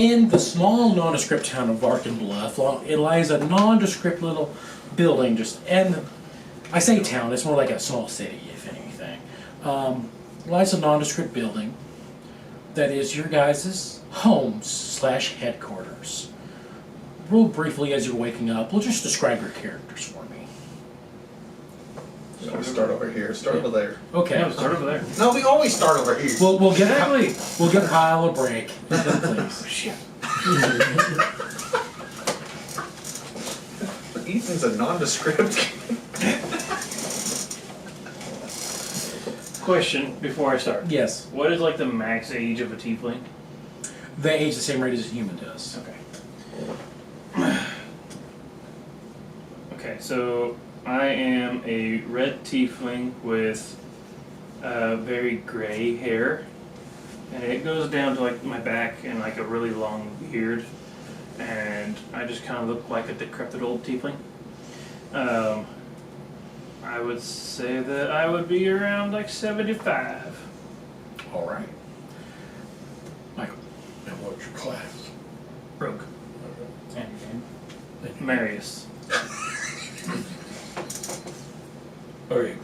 In the small nondescript town of Varkin Bluff, it lies a nondescript little building and I say town, it's more like a small city, if anything. Lies a nondescript building that is your guys' homes/headquarters. Real briefly, as you're waking up, we'll just describe your characters for me. So we start over here, start over there. Okay. Yeah, start over there. No, we always start over here. We'll give Kyle a break, please. Shit. Ethan's a nondescript. Question before I start. Yes. What is like the max age of a tiefling? They age the same rate as a human does. Okay. Okay, so I am a red tiefling with very gray hair, and it goes down to like my back and like a really long beard, and I just kind of look like a decrepit old tiefling. I would say that I would be around like 75. All right. Michael. And what's your class? Rogue. Okay. And Marius. Okay.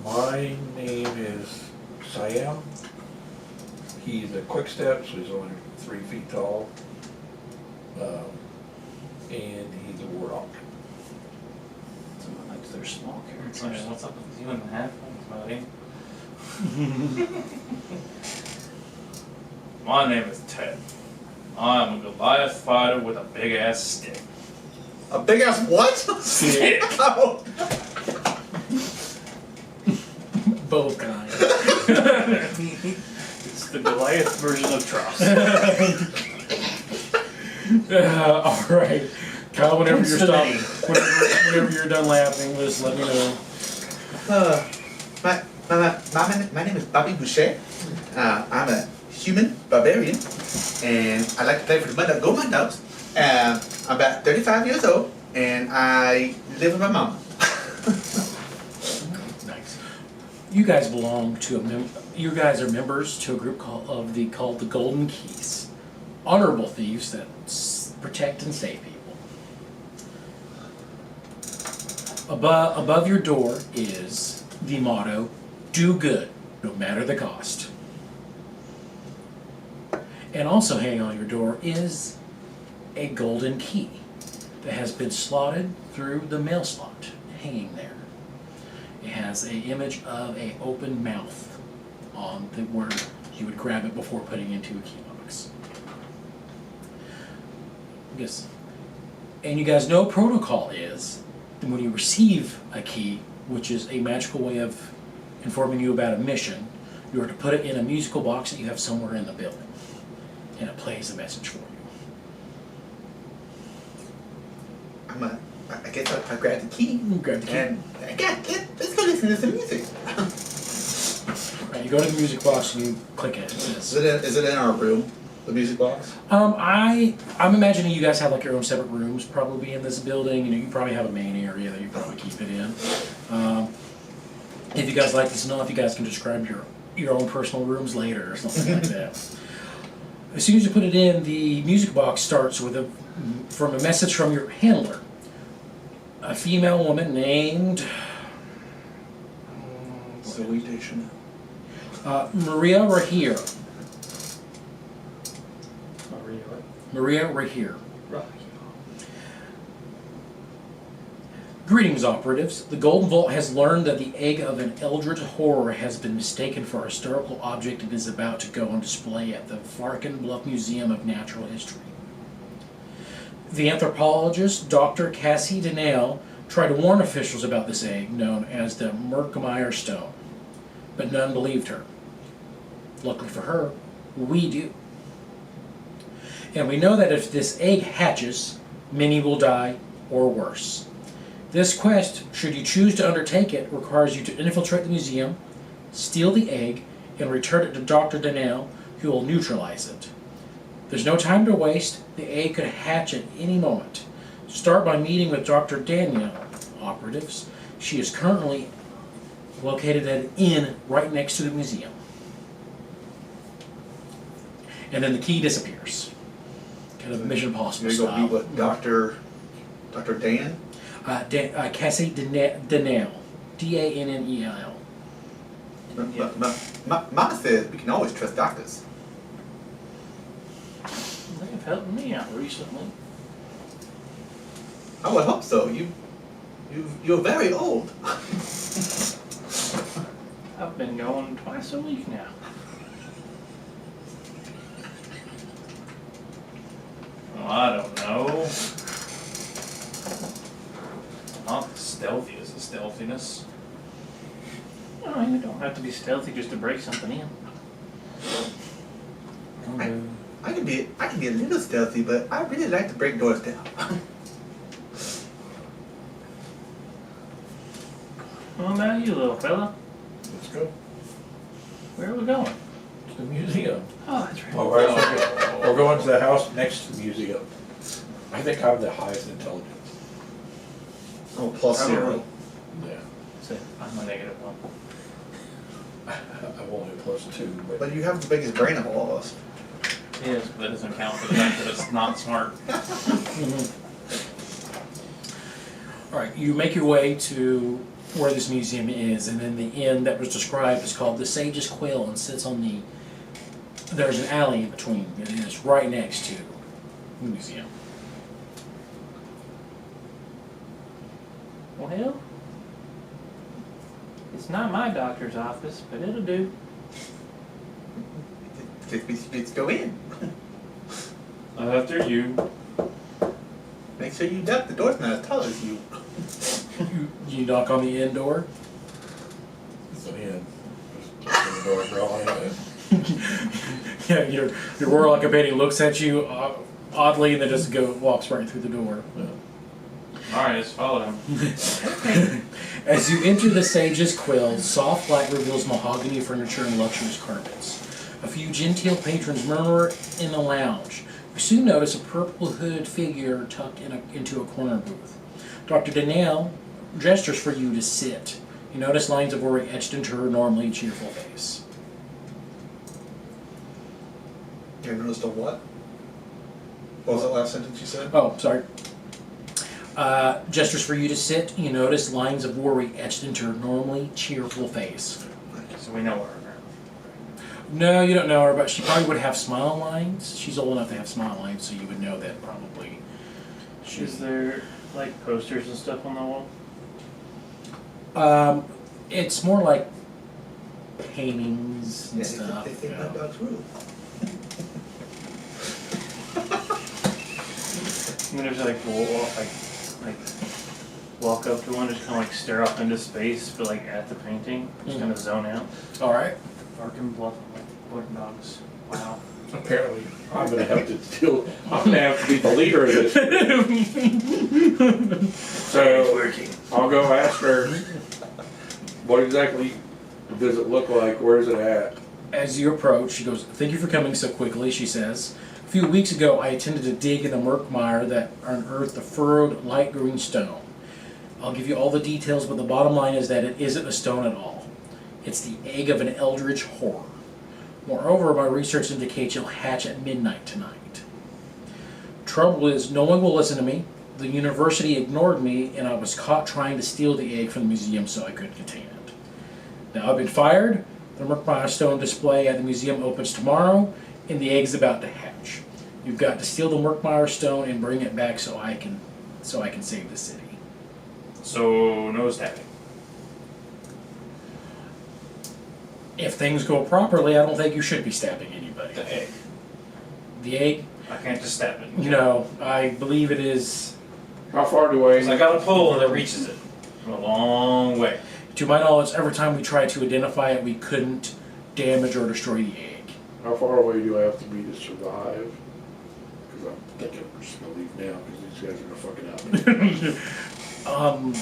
My name is Saim. He's a quick step, so he's only 3 feet tall. And he's a warlock. Someone likes their small characters. What's up with you and the halflings, buddy? My name is Ted. I'm a Goliath fighter with a big ass stick. A big ass what? Stick. Oh. Both kinds. It's the Goliath version of Tross. All right. Kyle, whenever you're done laughing, just let me know. My name is Bobby Boucher. I'm a human barbarian, and I like to play for the Mud Go Mud Dogs. I'm about 35 years old, and I live with my mom. Nice. You guys belong to you guys are members to a group called the Golden Keys, honorable thieves that protect and save people. Above your door is the motto, "Do good, no matter the cost." And also hanging on your door is a golden key that has been slotted through the mail slot, hanging there. It has an image of an open mouth on where you would grab it before putting it into a key box. Yes. And you guys know protocol is that when you receive a key, which is a magical way of informing you about a mission, you are to put it in a musical box that you have somewhere in the building, and it plays a message for you. I guess I grabbed the key. Grab the key. And let's go listen to some music. Right, you go to the music box and you click it. Is it in our room, the music box? I'm imagining you guys have like your own separate rooms probably in this building. You probably have a main area that you probably keep it in. If you guys like this enough, you guys can describe your own personal rooms later or something like that. As soon as you put it in, the music box starts with a message from your handler. A female woman named Salutation. Maria Rahir. Maria Rahir. Right. Greetings, operatives. The Golden Vault has learned that the egg of an eldritch horror has been mistaken for a historical object and is about to go on display at the Varkin Bluff Museum of Natural History. The anthropologist, Dr. Cassie Danail, tried to warn officials about this egg, known as the Murkmire stone, but none believed her. Luckily for her, we do. And we know that if this egg hatches, many will die, or worse. This quest, should you choose to undertake it, requires you to infiltrate the museum, steal the egg, and return it to Dr. Danail, who will neutralize it. There's no time to waste. The egg could hatch at any moment. Start by meeting with Dr. Danielle, operatives. She is currently located at an inn right next to the museum. And then the key disappears. kind of Mission Impossible You're gonna style. be what, Dr. Dan? Cassie Danielle, Dannel. Mama says we can always trust doctors. They've helped me out recently. I would hope so. You're very old. I've been going twice a week now. Well, I don't know. Not as stealthy as the stealthiness. Oh, you don't have to be stealthy just to break something in. I can be a little stealthy, but I really like to break doors down. What about you, little fella? Let's go. Where are we going? To the museum. Oh, that's right. Oh, we're going to the house next to the museum. I think I'm the highest intelligence. Oh, plus zero. Yeah. So I'm a -1. I'm only +2, but But you have the biggest brain of all of us. Yes, but that doesn't count for the fact that it's not smart. All right, you make your way to where this museum is, and then the inn that was described is called the Sage's Quill and sits on the. There's an alley in between. It is right next to the museum. Well, it's not my doctor's office, but it'll do. Let's go in. After you. Make sure you duck. The door's not as tall as you. You knock on the inn door. it's an inn. Just open the door, girl, anyway. Yeah, your warlock company looks at you oddly and then just walks right through the door. Alright, let's follow him. As you enter the Sage's Quill, soft light reveals mahogany furniture and luxurious carpets. A few genteel patrons murmur in the lounge. You soon notice a purple hooded figure tucked into a corner booth. Dr. Danielle gestures for you to sit. You notice lines of worry etched into her normally cheerful face. You noticed a what? What was that last sentence you said? Oh, sorry. Gestures for you to sit. You notice lines of worry etched into her normally cheerful face. So we know where we're No, you don't know her, but she probably would have smile lines. She's old enough to have smile lines, so you would know that probably. Is there like posters and stuff on the wall? It's more like paintings and Yeah, stuff. they think yeah. my dog's rude. I'm gonna just like walk up to one, just kind of like stare off into space, but like at the painting, just kind of zone out. All right. Barking bluff like dogs. Wow. Apparently, I'm gonna have to be the leader of this. So, working. I'll go ask her, what exactly does it look like? Where's it at? As you approach, she goes, "Thank you for coming so quickly," she says. "A few weeks ago, I attended a dig in the Murkmire that unearthed a furrowed light green stone. I'll give you all the details, but the bottom line is that it isn't a stone at all. It's the egg of an eldritch horror. Moreover, my research indicates you'll hatch at midnight tonight. Trouble is, no one will listen to me. The university ignored me, and I was caught trying to steal the egg from the museum so I couldn't contain it. Now I've been fired. The Murkmire stone display at the museum opens tomorrow, and the egg's about to hatch. You've got to steal the Murkmire stone and bring it back so I can save the city." So, no stabbing. If things go properly, I don't think you should be stabbing anybody. The egg. The egg? I can't just stab it. No, I believe it is, How far do I? Because I got a pole that reaches it from a long way. to my knowledge, every time we tried to identify it, we couldn't damage or destroy the egg. How far away do I have to be to survive? Because I'm thinking we're just gonna leave now because these guys are gonna fucking up.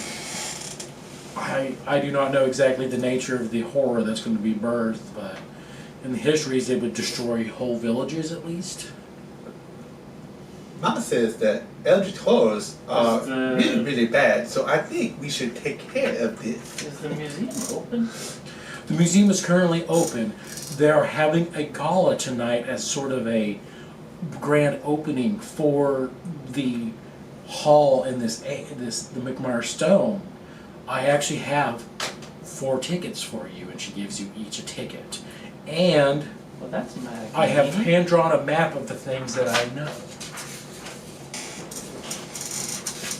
I do not know exactly the nature of the horror that's going to be birthed, but in the histories, they would destroy whole villages at least. Mama says that eldritch horrors are Is the- really, really bad, so I think we should take care of this. Is the museum open? The museum is currently open. They are having a gala tonight as sort of a grand opening for the hall in the Murkmire stone, I actually have 4 tickets for you, and she gives you each a ticket. And Well, that's mad. I have hand-drawn a map of the things that I know.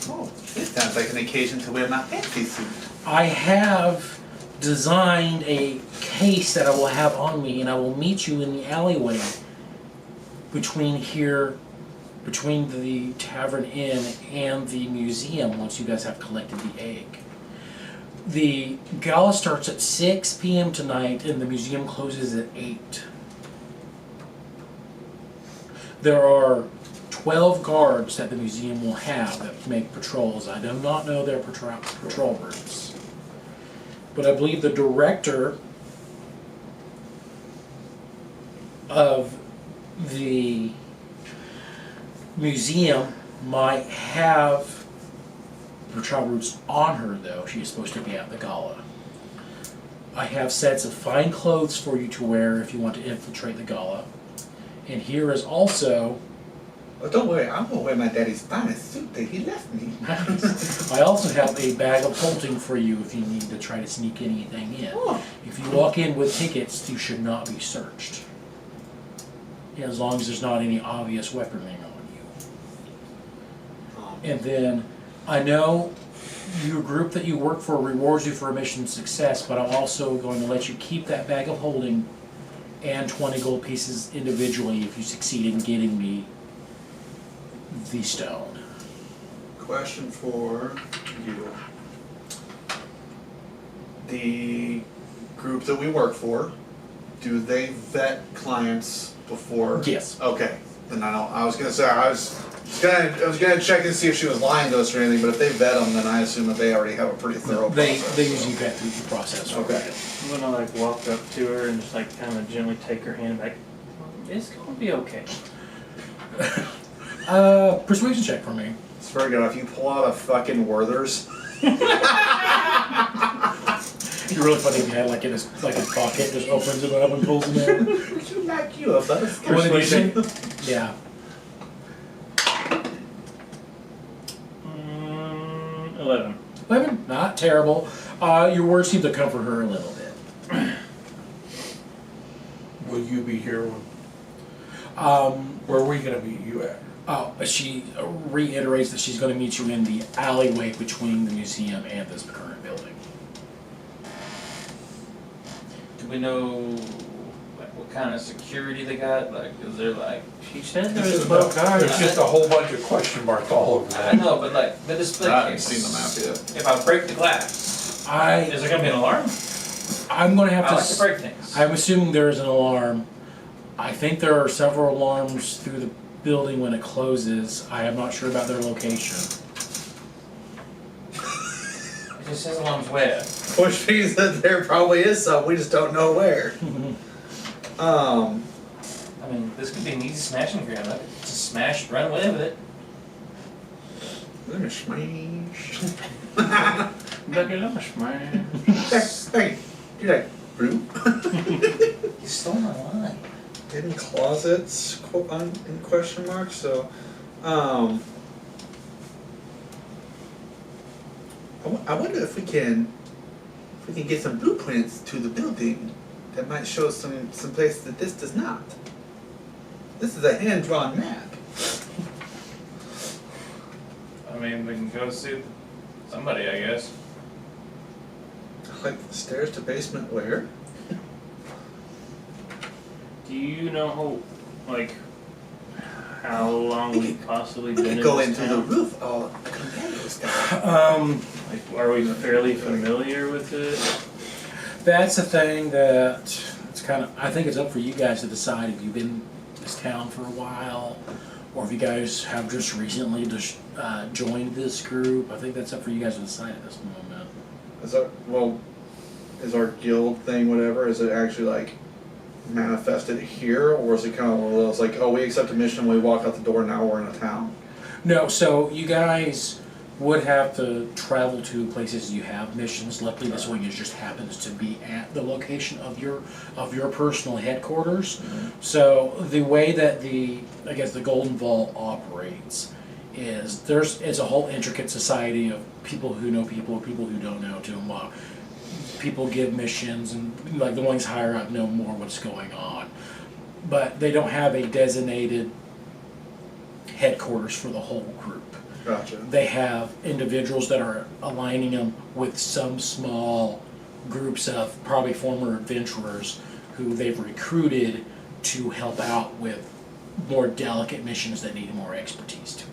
Oh, this sounds like an occasion to wear my fancy suit. I have designed a case that I will have on me, and I will meet you in the alleyway between the Tavern Inn and the museum once you guys have collected the egg. The gala starts at 6 p.m. tonight, and the museum closes at 8. There are 12 guards that the museum will have that make patrols. I do not know their patrol routes. But I believe the director of the museum might have patrol routes on her, though. She is supposed to be at the gala. I have sets of fine clothes for you to wear if you want to infiltrate the gala. And here is also... Oh, don't worry, I'm gonna wear my daddy's finest suit that he left me. I also have a bag of holding for you if you need to try to sneak anything in. Oh. If you walk in with tickets, you should not be searched. As long as there's not any obvious weaponry on you. And then, I know your group that you work for rewards you for a mission success, but I'm also going to let you keep that bag of holding and 20 gold pieces individually if you succeed in getting me the stone. Question for you. The group that we work for, do they vet clients before? Yes. Okay. Then I don't. I was gonna say I was gonna check and see if she was lying to us or anything. But if they vet them, then I assume that they already have a pretty thorough process. They usually vet through the process. Okay. I'm gonna like walk up to her and just like kind of gently take her hand back. It's gonna be okay. Persuasion check for me. It's very good. If you pull out a fucking Werther's. It'd be really funny if you had like in his pocket, just opens it up and pulls it out. Would you like you a butterscotch? What did you say? Yeah. 11. 11? Not terrible. Your words seem to comfort her a little bit. Will you be here when, Um, where are we gonna meet you at? She reiterates that she's going to meet you in the alleyway between the museum and this current building. Do we know what kind of security they got? Like, is there like? She said there There's was 12 guards. just a whole bunch of question marks all over I that. know, but like the display I haven't case. seen the map yet. If I break the glass, I'm is there gonna be an alarm? going to have I to. like to break things. I'm assuming there is an alarm. I think there are several alarms through the building when it closes. I am not sure about their location. It just says alarms where. Which means that there probably is some. We just don't know where. I mean, this could be an easy smash and grab. I could just smash, run away with it. Let me smash. Look at us, man. Hey, you're like blue. You stole my line. Hidden closets in question mark. So, I wonder if we can get some blueprints to the building that might show some places that this does not. This is a hand-drawn map. I mean, we can go see somebody, I guess. Like the stairs to basement where? Do you know how long we've possibly We been could in go this into the town? roof. Oh, conveyor stuff. Like, are we fairly familiar with it? That's a thing that it's kind of. I think it's up for you guys to decide if you've been in this town for a while, or if you guys have just recently joined this group. I think that's up for you guys to decide at this moment. Is our guild thing whatever? Is it actually like manifested here, or is it kind of one of those like, oh, we accept a mission, we walk out the door, now we're in a town? No, so you guys would have to travel to places you have missions. Luckily, this wing is just happens to be at the location of your personal headquarters. So the way that the Golden Vault operates is it's a whole intricate society of people who know people who don't know to them. People give missions, and like the ones higher up know more what's going on, but they don't have a designated headquarters for the whole group. Gotcha. They have individuals that are aligning them with some small groups of probably former adventurers who they've recruited to help out with more delicate missions that need more expertise to.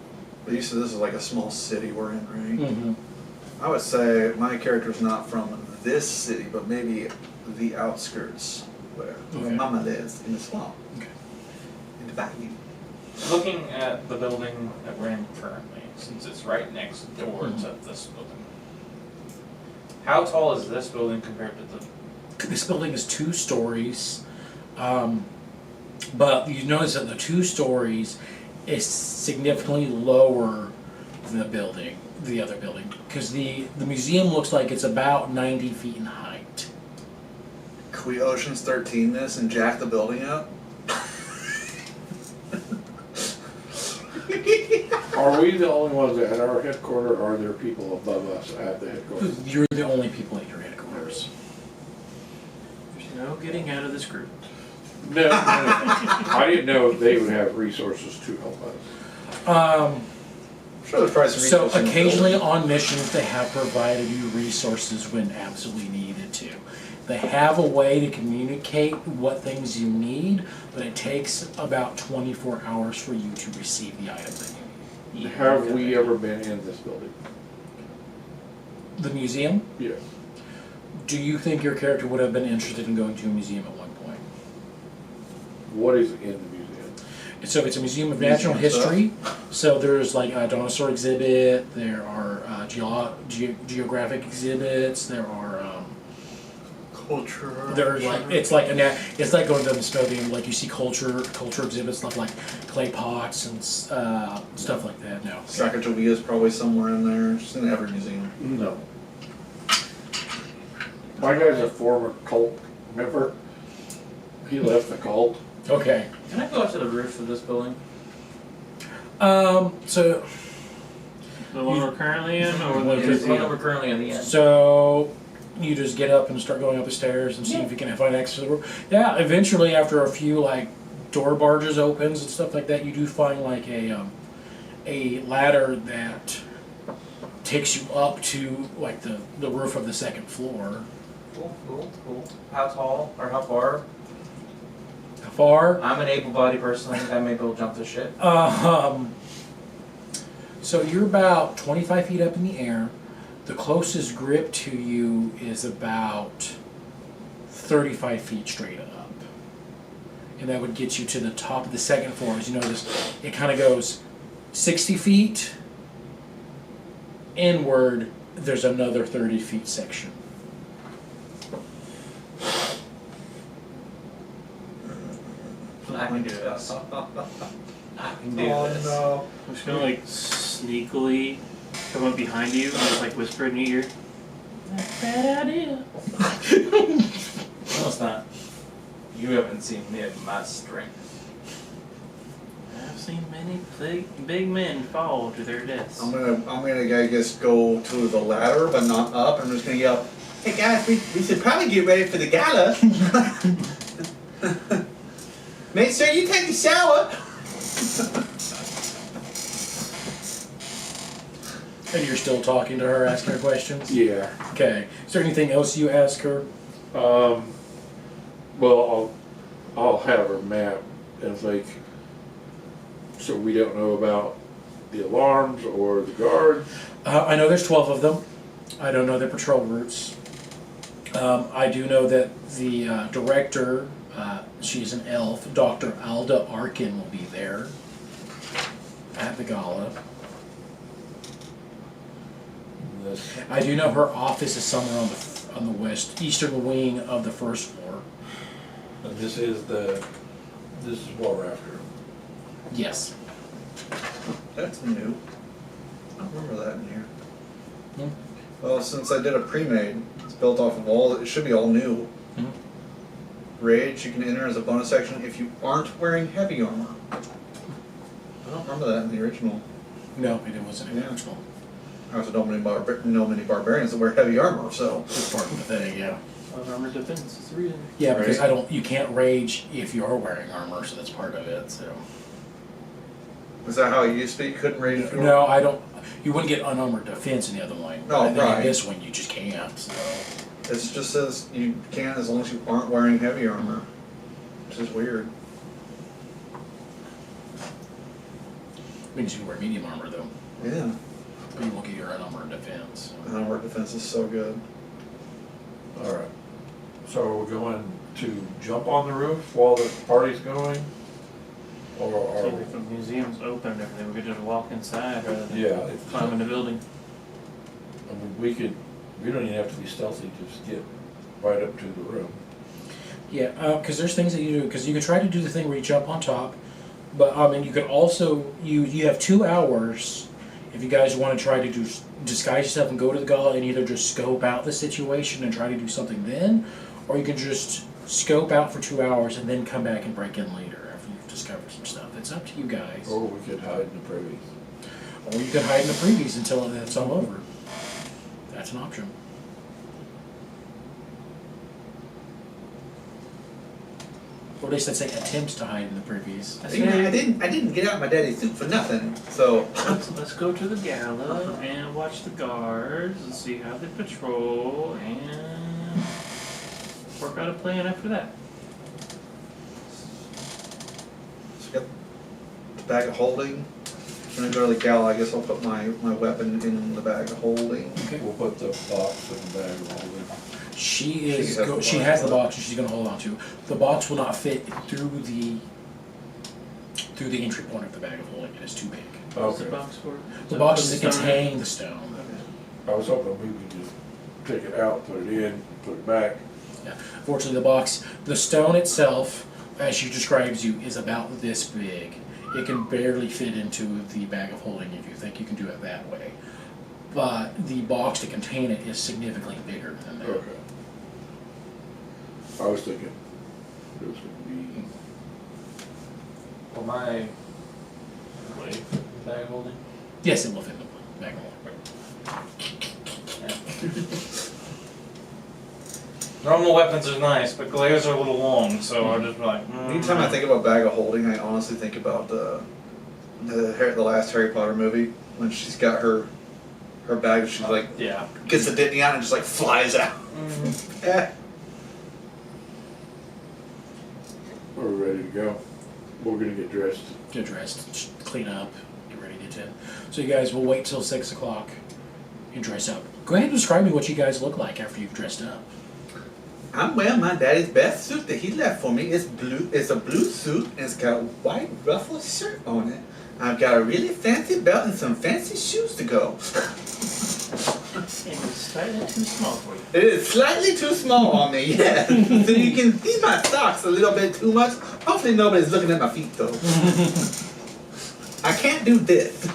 But you said this is like a small city we're in, right? Mm-hmm. I would say my character's not from this city, but maybe the outskirts where Okay. Mama lives, in the swamp. Okay. In the bayou. Looking at the building that we're in currently, since it's right next door Mhm. to this building, how tall is this building compared to the? This building is 2 stories, but you notice that the 2 stories is significantly lower than the other building, because the museum looks like it's about 90 feet in height. Can we Ocean's 13 this and jack the building up? Are we the only ones at our headquarters, or are there people above us at the headquarters? You're the only people at your headquarters. There's no getting out of this group. No, no, no. I didn't know if they would have resources to help us. I'm sure there's probably some So resources in the occasionally building. on missions they have provided you resources when absolutely needed to. They have a way to communicate what things you need, but it takes about 24 hours for you to receive the item that you need. Have we ever been in this building? The museum? Yes. Do you think your character would have been interested in going to a museum at one point? What is in the museum? So it's a museum of Museum natural stuff? history. So there's like a dinosaur exhibit. There are geographic exhibits. There are Culture. there's like it's like it's like going to the Smithsonian. Like you see culture exhibits, stuff like clay pots and stuff like that. No. Sacagawea is probably somewhere in there. It's in every museum. No. My guy's a former cult member. He left the cult. Okay. Can I go up to the roof of this building? So The one we're currently in, or Like the this The one that we're currently on the end. So you just get up and start going up the stairs and see if you can find access to the roof. Yeah, eventually after a few like door barges opens and stuff like that, you do find like a ladder that takes you up to like the roof of the 2nd floor. Cool. How tall or how far? How far? I'm an able-bodied person. I think I may be able to jump this shit. So you're about 25 feet up in the air. The closest grip to you is about 35 feet straight up. And that would get you to the top of the 2nd floor. As you notice, it kind of goes 60 feet inward. There's another 30 feet section. I can do this. I can do Oh this. no. I'm just gonna like sneakily come up behind you and just like whisper in your ear. That's a bad idea. No, it's not. You haven't seen me at my strength. I've seen many big men fall to their deaths. I'm gonna I guess go to the ladder, but not up. I'm just gonna yell, Hey guys, we should probably get ready for the gala. Make sure you take a shower. And you're still talking to her, asking her questions? Yeah. Okay. Is there anything else you ask her? Well, I'll have her map and like, so we don't know about the alarms or the guards. I know there's 12 of them. I don't know their patrol routes. I do know that the director, she's an elf, Dr. Alda Arkin will be there at the gala. I do know her office is somewhere on the eastern wing of the 1st floor. And this is what we're after. Yes. that's new. I don't remember that in here. Hmm. Well, since I did a pre-made, it's built off of it should be all new. Mhm. Rage you can enter as a bonus action if you aren't wearing heavy armor. I don't remember that in the original. No, it wasn't in the Yeah. original. I also don't know many barbarians that wear heavy armor, so. It's part of the thing, yeah. Unarmored defense is the reason. Yeah, because Right. you can't rage if you are wearing armor, so that's part of it, so. Is that how it used to be? You couldn't rage if you were? No, I don't, you wouldn't get unarmored defense in the other one. Oh, I think right. in this one, you just can't, so. It just says you can as long as you aren't wearing heavy armor, which is weird. Means you can wear medium armor, though, Yeah. but you won't get your unarmored defense. So. Armor defense is so good. Alright, so are we going to jump on the roof while the party's going? Or So are if the museum's open and everything, we could just walk inside rather than yeah, climb in the building. I mean, we don't even have to be stealthy, just get right up to the room. Yeah, because there's things that you do, because you could try to do the thing where you jump on top, but you could also, you have 2 hours if you guys want to try to disguise yourself and go to the gala and either just scope out the situation and try to do something then, or you can just scope out for 2 hours and then come back and break in later after you've discovered some stuff. It's up to you guys. Or we could hide in the privy. Or you could hide in the previews until it's all over. That's an option. Or at least I'd say attempts to hide in the previews. You know, I didn't get out my daddy's suit for nothing. So Let's go to the gala and watch the guards and see how they patrol and work out a plan after that. So got the bag of holding. When I go to the gala, I guess I'll put my weapon in the bag of holding. Okay. We'll put the box in the bag of holding. She has the box. has the box and she's gonna hold on to. The box will not fit through the entry point of the bag of holding. It is too big. What's the Okay. box for? The box is Put to the stone in? contain the stone. I was hoping we could just take it out, put it in, put it back. Yeah. Fortunately, the stone itself, as she describes you, is about this big. It can barely fit into the bag of holding if you think you can do it that way. But the box to contain it is significantly bigger than that. Okay. I was thinking it was gonna be, Well, my bag holding. Yes, it will fit in the bag of holding. Normal weapons are nice, but glaives are a little long, so I'm just like. Anytime I think about bag of holding, I honestly think about the last Harry Potter movie when she's got her bag. She's like Yeah. gets the Disney on and just like flies out. eh. we're ready to go. We're gonna get dressed. Get dressed, clean up, get ready to get in. So you guys will wait till 6 o'clock and dress up. Go ahead and describe me what you guys look like after you've dressed up. I'm wearing my daddy's best suit that he left for me. It's blue. It's a blue suit and it's got a white ruffled shirt on it. I've got a really fancy belt and some fancy shoes to go. And it's slightly too small for you. It is slightly too small on me, yeah. So you can see my socks a little bit too much. Hopefully nobody's looking at my feet though. I can't do this.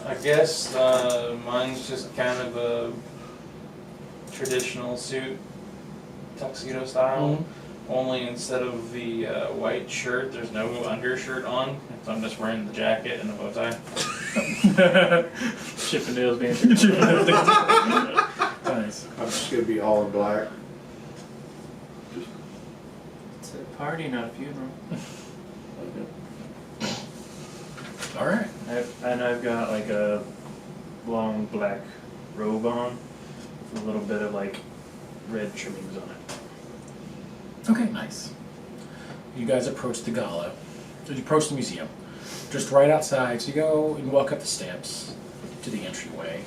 I guess mine's just kind of a traditional suit, tuxedo style. Only instead of the white shirt, there's no undershirt on. So I'm just wearing the jacket and the bow tie. Chippendales being Nice. I'm just gonna be all in black. It's a party, not a funeral. All right. I've got like a long black robe on with a little bit of like red trimmings on it. Okay, nice. You guys approach the gala. So you approach the museum. Just right outside. So you go and walk up the steps to the entryway.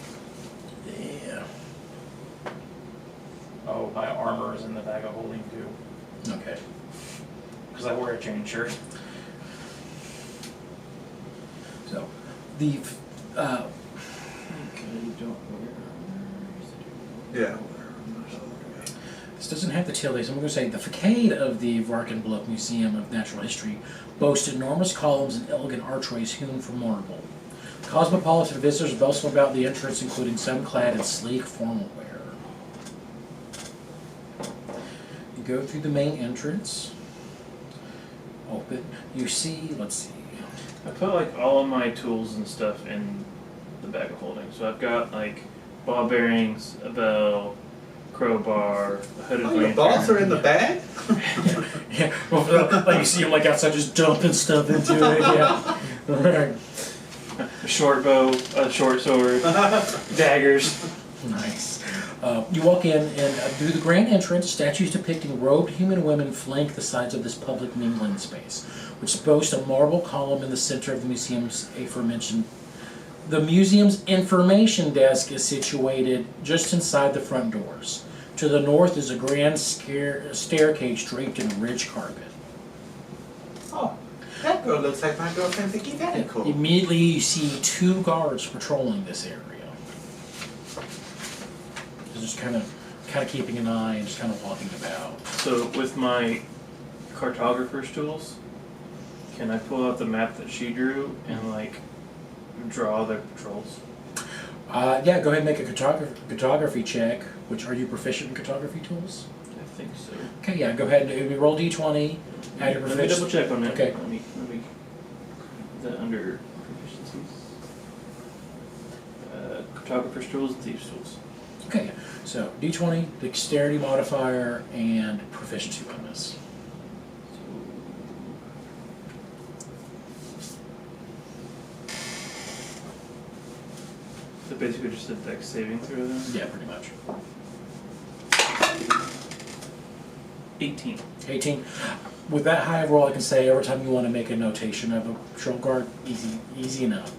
Yeah. Oh, my armor is in the bag of holding too, Okay. because I wear a chain shirt. So the Yeah. This doesn't have the tilde, so I'm going to say the facade of the Varkenbluff Museum of Natural History boasts enormous columns and elegant archways hewn from marble. Cosmopolitan visitors bustle about the entrance, including some clad in sleek formal wear. You go through the main entrance. Open. You see, let's see. I put like all of my tools and stuff in the bag of holding. So I've got like ball bearings, a bell, crowbar, a hooded Oh, your lantern. balls are in the bag? Yeah, well, like you see him like outside just dumping stuff into it. Yeah. Right. A short bow, a short sword, daggers. Nice. You walk in, and through the grand entrance, statues depicting robed human women flank the sides of this public mingling space, which boasts a marble column in the center of the museum's aforementioned. The museum's information desk is situated just inside the front doors. To the north is a grand staircase draped in rich carpet. Oh, that girl looks like my girlfriend Vicky Vanicourt. Immediately, you see 2 guards patrolling this area. They're just kind of keeping an eye and just kind of walking about. So with my cartographer's tools, can I pull out the map that she drew and like draw their patrols? Yeah, go ahead and make a cartography check. Which, are you proficient in cartography tools? I think so. Okay, yeah, go ahead and roll d20. Add your Let me double proficiency. check on that. Okay. Let me. Is that under proficiencies? Cartographer's tools and thieves' tools. Okay, so d20, dexterity modifier, and proficiency bonus. So basically just a dex saving throw then? Yeah, pretty much. 18. 18. With that high of roll, I can say every time you want to make a notation of a patrol guard, easy enough.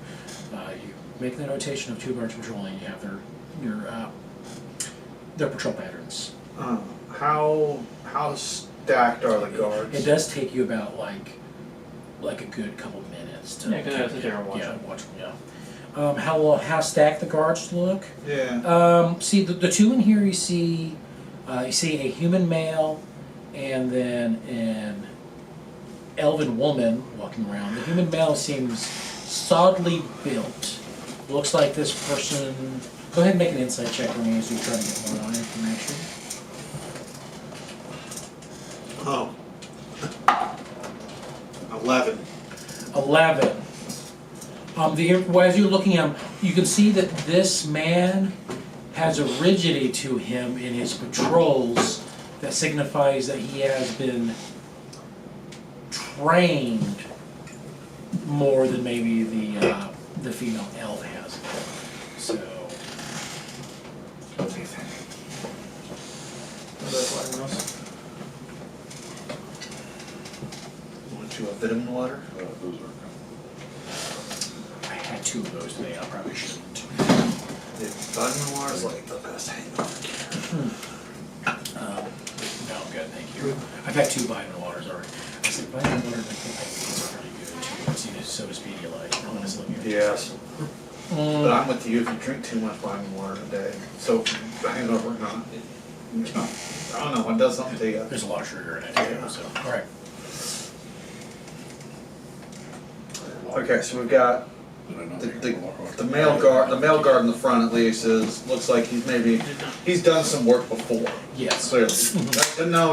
You make the notation of 2 guards patrolling. You have their patrol patterns. How stacked are the guards? It does take you about like a good couple minutes to. Yeah, 'cause I have to sit there and watch Yeah, them. watch them. Yeah. How stacked the guards look? Yeah. See the 2 in here. You see a human male, and then an elven woman walking around. The human male seems solidly built. Looks like this person. Go ahead and make an insight check for me as you try to get more information. Oh. 11. 11. As you're looking at him, you can see that this man has a rigidity to him in his patrols that signifies that he has been trained more than maybe the female elf has been. So, what do you think? Want you a vitamin water? Those are. I had 2 of those today. I probably shouldn't. The vitamin water is like the best hangover. No, I'm good, thank you. I've had 2 vitamin waters already. I said vitamin waters, I think it's pretty good too. It's either so speedy like. Honestly. Yes. But I'm with you if you drink too much vitamin water a day. So hangover or not. I don't know, it does something to you. There's a lot of sugar in it too, so. Alright. Okay, so we've got the male guard. The male guard in the front at least looks like he's done some work before. Yes. Clearly,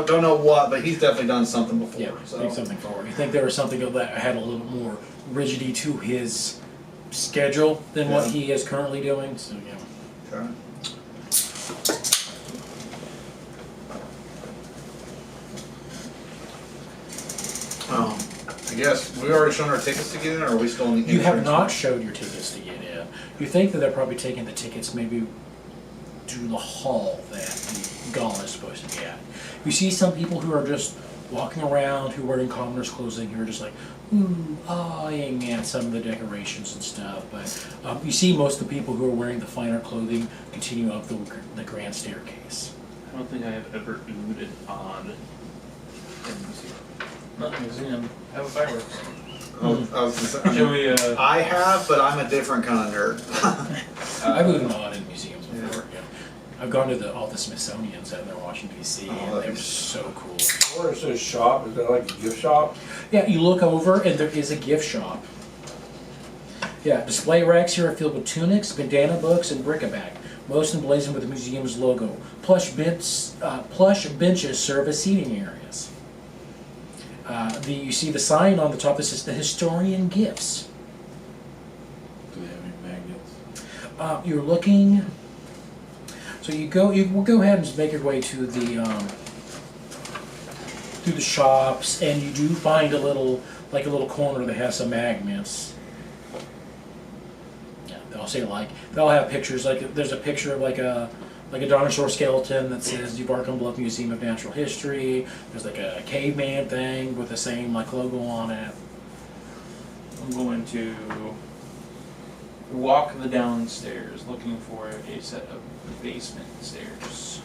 don't know what, but he's definitely done something before. Yeah, So. take something forward. You think there was something that had a little more rigidity to his schedule than what he is currently doing, so yeah. Okay. I guess we already shown our tickets to get in, or are we still in the You have entrance? not showed your tickets to get in. You think that they're probably taking the tickets maybe to the hall that the gala is supposed to be at. You see some people who are just walking around, who are in commoners' clothing, who are just like, eyeing at some of the decorations and stuff. But you see most of the people who are wearing the finer clothing continue up the grand staircase. I don't think I have ever oohed and awed in a museum. Not a museum. Have a fireworks. I was gonna say, Should we, I have, but I'm a different kind of nerd. I've moved on in museums before. Yeah. I've gone to all the Smithsonian's out there in Washington D.C. Oh, and that'd they be were so cool. Where it says shop, is that like a gift shop? Yeah, you look over and there is a gift shop. Yeah, display racks here are filled with tunics, bandana books, and bric-a-brac, most emblazoned with the museum's logo. Plush benches serve as seating areas. You see the sign on the top that says the Historian Gifts. Do they have any magnets? You're looking. So we'll go ahead and just make your way to the through the shops, and you do find a little corner that has some magnets. Yeah, they'll have pictures. Like there's a picture of like a dinosaur skeleton that says the Barkham Bluff Museum of Natural History. There's like a caveman thing with the same like logo on it. I'm going to walk the downstairs looking for a set of basement stairs.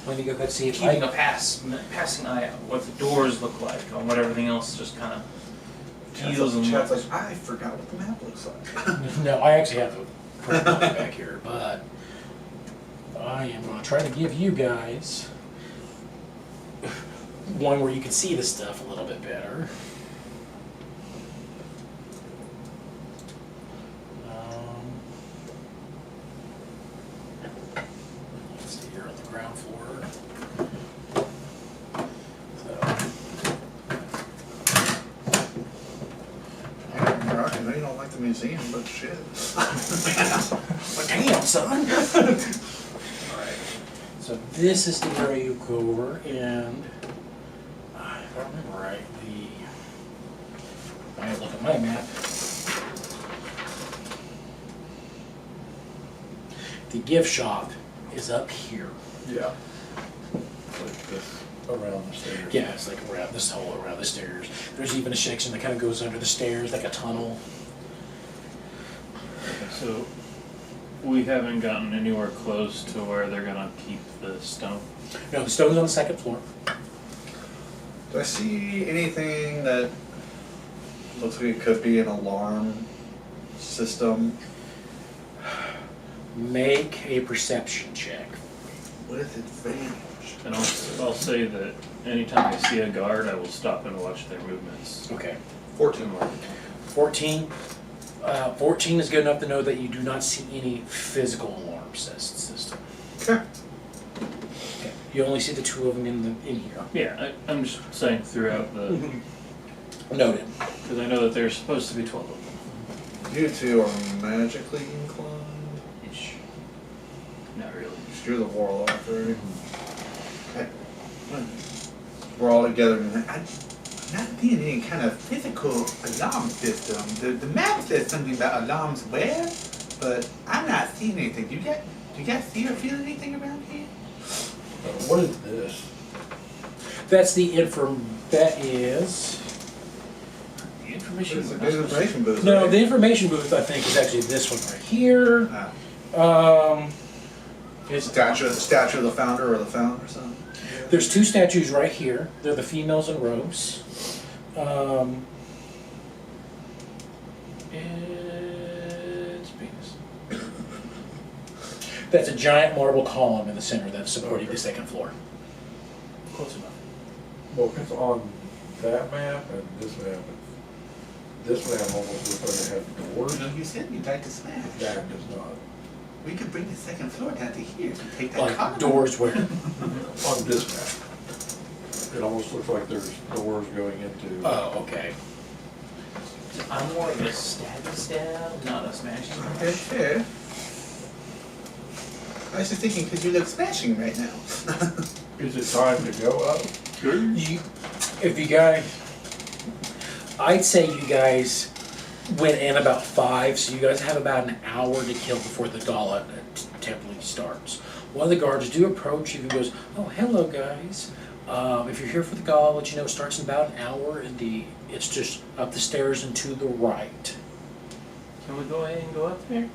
Let me go ahead and see if Keeping a passing eye out what the doors look like on what everything else just kind of feels and Chad's looks. like, I forgot what the map looks like. No, I actually have a print copy back here, but I am going to try to give you guys one where you can see the stuff a little bit better. Let's see here on the ground floor. I know you don't like the museum, but shit. But damn, son! Alright, so this is the area you go over, and if I remember right, I gotta look at my map. The gift shop is up here. Yeah. Like this, around the stairs. Yeah, it's like around this hole around the stairs. There's even a section that kind of goes under the stairs, like a tunnel. So we haven't gotten anywhere close to where they're gonna keep the stone. No, the stone's on the second floor. Do I see anything that looks like it could be an alarm system Make a perception check. with advantage? And I'll say that anytime I see a guard, I will stop and watch their movements. Okay. 14. 14. 14 is good enough to know that you do not see any physical alarm system. Okay. Okay. You only see the two of them in here. Yeah, I'm just saying throughout the, Noted. because I know that there's supposed to be 12 of them. You two are magically inclined. Ish. Not really. You're the warlock, right? We're all together, and I'm not seeing any kind of physical alarm system. The map says something about alarms where, but I'm not seeing anything. Do you guys see or feel anything around here? What is this? That's the that is. The information. It's a good information booth. No, right? the information booth I think is actually this one right here. It's Statue of the founder or the founder or something. There's two statues right here. They're the females in robes. It's Venus. That's a giant marble column in the center that's supporting the second floor. Close enough. Well, it's on that map and this map. This map almost looks like it has doors. No, you said you'd like to smash. That does not. We could bring the second floor down to here to take that Like column. doors where. On this map. It almost looks like there's doors going into. Oh, okay. I'm more of a stab, not a smashing. Okay, fair. I was just thinking, because you look smashing right now. Is it time to go up? I'd say you guys went in about 5, so you guys have about an hour to kill before the gala typically starts. One of the guards do approach you and goes, "Oh, hello guys. If you're here for the gala, I'll let you know it starts in about an hour, and it's just up the stairs and to the right." Can we go ahead and go up there?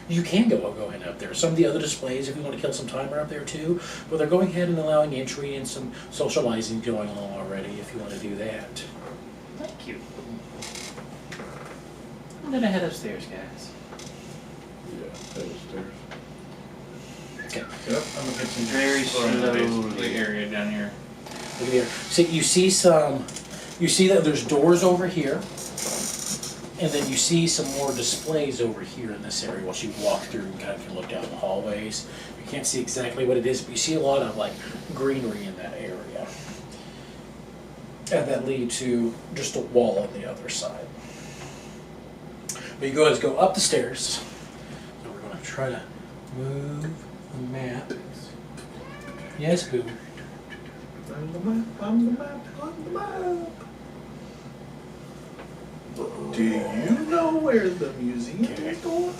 You can go ahead up there. Some of the other displays, if you want to kill some time, are up there too, but they're going ahead and allowing entry and some socializing going on already if you want to do that. Thank you. I'm gonna head upstairs, guys. Yeah, those stairs. Okay. Yep. I'm looking at some Very Basically slowly. area down here. Look at here. See, you see some. You see that there's doors over here, and then you see some more displays over here in this area. Once you walk through and kind of can look down the hallways, you can't see exactly what it is, but you see a lot of like greenery in that area, and that lead to just a wall on the other side. But you go ahead and go up the stairs. So we're going to try to move the map. Yes, boo. On the map, on the map, on the map. Do you know where the museum is going?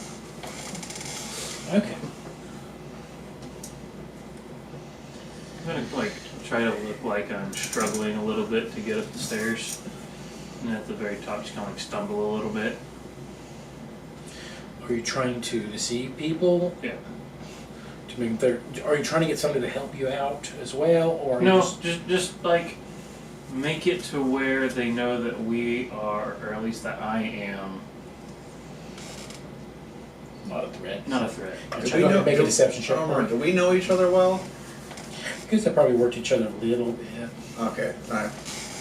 Okay. I'm gonna like try to look like I'm struggling a little bit to get up the stairs. And at the very top just kinda like stumble a little bit. Are you trying to deceive people? Yeah. To make their, are you trying to get somebody to help you out as well, or are you No, just, just like make it to where they know that we are, or at least that I am, not a threat? not a threat. I'm Do trying we to know- make a do- deception check. Do we know each other well? Because they probably worked each other a little bit. Okay, alright.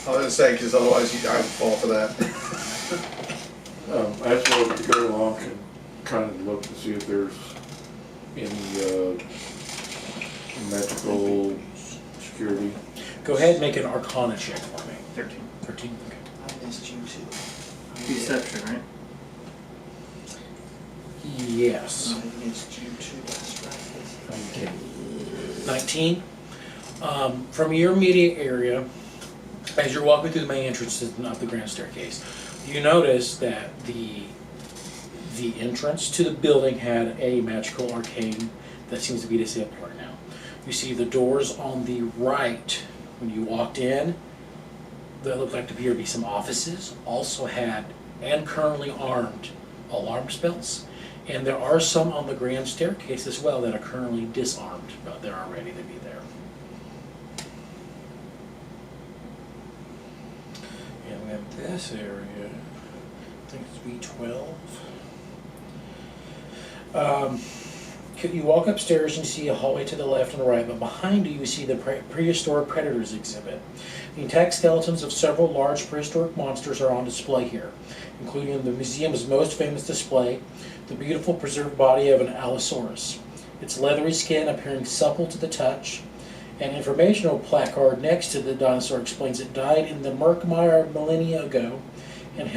I was gonna say, because otherwise I would fall for that. As we go along, can kind of look to see if there's any magical security. Go ahead and make an Arcana check for me. 13. 13. Okay. I missed you too. Deception, right? Yes. I missed you too, that's right. Okay. 19. From your immediate area, as you're walking through the main entrance of the grand staircase, you notice that the entrance to the building had a magical arcane that seems to be disabled right now. You see the doors on the right when you walked in that looked like to appear to be some offices also had and currently armed alarm spells. And there are some on the grand staircase as well that are currently disarmed, but they're all ready to be there. And we have this area, I think it's B12. You walk upstairs and you see a hallway to the left and the right, but behind you see the prehistoric predators exhibit. The intact skeletons of several large prehistoric monsters are on display here, including the museum's most famous display, the beautiful preserved body of an Allosaurus. Its leathery skin appearing supple to the touch. An informational placard next to the dinosaur explains it died in the Murkmire millennia ago and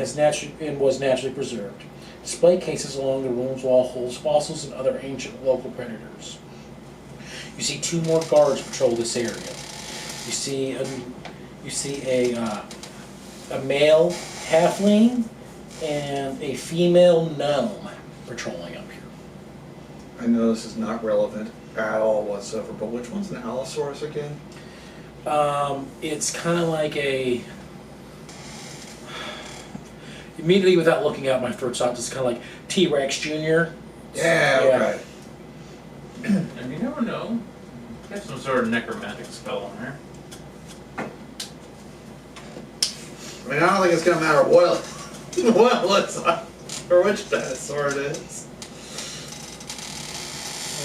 was naturally preserved. Display cases along the room's wall holds fossils and other ancient local predators. You see two more guards patrol this area. You see a male halfling and a female gnome patrolling up here. I know this is not relevant at all whatsoever, but which one's an Allosaurus again? It's kind of like a. Immediately without looking at my first thought, it's kind of like T-Rex Jr. Yeah, okay. And you never know. Have some sort of necromantic spell on there. I mean, I don't think it's gonna matter what it's or which dinosaur it is.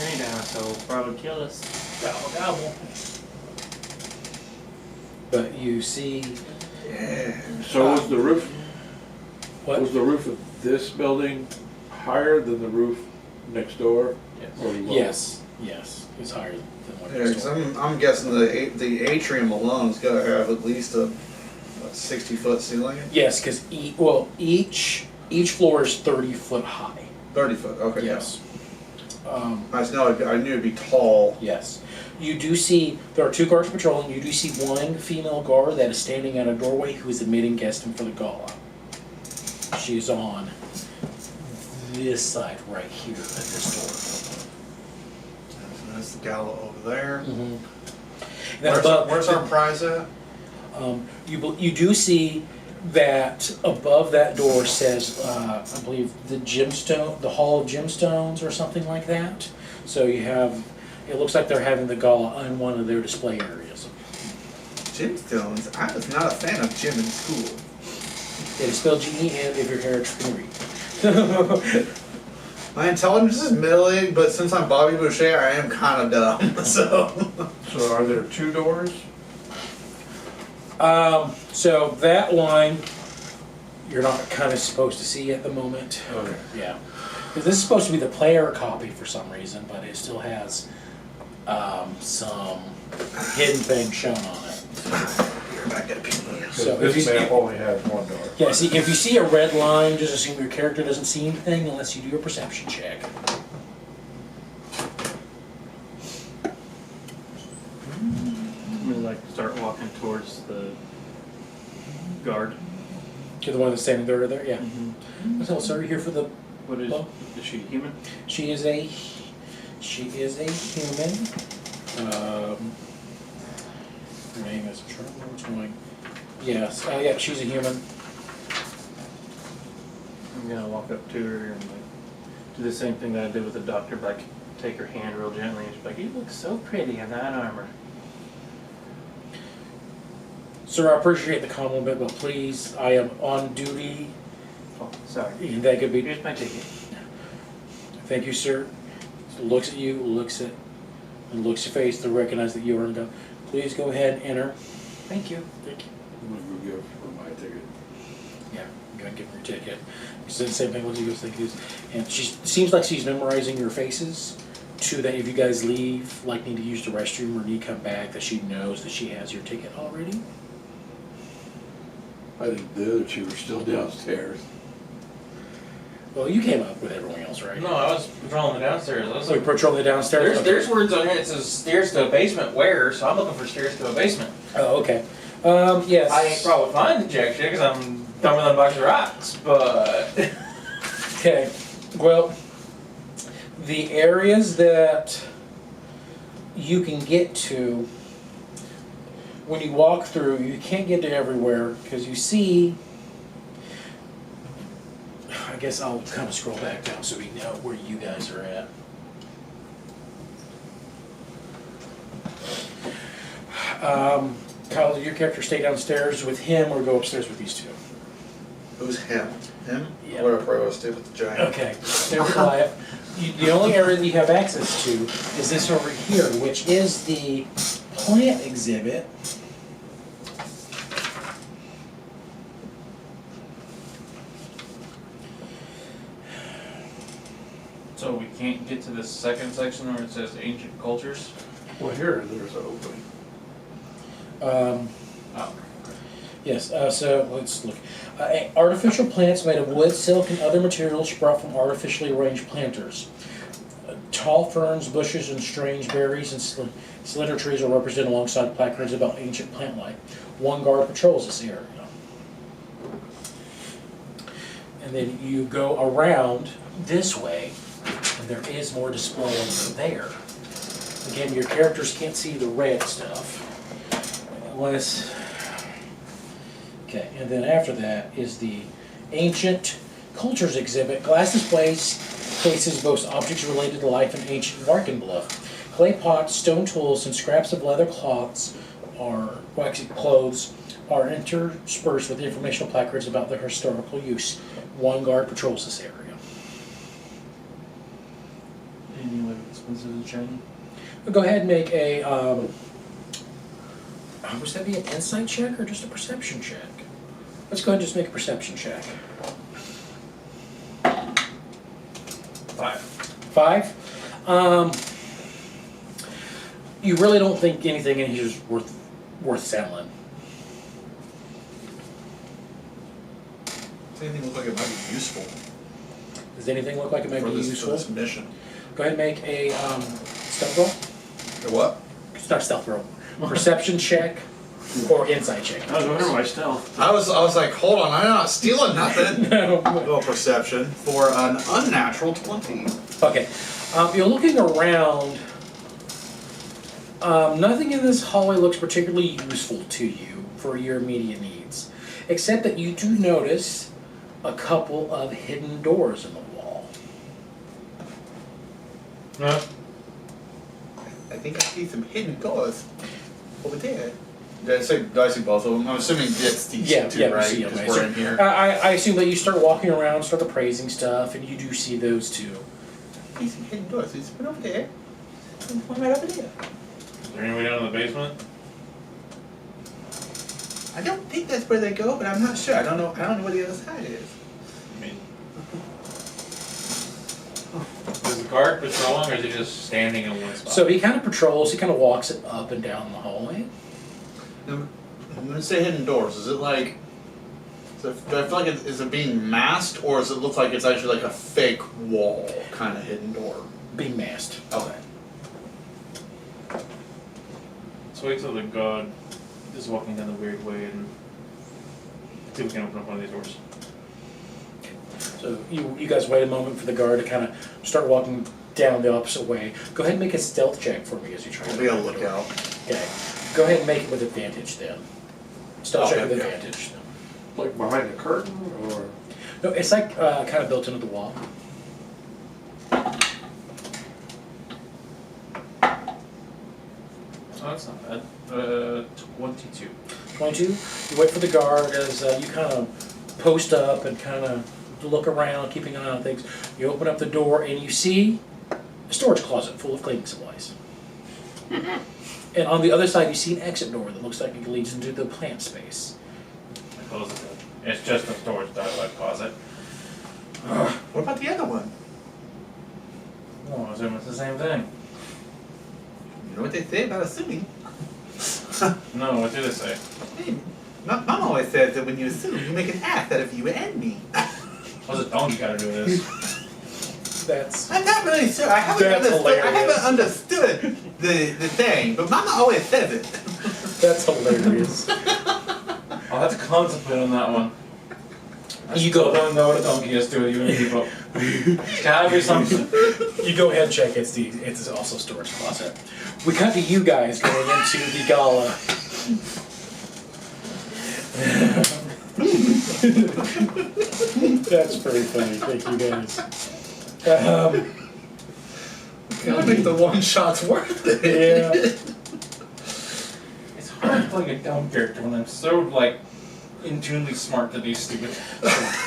Any dinosaur will probably kill us. Gobble gobble. But you see. Yeah. So was the roof, What? was the roof of this building higher than the roof next door? Yes. Or lower? Yes. Yes. It's higher than what Yeah, it's 'cause doing. I'm guessing the atrium alone's gotta have at least a 60-foot ceiling. Yes, because each floor is 30 foot high. 30 foot. Okay. Yes. I knew it'd be tall. Yes. You do see, there are two guards patrolling. You do see one female guard that is standing at a doorway who is admitting guests for the gala. She is on this side right here at this That's the gala over there. door. Mm-hmm. Where's our prize at? You do see that above that door says, I believe, the Hall of Gemstones or something like that. So you have, it looks like they're having the gala in one of their display areas. Gemstones. I was not a fan of gym in school. It is spelled G-E-M if your heritage can read. My intelligence is middling, but since I'm Bobby Boucher, I am kind of dumb. So. So are there 2 doors? So that one, you're not kind of supposed to see at the moment. Okay. Yeah. 'Cause this is supposed to be the player copy for some reason, but it still has some hidden things shown on it. You're back at P. So This if you- map only has 1 door. Yeah, see, if you see a red line, just assume your character doesn't see anything unless you do a perception check. I'm gonna like start walking towards the guard. To the one that's standing there, yeah. Mm-hmm. So, sir, you're here for the. What is? Well, Is she human? She is a human. Her name is. I'm trying to remember which one. Yes. Yeah, she's a human. I'm gonna walk up to her and like do the same thing that I did with the doctor, like take her hand real gently and she's like, "You look so pretty in that armor." Sir, I appreciate the compliment, but please, I am on duty. Oh, sorry. That could be. Here's my ticket. Thank you, sir. Looks at you, looks at your face to recognize that you are in. Please go ahead and enter. Thank you. Thank you. I'm gonna go give her my ticket. Yeah, go ahead and give her your ticket. He said the same thing what he was thinking. And she seems like she's memorizing your faces to that if you guys leave, like need to use the restroom or need to come back, that she knows that she has your ticket already. I think the other 2 are still downstairs. Well, you came up with everyone else, right? No, I was patrolling the downstairs. I was So we patrol the downstairs? there's words on here that says stairs to a basement where, so I'm looking for stairs to a basement. Oh, okay. Yes. I ain't probably finding jack shit because I'm dumber than a box of rocks, but Okay, well, the areas that you can get to, when you walk through, you can't get to everywhere, because you see, I guess I'll kind of scroll back down so we know where you guys are at. Kyle, your character stay downstairs with him or go upstairs with these 2? Who's him? Him? Yeah. What if I was stay with the giant? Okay, stay with Goliath. The only area that you have access to is this over here, which is the plant exhibit. so we can't get to the second section where it says ancient cultures. Well, there's an opening. Oh. Yes, so let's look. Artificial plants made of wood, silk, and other materials brought from artificially arranged planters. Tall ferns, bushes, and strange berries and slender trees are represented alongside placards about ancient plant life. 1 guard patrols this area. And then you go around this way, and there is more display over there. Again, your characters can't see the red stuff. Unless... Okay, and then after that is the Ancient Cultures exhibit. Glass displays cases boast objects related to life in ancient Varkenbluff. Clay pots, stone tools, and scraps of leather cloths clothes are interspersed with informational placards about their historical use. 1 guard patrols this area. Anything like expensive and shiny? Go ahead and make a, would that be an insight check or just a perception check? Let's go ahead and just make a perception check. 5. 5? You really don't think anything in here is worth selling. Does anything look like it might be useful Does anything look like it might for be this useful? mission? Go ahead and make a stealth roll. The what? It's not stealth roll. Perception check or insight check. I was wondering why stealth. I was like, hold on, I'm not stealing nothing. No. Roll perception for an unnatural 20. Okay. You're looking around. Nothing in this hallway looks particularly useful to you for your immediate needs, except that you do notice a couple of hidden doors in the wall. No. I think I see some hidden doors over there. Did I see both of them? I'm assuming it's these two, you right? see them, Because right? we're in here. I assume that you start walking around, start appraising stuff, and you do see those two. He's hidden doors. So just put over there. And one right over there. Is there any way down to the basement? I don't think that's where they go, but I'm not sure. I don't know where the other side is. I mean, is the guard patrolling, or is he just standing in one spot? So he kind of patrols, he kind of walks it up and down the hallway. Now, when you say hidden doors, is it like? So do I feel like is it being masked, or does it look like it's actually like a fake wall kind of hidden door? Being masked. Okay. Let's wait till the god is walking down the weird way and see if we can open up one of these doors. So you guys wait a moment for the guard to kind of start walking down the opposite way. Go ahead and make a stealth check for me as you try I'll to be on open the the door. lookout. Okay. Go ahead and make it with advantage then. Stealth check with Okay. advantage. Like behind the curtain, or? No, it's like kind of built into the wall. Oh, that's not bad. 22. 22. You wait for the guard as you kind of post up and kind of look around, keeping an eye on things. You open up the door and you see a storage closet full of cleaning supplies. And on the other side, you see an exit door that looks like it leads into the plant space. I close it. It's just a storage closet. What about the other one? Oh, I assume it's the same thing. You know what they say about assuming? No, what do they say? Hey, Mom always says that when you assume, you make an ass out of you and me. What's a donkey got to do with this? That's I'm not really sure. I haven't That's understood. I hilarious. haven't understood the thing, but Mama always says it. that's hilarious. I'll have to contemplate on that one. I You still go. don't know what a donkey has to do with you and people. It's gotta be something. You go ahead and check. It's also storage closet. We cut to you guys going into the gala. That's pretty funny. Thank you guys. Gotta make the one shots worth it. Yeah. It's hard playing a dumb character when I'm so, like, intunely smart to be stupid.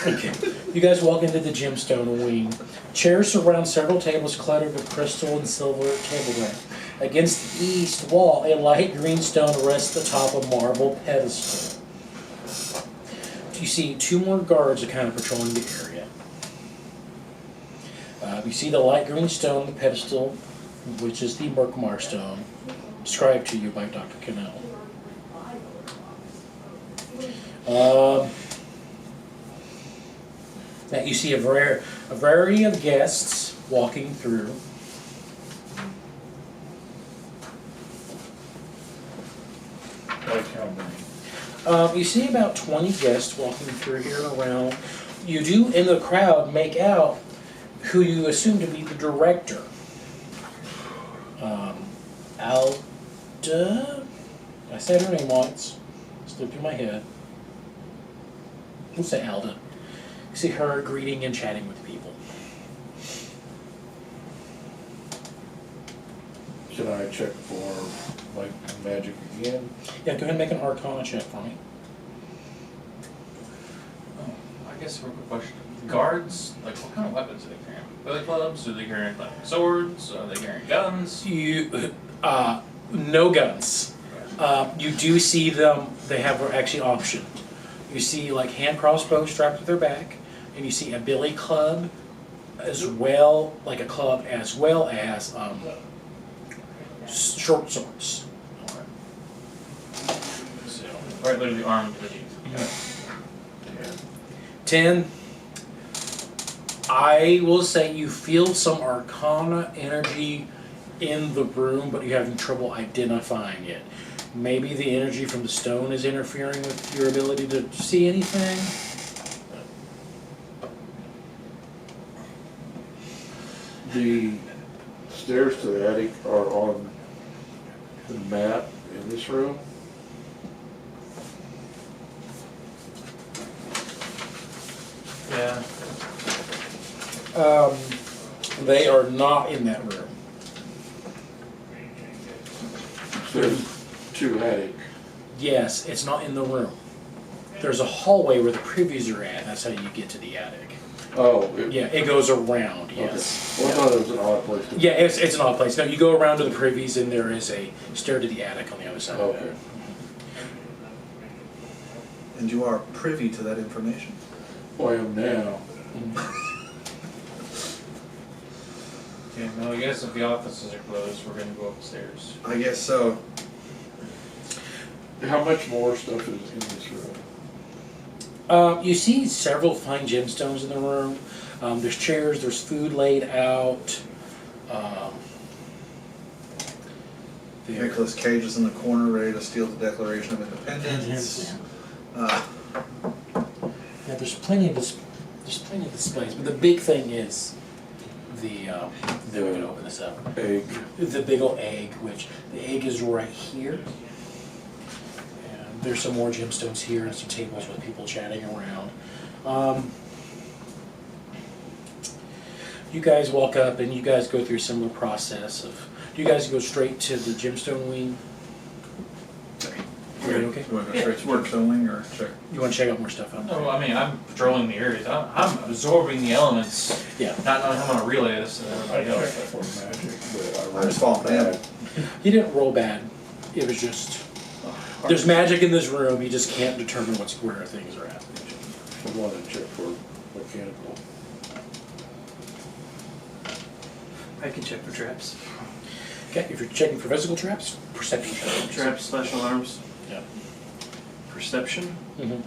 Okay. You guys walk into the gemstone wing. Chairs surround several tables cluttered with crystal and silver tableware. Against the east wall, a light green stone rests atop a marble pedestal. You see two more guards are kind of patrolling the area. You see the light green stone, the pedestal, which is the Murkmire stone, described to you by Dr. Cannell. Now you see a variety of guests walking through. Like how many? You see about 20 guests walking through here and around. You do, in the crowd, make out who you assume to be the director. Alda? I said her name once. Slipped through my head. We'll say Alda. You see her greeting and chatting with people. Should I check for like magic again? Yeah, go ahead and make an Arcana check for me. I guess a quick question. Guards, like, what kind of weapons are they carrying? Billy clubs? Are they carrying, like, swords? Are they carrying guns? No guns. You do see them, they have actually optioned. You see like hand crossbows strapped to their back, and you see a billy club as well, like a club as well as short swords. So, right, literally armed to the teeth. 10. I will say you feel some Arcana energy in the room, but you're having trouble identifying it. Maybe the energy from the stone is interfering with your ability to see anything. The stairs to the attic are on the map in this room. Yeah. They are not in that room. There's two attic. Yes, it's not in the room. There's a hallway where the privies are at. That's how you get to the attic. Oh. Yeah, it goes around. Yes. Okay. Well, I thought it was an odd place to. Yeah, it's an odd place. No, you go around to the privies, and there is a stair to the attic on the other side. Okay. And you are privy to that information. Well, I am now. Okay, well, I guess if the offices are closed, we're gonna go upstairs. I guess so. How much more stuff is in this room? You see several fine gemstones in the room. There's chairs. There's food laid out. There. Nicholas Cage is in the corner, ready to steal the Declaration of Independence. Yeah, there's plenty of displays, but the big thing is the. Then we can open this up. Egg. The big old egg, which the egg is right here. And there's some more gemstones here and some tables with people chatting around. You guys walk up and you guys go through a similar process of. Do you guys go straight to the gemstone wing? Okay. You want to go straight to Gemstone Wing or check? You want to check out more stuff out? No, I mean, I'm patrolling the areas. I'm absorbing the elements, Yeah. not knowing how I'm gonna relay this to I everybody checked else. for magic, but I just followed him. You didn't roll bad. It was just. There's magic in this room. You just can't determine where things are at. I wanted to check for mechanical. I can check for traps. Okay, if you're checking for physical traps, perception checks. Traps slash alarms. Yeah. Perception. Mm-hmm.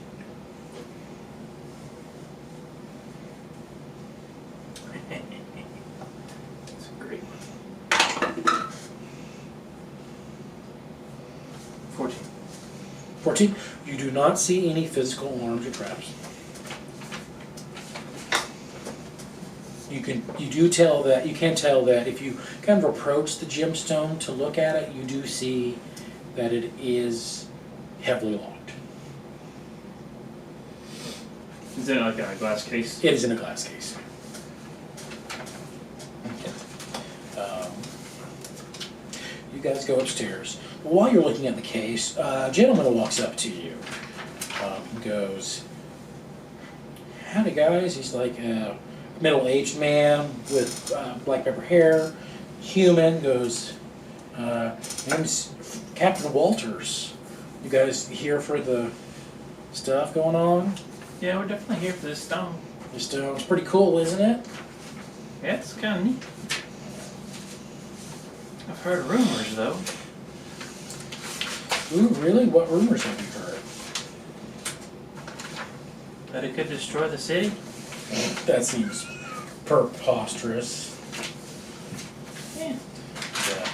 That's a great one. 14. 14. You do not see any physical alarms or traps. You can tell that if you kind of approach the gemstone to look at it, you do see that it is heavily locked. Is it like a glass case? It is in a glass case. You guys go upstairs. While you're looking at the case, a gentleman walks up to you. Goes, "Howdy, guys." He's like a middle-aged man with black pepper hair, human. Goes, "Name's Captain Walters. You guys here for the stuff going on? Yeah, we're definitely here for this stone. This stone's pretty cool, isn't it?" Yeah, it's kind of neat. I've heard rumors, though. Ooh, really? What rumors have you heard? That it could destroy the city? That seems preposterous. Yeah. Yeah.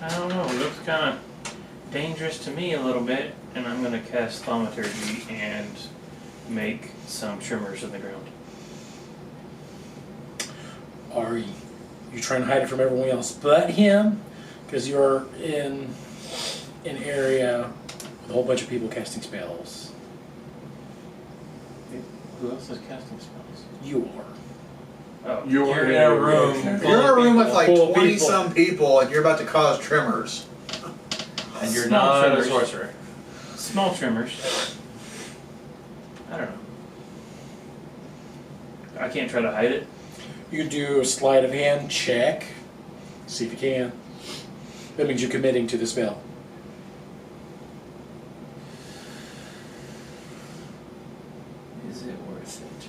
I don't know. It looks kind of dangerous to me a little bit, and I'm going to cast thaumaturgy and make some tremors in the ground. Are you trying to hide it from everyone else but him? Because you're in an area with a whole bunch of people casting spells. Who else is casting spells? You are. Oh, You're in a room. You're in a room with like Full of 20 people. some people and you're about to cause tremors. And you're Small not a tremors. sorcerer. Small tremors. I don't know. I can't try to hide it. You can do a sleight of hand check. See if you can. That means you're committing to the spell. Is it worth it?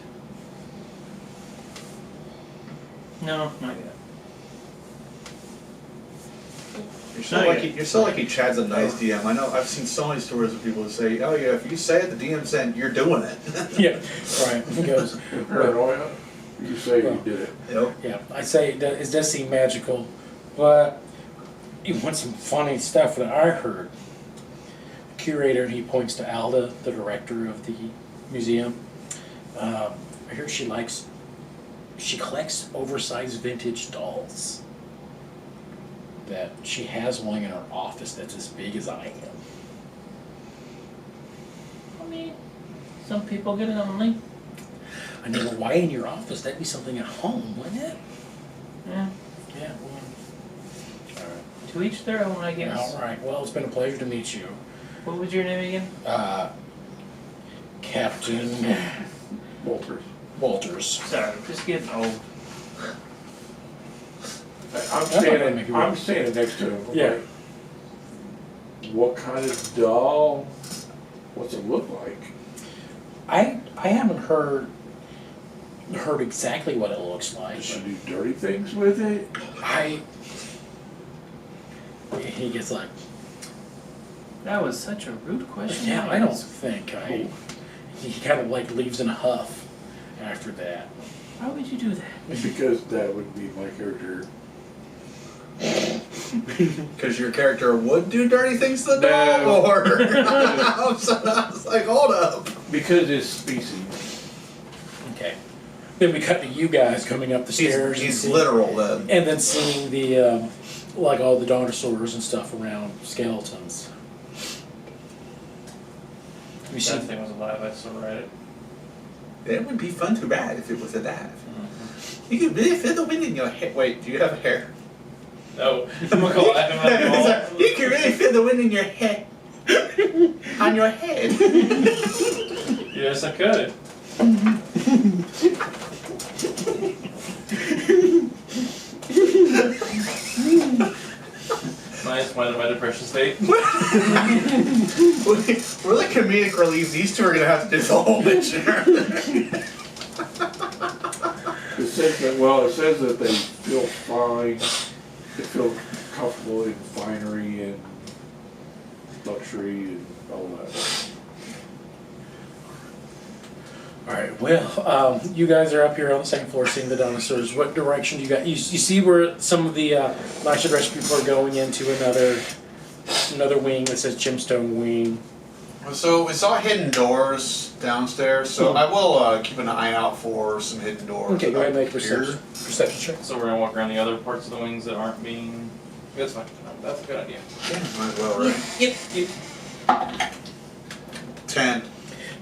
No, not yet. You're so lucky Chad's a nice DM. I know I've seen so many stories of people who say, "Oh yeah, if you say it, the DM said you're doing it." Yeah, right. He goes, Paranoia? You say you did it. Yep. yeah, I say it does seem magical, but you want some funny stuff that I heard. The curator, and he points to Alda, the director of the museum. I hear she collects oversized vintage dolls. That she has one in her office that's as big as I am. I mean, some people get lonely. I know, but why in your office? That'd be something at home, wouldn't it? Yeah. Yeah, well. Alright. To each their own, I guess. All right. Well, it's been a pleasure to meet you, What was your name again? Captain Walters. Walters. Sorry, just getting old. I'm standing next to him. I'm Yeah. like, what kind of doll? What's it look like? I haven't heard exactly what it looks like. Does she do dirty things with it? He gets like, That was such a rude question. yeah, I don't think He kind of like leaves in a huff after that. Why would you do that? Because that would be my character. Because your character would do dirty things to the dog, No. or I was like, hold up. Because it's species. Okay. Then we cut to you guys coming up the stairs. He's and literal then. And then seeing the, like all the dinosaurs and stuff around skeletons. You see, That thing was alive, I still ride it. It would be fun to ride if it was alive. You could really feel the wind in your hair. Wait, do you have hair? No, I'm gonna go laugh at my wall. You can really feel the wind in your head. On your head. Yes, I could. Nice, my depression state. We're like comedic relief. These two are gonna have to do the whole mission. It says that they feel fine. They feel comfortable in finery and luxury and all that. alright, well, you guys are up here on the second floor seeing the dinosaurs. What direction do you got? You see where some of the nicer dressed people are going into another wing that says Gemstone Wing. So we saw hidden doors downstairs, so I will keep an eye out for some hidden doors. Okay, go ahead and make a Here. perception check. So we're gonna walk around the other parts of the wings that aren't being. That's fine. That's a good idea. Yeah, might as well, right? Yep. 10.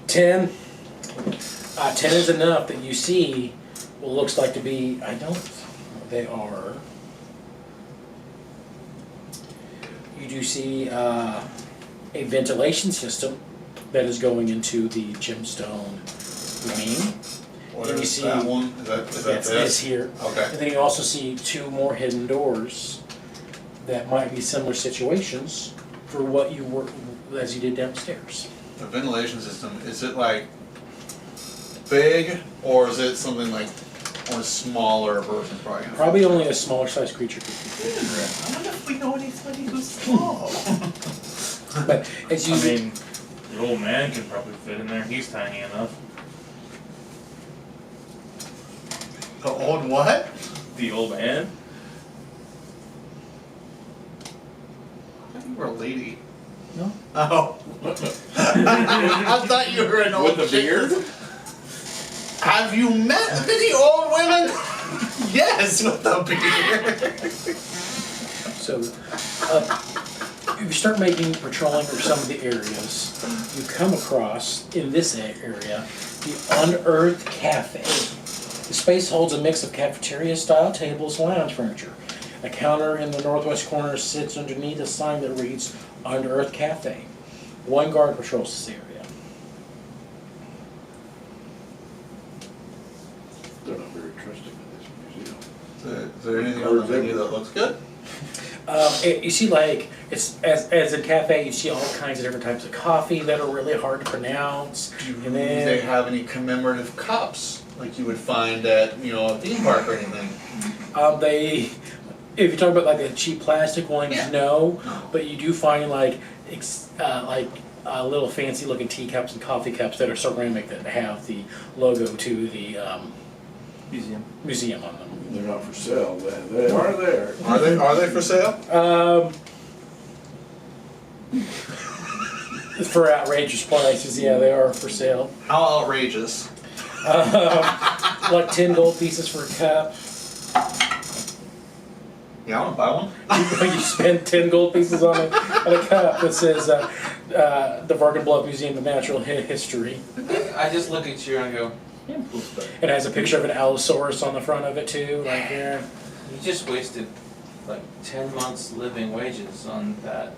10. 10 is enough that you see what looks like to be, they are. You do see a ventilation system that is going into the gemstone wing. What And you is see- that one? Is that That's this? here. Okay. And then you also see 2 more hidden doors that might be similar situations for what you were, as you did downstairs. The ventilation system, is it like big, or is it something like or a smaller version? Probably only a smaller sized creature could fit. I wonder if we know anybody who's small. But as you I mean, the old man can probably fit in there. He's tiny enough. The old what? The old man? I think we're a lady. No. Oh. I thought you were an old With a chick. beard? Have you met many old women? Yes, with a beard. So, if you start making patrolling for some of the areas, you come across, in this area, the Unearthed Cafe. The space holds a mix of cafeteria-style tables and lounge furniture. A counter in the northwest corner sits underneath a sign that reads Unearthed Cafe. 1 guard patrols this area. They're not very trusting in this museum. Is there anything on the menu that looks good? You see, like, it's as a cafe, you see all kinds of different types of coffee that are really hard to pronounce. Do And then they have any commemorative cups like you would find at a theme park or anything? if you talk about like the cheap plastic ones, Yeah. no, No. but you do find like little fancy looking teacups and coffee cups that are ceramic that have the logo to the museum on them. They're not for sale, they are there. Are they for sale? For outrageous prices, yeah, they are for sale. How outrageous! Like 10 gold pieces for a cup. Yeah, I want to buy one. You spend 10 gold pieces on a cup that says the Vargan Bluff Museum of Natural History. I just look at you and I go, It has a picture of an Allosaurus on the front of it too, like here. you just wasted like 10 months living wages on that.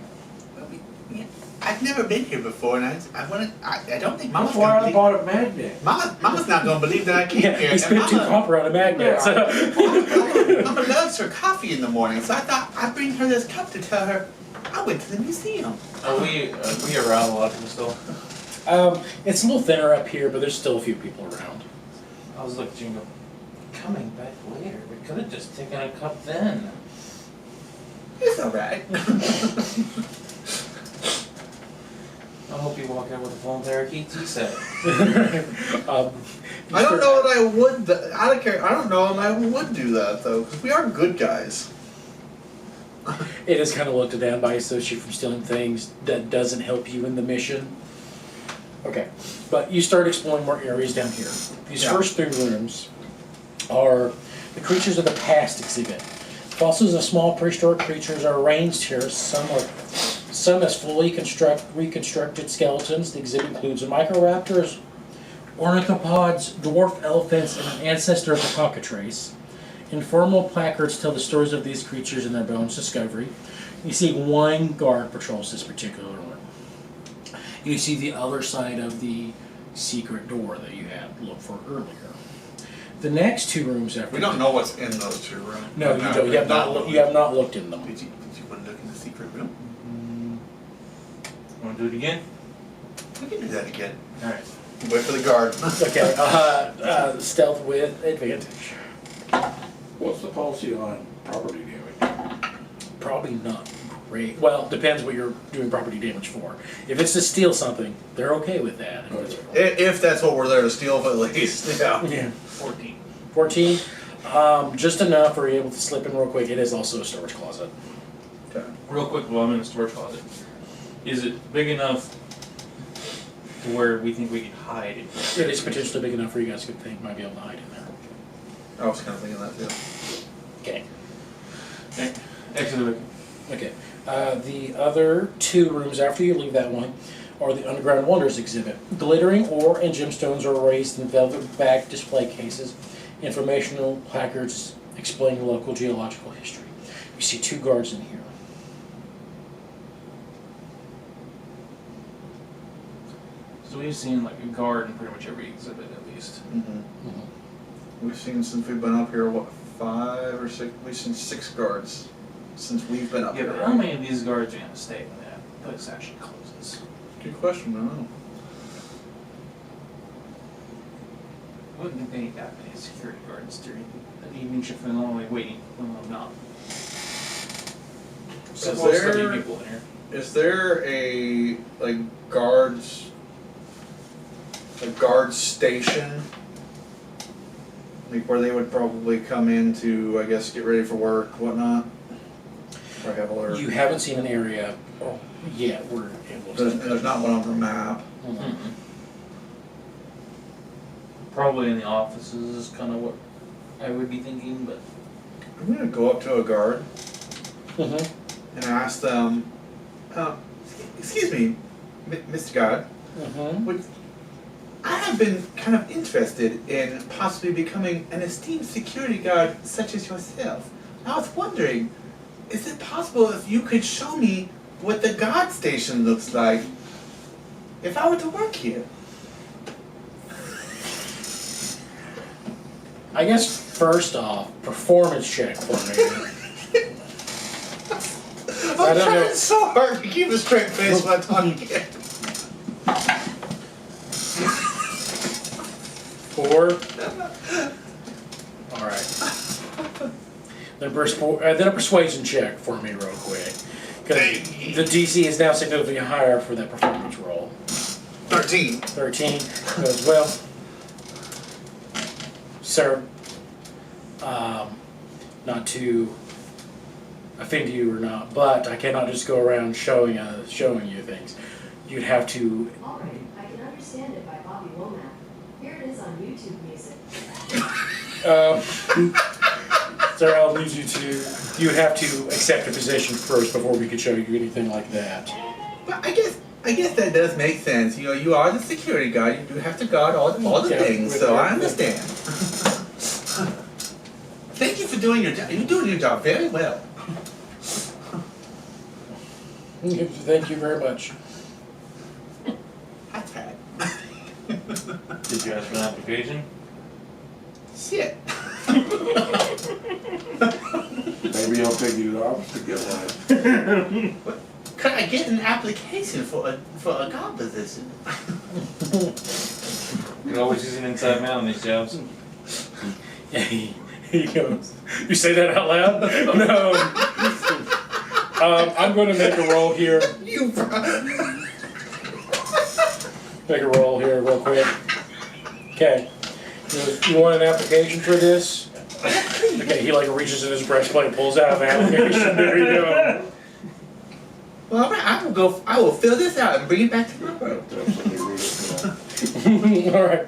Yeah, I've never been here before, and I don't think Mama's That's why gonna I believe. bought a magnet. Mama's not gonna believe that I came Yeah, here. he And spent 2 copper on a magnet. So. Mama loves her coffee in the morning, so I thought I'd bring her this cup to tell her I went to the museum. Are we around a lot of people still? It's a little thinner up here, but there's still a few people around. I was looking at you and go, coming back later. We could have just taken a cup then. It's alright. I hope you walk out with a voluntary tea set. I don't know what I would. I don't care. I don't know if I would do that though, because we are good guys. It is kind of looked down by associate from stealing things. That doesn't help you in the mission. Okay, but you start exploring more areas down here. These first 3 rooms are the creatures of the past exhibit. Fossils of small prehistoric creatures are arranged here. Some as fully reconstructed skeletons. The exhibit includes microraptors, ornithopods, dwarf elephants, and an ancestor of the cockatrice. Informal placards tell the stories of these creatures and their bones discovery. You see 1 guard patrols this particular one. You see the other side of the secret door that you had looked for earlier. The next 2 rooms after We don't know what's in those 2 rooms. No, you don't. You have not looked in them. Did you want to look in the secret room? Want to do it again? We can do that again. Alright. Wait for the guard. Okay. Stealth with advantage. What's the policy on property damage? Probably not great. Well, depends what you're doing property damage for. If it's to steal something, they're okay with that. If that's what we're there to steal, at least. Yeah. Yeah. 14. 14. Just enough for you able to slip in real quick. It is also a storage closet. Okay. Real quick while I'm in the storage closet. Is it big enough to where we think we can hide in here? It is potentially big enough for you guys to think might be able to hide in there. I was kind of thinking that too. Okay. Okay. Exit the room. Okay. The other 2 rooms after you leave that one are the Underground Wonders exhibit. Glittering ore and gemstones are raised in velvet-backed display cases. Informational placards explaining local geological history. You see 2 guards in here. So we've seen like a guard in pretty much every exhibit at least. We've seen since we've been up here, what, 5 or 6? We've seen 6 guards since we've been up Yeah, here. but how many of these guards are gonna stay when that place actually closes? Good question. I don't know. I wouldn't think they need that many security guards during an evening shift when they're only waiting when I'm not. So There's supposed to there- be people in here. Is there a guard station, like where they would probably come in to, I guess, get ready for work, whatnot? Or have all their, You haven't seen an area yet where it looks like there's not one on the map. Mhm. Probably in the offices is kind of what I would be thinking, but I'm gonna go up to a guard Mhm. and ask them, excuse me, Mr. Guard, Mhm. I have been kind of interested in possibly becoming an esteemed security guard such as yourself. I was wondering, is it possible if you could show me what the guard station looks like if I were to work here? I guess first off, performance check for me. I I'm don't trying know. so hard to keep a straight face when I'm talking. 4. All right. Then a persuasion check for me real quick. Because the DC is now significantly higher for that performance roll. 13. 13 goes well. Sir, not to offend you or not, but I cannot just go around showing you things. You'd have to. All right, I can understand it by Bobby Womack. Here it is on YouTube Music. Sir, I'll need you to. You would have to accept a position first before we could show you anything like that. But I guess that does make sense. You know, you are the security guard. You do have to guard all the Yeah, things, so I understand. Thank you for doing your job. You're doing your job very well. Thank you very much. Hot tag. Did you ask for an application? Shit. Maybe he'll take you to the office to get one. Could I get an application for a god position? You can always use an inside man on these jobs. Yeah, he goes. You say that out loud? No. I'm going to make a roll here. You Make a roll here real quick. Okay. You want an application for this? Okay, he like reaches in his breastplate, pulls out an application. There you go. Well, all right, I will fill this out and bring it back tomorrow. All right.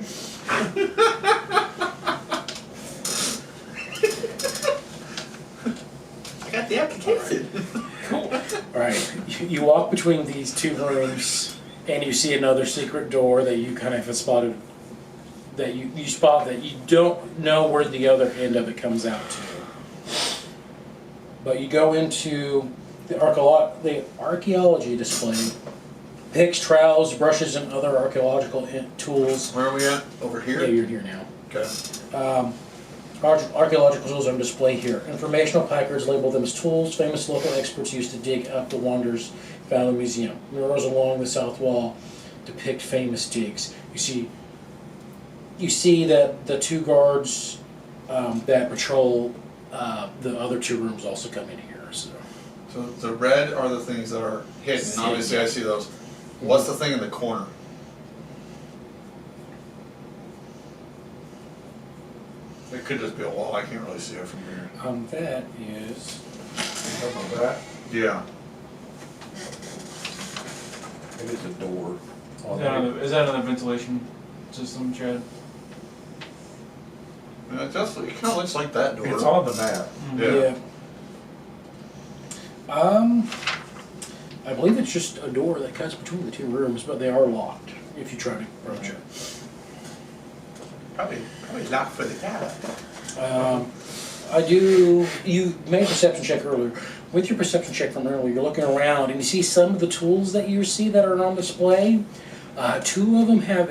I got the application. All right. You walk between these two rooms, and you see another secret door that you kind of have spotted. That you spot that you don't know where the other end of it comes out to. But you go into the archaeology display. Picks, trowels, brushes, and other archaeological tools. Where are we at? Over here? Yeah, you're here now. Okay. Archaeological tools are on display here. Informational placards label them as tools famous local experts use to dig up the wonders found in the museum. Murals along the south wall depict famous digs. You see that the two guards that patrol the other two rooms also come in here. So the red are the things that are hidden. Obviously, I see those. What's the thing in the corner? It could just be a wall. I can't really see it from here. that is. How about that? Yeah. It is a door. Is that another ventilation system, Chad? And it kind of looks like that door. It's on the map. Yeah. I believe it's just a door that cuts between the two rooms, but they are locked if you try to approach it. Probably locked for the cat. You made a perception check earlier. With your perception check from earlier, you're looking around and you see some of the tools that you see that are on display. Two of them have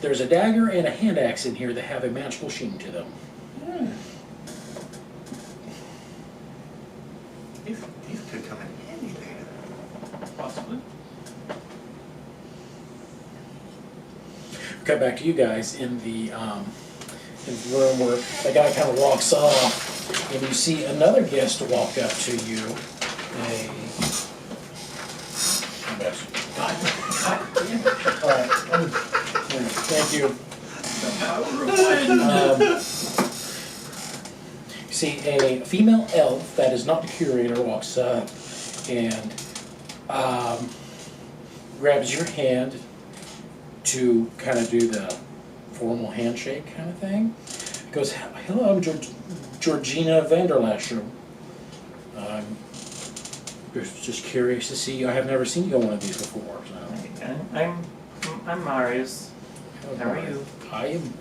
there's a dagger and a hand axe in here that have a magical sheen to them. These could come in handy later. Possibly. Cut back to you guys in the room where the guy kind of walks off, and you see another guest walk up to you. All right. Thank you. You see a female elf that is not the curator walks up and grabs your hand to kind of do the formal handshake kind of thing. He goes, "Hello, I'm Georgina Vanderlasher. I'm just curious to see. I have never seen you on one of these before." So. I'm Marius. How are you? I am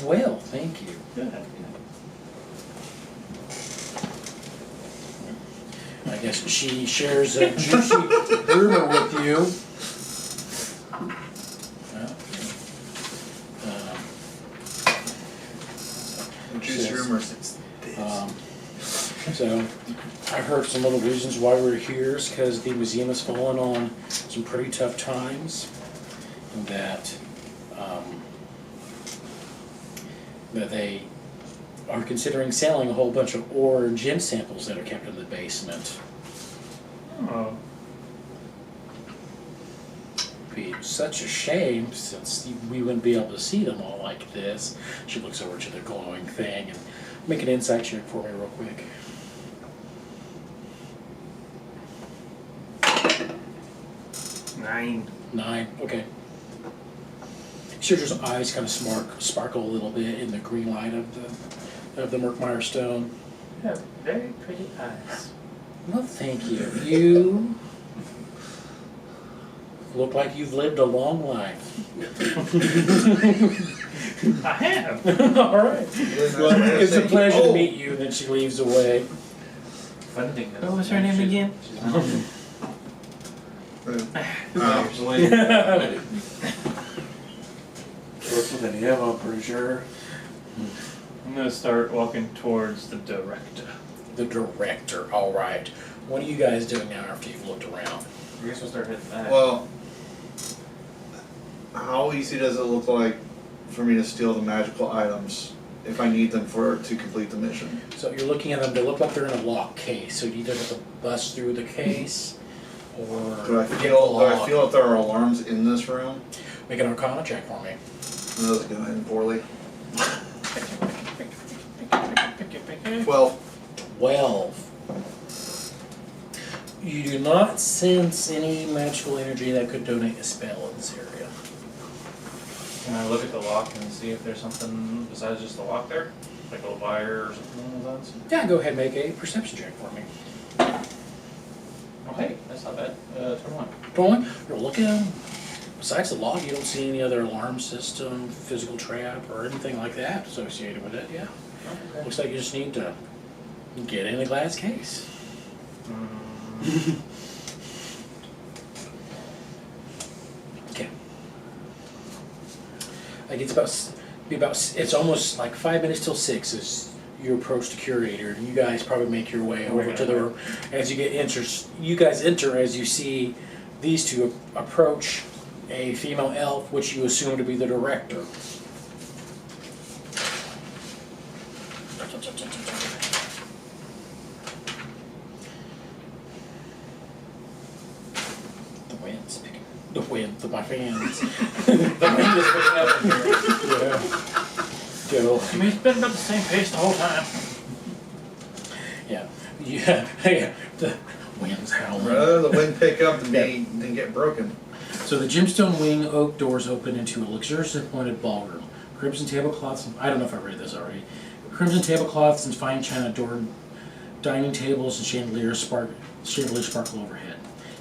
well, thank you. Good. I guess she shares a juicy rumor with you. Juice rumors. So I heard some of the reasons why we're here is because the museum has fallen on some pretty tough times, and that they are considering selling a whole bunch of ore and gem samples that are kept in the basement. Oh. Be such a shame since we wouldn't be able to see them all like this. She looks over to the glowing thing and make an insight check for me real quick. 9. 9, okay. Sergio's eyes kind of sparkle a little bit in the green light of the Murkmire stone. You have very pretty eyes. Well, thank you. You look like you've lived a long life. I have. All right. Well, it's a pleasure to meet you. Then she leaves away. Fun thing. What was her name again? Usually. Starts with an M, I'm pretty sure. I'm gonna start walking towards the director. The director, alright. What are you guys doing now after you've looked around? I guess we'll start hitting back. Well, how easy does it look like for me to steal the magical items if I need them to complete the mission? So you're looking at them, they look like they're in a locked case, so you either have to bust through the case, or Do I get feel locked. that there are alarms in this room? Make an Arcana check for me. Those go in poorly. 12. 12. You do not sense any magical energy that could donate a spell in this area. Can I look at the lock and see if there's something besides just the lock there? Like a wire or something along those lines? Yeah, go ahead and make a perception check for me. Oh, hey, that's not bad. 21. Going, you're looking, besides the lock, you don't see any other alarm system, physical trap, or anything like that associated with it, yeah. Okay. Looks like you just need to get in a glass case. Okay. Like it's almost like 5 minutes till 6 as you approach the curator, and you guys probably make your way over to the room. As you you guys enter as you see these two approach a female elf, which you assume to be the director. My fans. The wind is picking up in here. Yeah. Go. I mean, it's been about the same pace the whole time. Yeah. Yeah. The wind's howling. Rather the wind pick up than get broken. So the gemstone wing oak doors open into a luxurious appointed ballroom. Crimson tablecloths, I don't know if I read this already. Crimson tablecloths and fine china adorned dining tables and chandeliers sparkle overhead.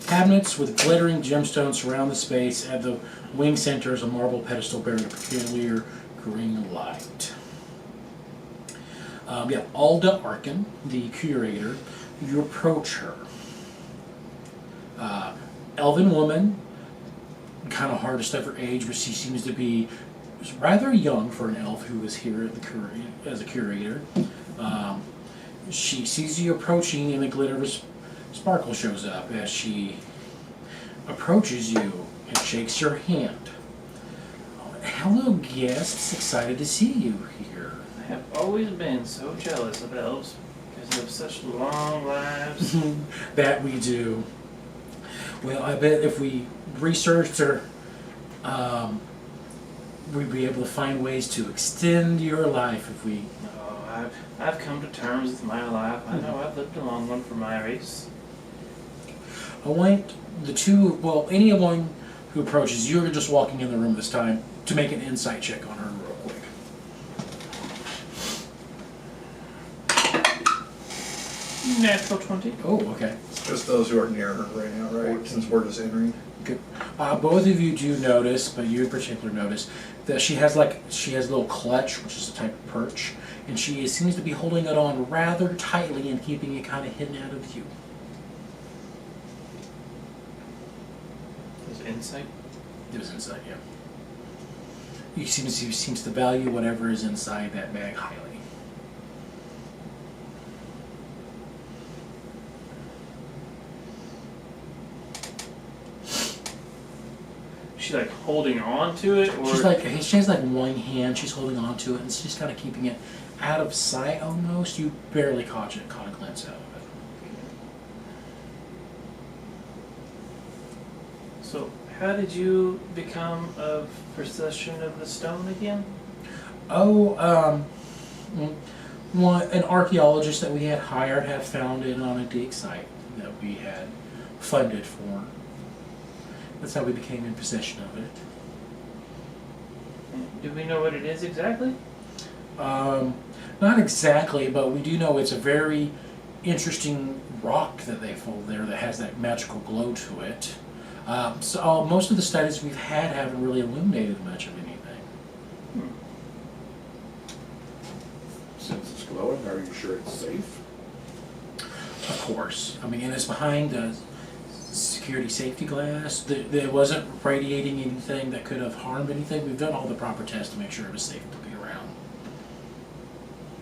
Cabinets with glittering gemstones surround the space. At the wing center is a marble pedestal bearing a peculiar green light. Alda Arkin, the curator. You approach her. Elven woman, kind of hard to stuff her age, but she seems to be rather young for an elf who is here at as a curator. She sees you approaching, and the glitter of a sparkle shows up as she approaches you and shakes your hand. Hello, guests. Excited to see you here. I have always been so jealous of elves because they have such long lives. That we do. Well, I bet if we researched her, we'd be able to find ways to extend your life if we... Oh, I've come to terms with my life. I know I've lived a long one for my race. I want anyone who approaches, you're just walking in the room this time, to make an insight check on her real quick. Natural 20. Oh, okay. It's just those who are near her right now, right? Since we're just entering. Good. Both of you do notice, but you in particular notice, that she has a little clutch, which is a type of perch, and she seems to be holding it on rather tightly and keeping it kind of hidden out of view. Is it insight? It was inside, yeah. You seems to value whatever is inside that bag highly. She's like holding on to it, or She has like one hand, she's holding on to it, and she's kind of keeping it out of sight almost. You barely caught a glimpse out of it. So, how did you become a possession of the stone again? Oh, an archaeologist that we had hired had found it on a dig site that we had funded for. That's how we became in possession of it. Do we know what it is exactly? Not exactly, but we do know it's a very interesting rock that they fold there that has that magical glow to it. So most of the studies we've had haven't really illuminated much of anything. Since it's glowing, are you sure it's safe? Of course. I mean, and it's behind a security safety glass. There wasn't radiating anything that could have harmed anything. We've done all the proper tests to make sure it was safe to be around.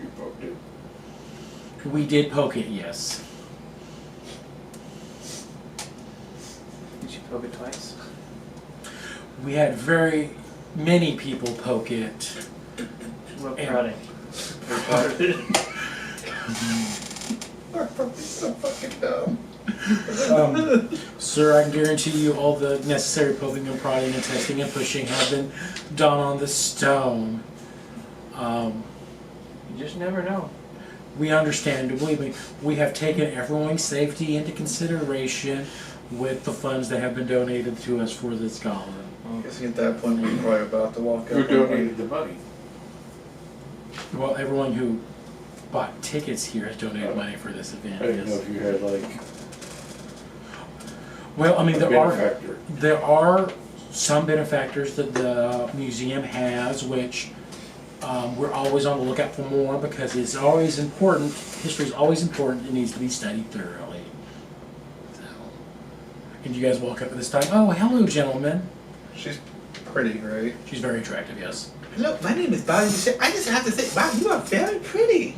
You poked it. We did poke it, yes. Did you poke it twice? We had very many people poke it. What And- prodding? We're probably so fucking dumb. Sir, I can guarantee you all the necessary poking and prodding and testing and pushing have been done on the stone. You just never know. We understand, believe me, we have taken everyone's safety into consideration with the funds that have been donated to us for this gala. I guess at that point we're probably about to walk Who up. donated the money? Well, everyone who bought tickets here has donated money for this I event. didn't know Yes. if you had like Well, I mean, a benefactor. there are some benefactors that the museum has, which we're always on the lookout for more because it's always important. History is always important. It needs to be studied thoroughly. So, and you guys walk up at this time. Oh, hello, gentlemen. She's pretty, right? She's very attractive. Yes. Hello, my name is Bobby Boucher. I just have to say, wow, you are very pretty.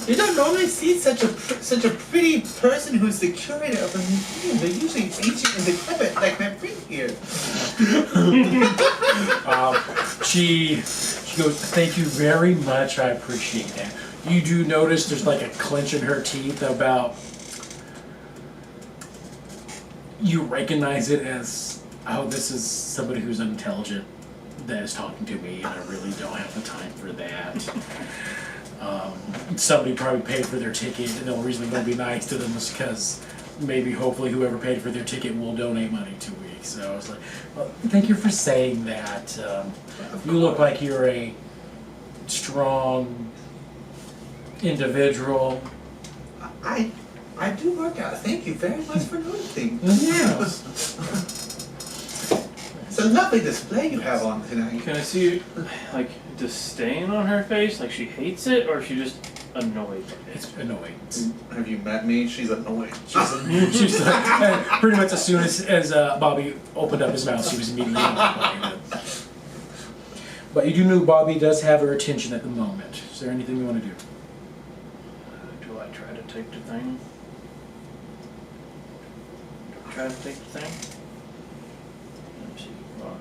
You don't normally see such a pretty person who's the curator of a museum. They're usually ancient and decrepit, like my friend here. She goes, thank you very much. I appreciate that. You do notice there's like a clench in her teeth about. You recognize it as, oh, this is somebody who's intelligent that is talking to me, and I really don't have the time for that. Somebody probably paid for their ticket, and the only reason they're going to be nice to them is because maybe, hopefully, whoever paid for their ticket will donate money to me. So I was like, well, thank you for saying that. You look like you're a strong individual. I do work out. Thank you very much for noticing. Yes. It's a lovely display you have on tonight. Can I see, like, disdain on her face? Like she hates it, or she just annoyed by it? It's annoying. Have you met me? She's annoying. She's like, and pretty much as soon as Bobby opened up his mouth, she was immediately annoyed. But you do know Bobby does have her attention at the moment. Is there anything you want to do? Do I try to take the thing? Do I try to take the thing? Let me see. Hold on.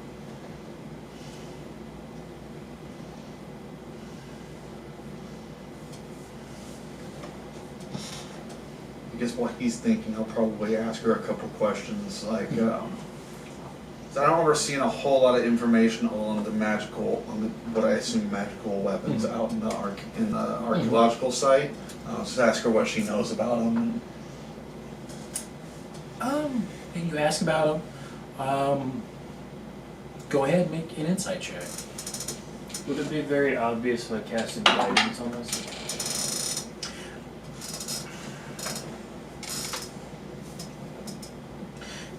I guess while he's thinking, I'll probably ask her a couple questions, like, so I don't remember seeing a whole lot of information on the magical, what I assume magical weapons out in the archaeological site. Just ask her what she knows about them. And you ask about him. Go ahead and make an insight check. Would it be very obvious if I casted guidance on this?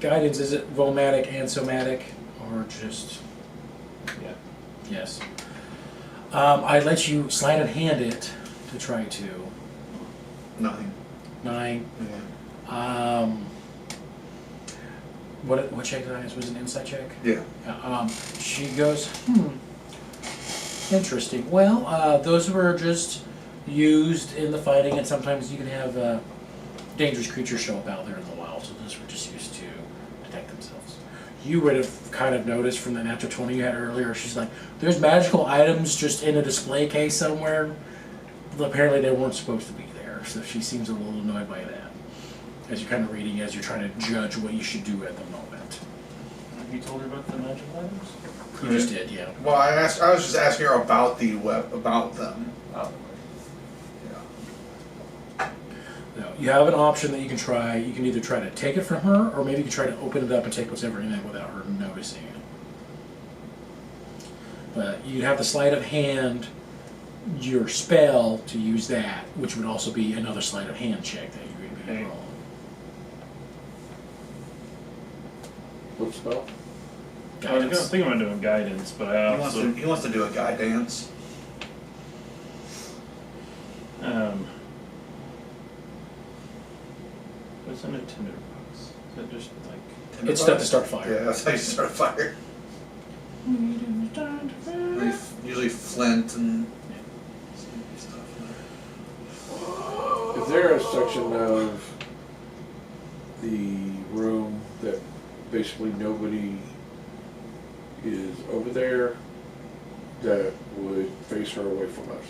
Guidance, is it vomatic and somatic, or just? Yeah. Yes. I'd let you sleight of hand it to try to. 9. 9. Yeah. What check did I ask? Was it an insight check? Yeah. She goes, interesting. Well, those were just used in the fighting, and sometimes you can have dangerous creatures show up out there in the wild, so those were just used to protect themselves. You would have kind of noticed from the natural 20 you had earlier, she's like, there's magical items just in a display case somewhere. But apparently they weren't supposed to be there, so she seems a little annoyed by that. As you're kind of reading, as you're trying to judge what you should do at the moment. Have you told her about the magical items? You just did, yeah. Well, I was just asking her about about them. Oh. Yeah. No, you have an option that you can try. You can either try to take it from her, or maybe you can try to open it up and take whatever in it without her noticing it. But you'd have to sleight of hand your spell to use that, which would also be another sleight of hand check that you would be Okay. rolling. What spell? I was Guidance. thinking about doing guidance, but I also He wants to do a guy dance. what's in a tinderbox? Is it just like It's stuff to start fire. Yeah, that's how you start a fire. Usually flint and stuff. Is there a section of the room that basically nobody is over there that would face her away from us?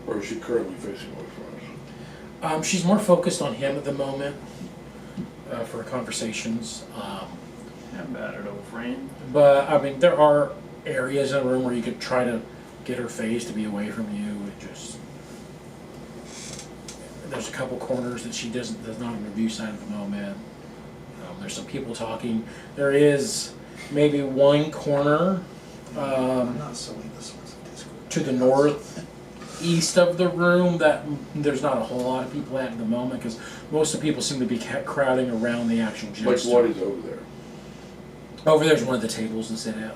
Or is she currently facing away from us? She's more focused on him at the moment for conversations. how bad it, old friend? But I mean, there are areas in the room where you could try to get her face to be away from you. It just there's a couple corners that she does not on the view side at the moment. There's some people talking. There is maybe one corner I'm not sowing the source of discord. to the northeast of the room that there's not a whole lot of people at the moment because most of the people seem to be crowding around the actual Like gemstone. what is over there? Over there's one of the tables to sit at.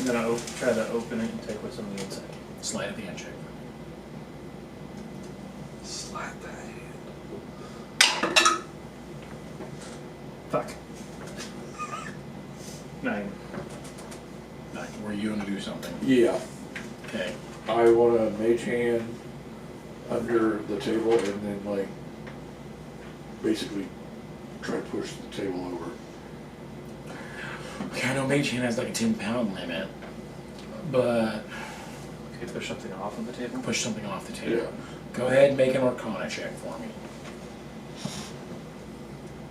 I'm gonna try to open it and take what's on the inside. Slide of the hand check. Slide that hand. Fuck. 9. Were you going to do something? Yeah. Okay. I want a mage hand under the table and then like basically try to push the table over. Okay, I know Mage Hand has like a 10-pound limit, but Okay, push something off of the table. push something off the table. Yeah. Go ahead and make an Arcana check for me.